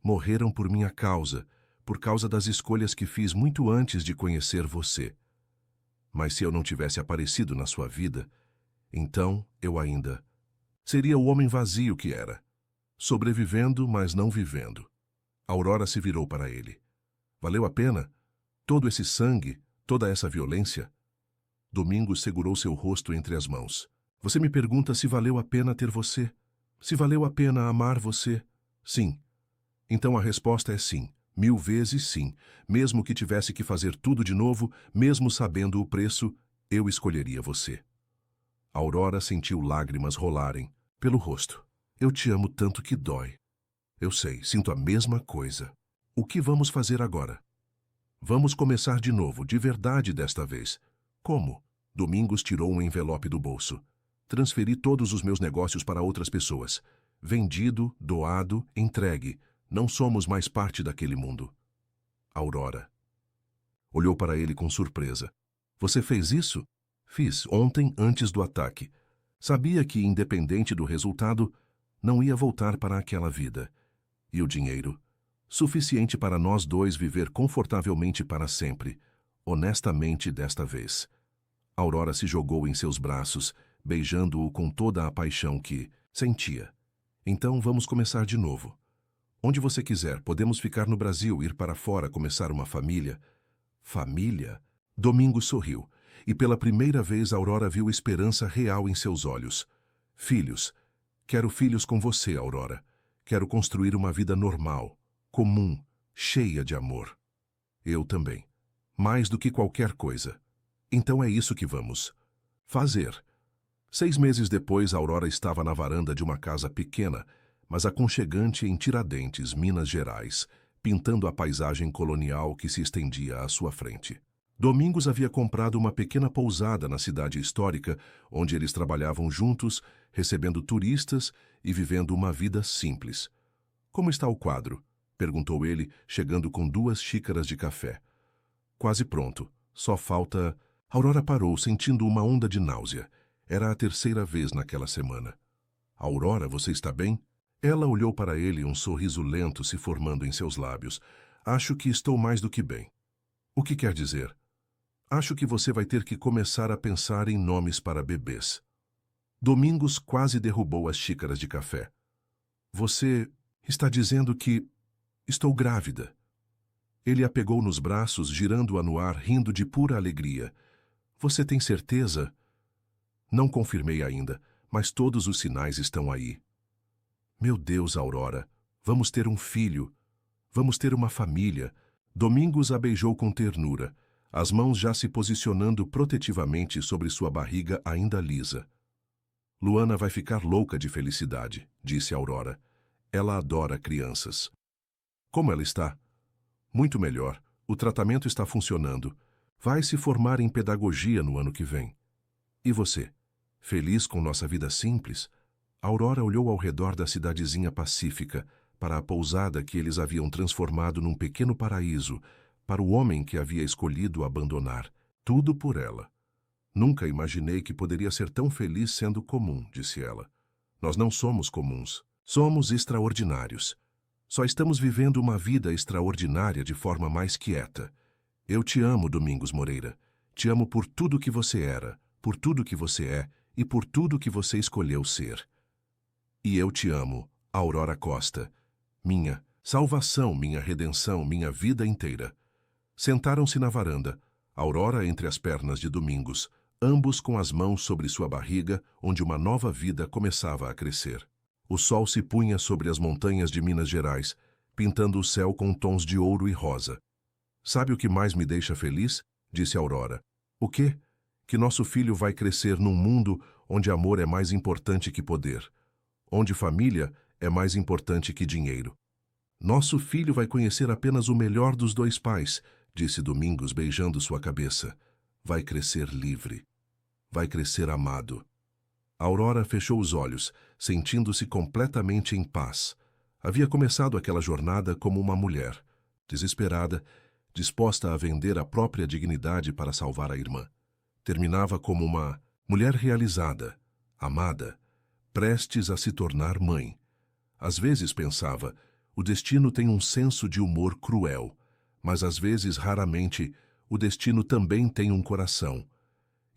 Morreram por minha causa, por causa das escolhas que fiz muito antes de conhecer você. Mas se eu não tivesse aparecido na sua vida, então eu ainda seria o homem vazio que era, sobrevivendo, mas não vivendo. Aurora se virou para ele. Valeu a pena? Todo esse sangue, toda essa violência? Domingos segurou seu rosto entre as mãos. Você me pergunta se valeu a pena ter você? Se valeu a pena amar você? Sim. Então a resposta é sim, 1000 vezes sim. Mesmo que tivesse que fazer tudo de novo, mesmo sabendo o preço, eu escolheria você. Aurora sentiu lágrimas rolarem pelo rosto. Eu te amo tanto que dói. Eu sei, sinto a mesma coisa. O que vamos fazer agora? Vamos começar de novo, de verdade desta vez. Como? Domingos tirou um envelope do bolso. Transferi todos os meus negócios para outras pessoas. Vendido, doado, entregue. Não somos mais parte daquele mundo. Aurora olhou para ele com surpresa. Você fez isso? Fiz, ontem antes do ataque. Sabia que, independente do resultado, não ia voltar para aquela vida. E o dinheiro? Suficiente para nós dois viver confortavelmente para sempre. Honestamente desta vez. Aurora se jogou em seus braços, beijando-o com toda a paixão que sentia. Então vamos começar de novo. Onde você quiser, podemos ficar no Brasil, ir para fora, começar uma família. Família? Domingos sorriu, e pela primeira vez Aurora viu esperança real em seus olhos. Filhos. Quero filhos com você, Aurora. Quero construir uma vida normal, comum, cheia de amor. Eu também. Mais do que qualquer coisa. Então é isso que vamos fazer. 6 meses depois, Aurora estava na varanda de uma casa pequena, mas aconchegante em Tiradentes, Minas Gerais, pintando a paisagem colonial que se estendia à sua frente. Domingos havia comprado uma pequena pousada na cidade histórica, onde eles trabalhavam juntos, recebendo turistas e vivendo uma vida simples. Como está o quadro? Perguntou ele, chegando com 2 xícaras de café. Quase pronto. Só falta... Aurora parou, sentindo uma onda de náusea. Era a 3ª vez naquela semana. Aurora, você está bem? Ela olhou para ele, um sorriso lento se formando em seus lábios. Acho que estou mais do que bem. O que quer dizer? Acho que você vai ter que começar a pensar em nomes para bebês. Domingos quase derrubou as xícaras de café. Você está dizendo que... Estou grávida. Ele a pegou nos braços, girando-a no ar, rindo de pura alegria. Você tem certeza? Não confirmei ainda, mas todos os sinais estão aí. Meu Deus, Aurora, vamos ter um filho. Vamos ter uma família. Domingos a beijou com ternura, as mãos já se posicionando protetivamente sobre sua barriga ainda lisa. Luana vai ficar louca de felicidade, disse Aurora. Ela adora crianças. Como ela está? Muito melhor. O tratamento está funcionando. Vai se formar em pedagogia no ano que vem. E você? Feliz com nossa vida simples? Aurora olhou ao redor da cidadezinha pacífica, para a pousada que eles haviam transformado num pequeno paraíso, para o homem que havia escolhido abandonar. Tudo por ela. Nunca imaginei que poderia ser tão feliz sendo comum, disse ela. Nós não somos comuns. Somos extraordinários. Só estamos vivendo uma vida extraordinária de forma mais quieta. Eu te amo, Domingos Moreira. Te amo por tudo que você era, por tudo que você é e por tudo que você escolheu ser. E eu te amo, Aurora Costa. Minha salvação, minha redenção, minha vida inteira. Sentaram-se na varanda, Aurora entre as pernas de Domingos, ambos com as mãos sobre sua barriga, onde uma nova vida começava a crescer. O sol se punha sobre as montanhas de Minas Gerais, pintando o céu com tons de ouro e rosa. Sabe o que mais me deixa feliz? Disse Aurora. O quê? Que nosso filho vai crescer num mundo onde amor é mais importante que poder, onde família é mais importante que dinheiro. Nosso filho vai conhecer apenas o melhor dos 2 pais, disse Domingos beijando sua cabeça. Vai crescer livre. Vai crescer amado. Aurora fechou os olhos, sentindo-se completamente em paz. Havia começado aquela jornada como uma mulher, desesperada, disposta a vender a própria dignidade para salvar a irmã. Terminava como uma mulher realizada, amada, prestes a se tornar mãe. Às vezes pensava, o destino tem um senso de humor cruel, mas às vezes, raramente, o destino também tem um coração.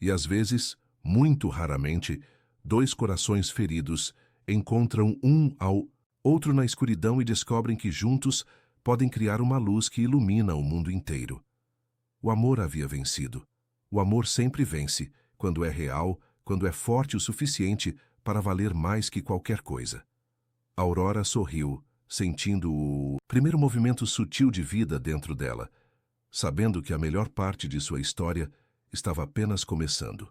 E às vezes, muito raramente, 2 corações feridos encontram um ao outro na escuridão e descobrem que juntos podem criar uma luz que ilumina o mundo inteiro. O amor havia vencido. O amor sempre vence, quando é real, quando é forte o suficiente para valer mais que qualquer coisa. Aurora sorriu, sentindo o primeiro movimento sutil de vida dentro dela, sabendo que a melhor parte de sua história estava apenas começando.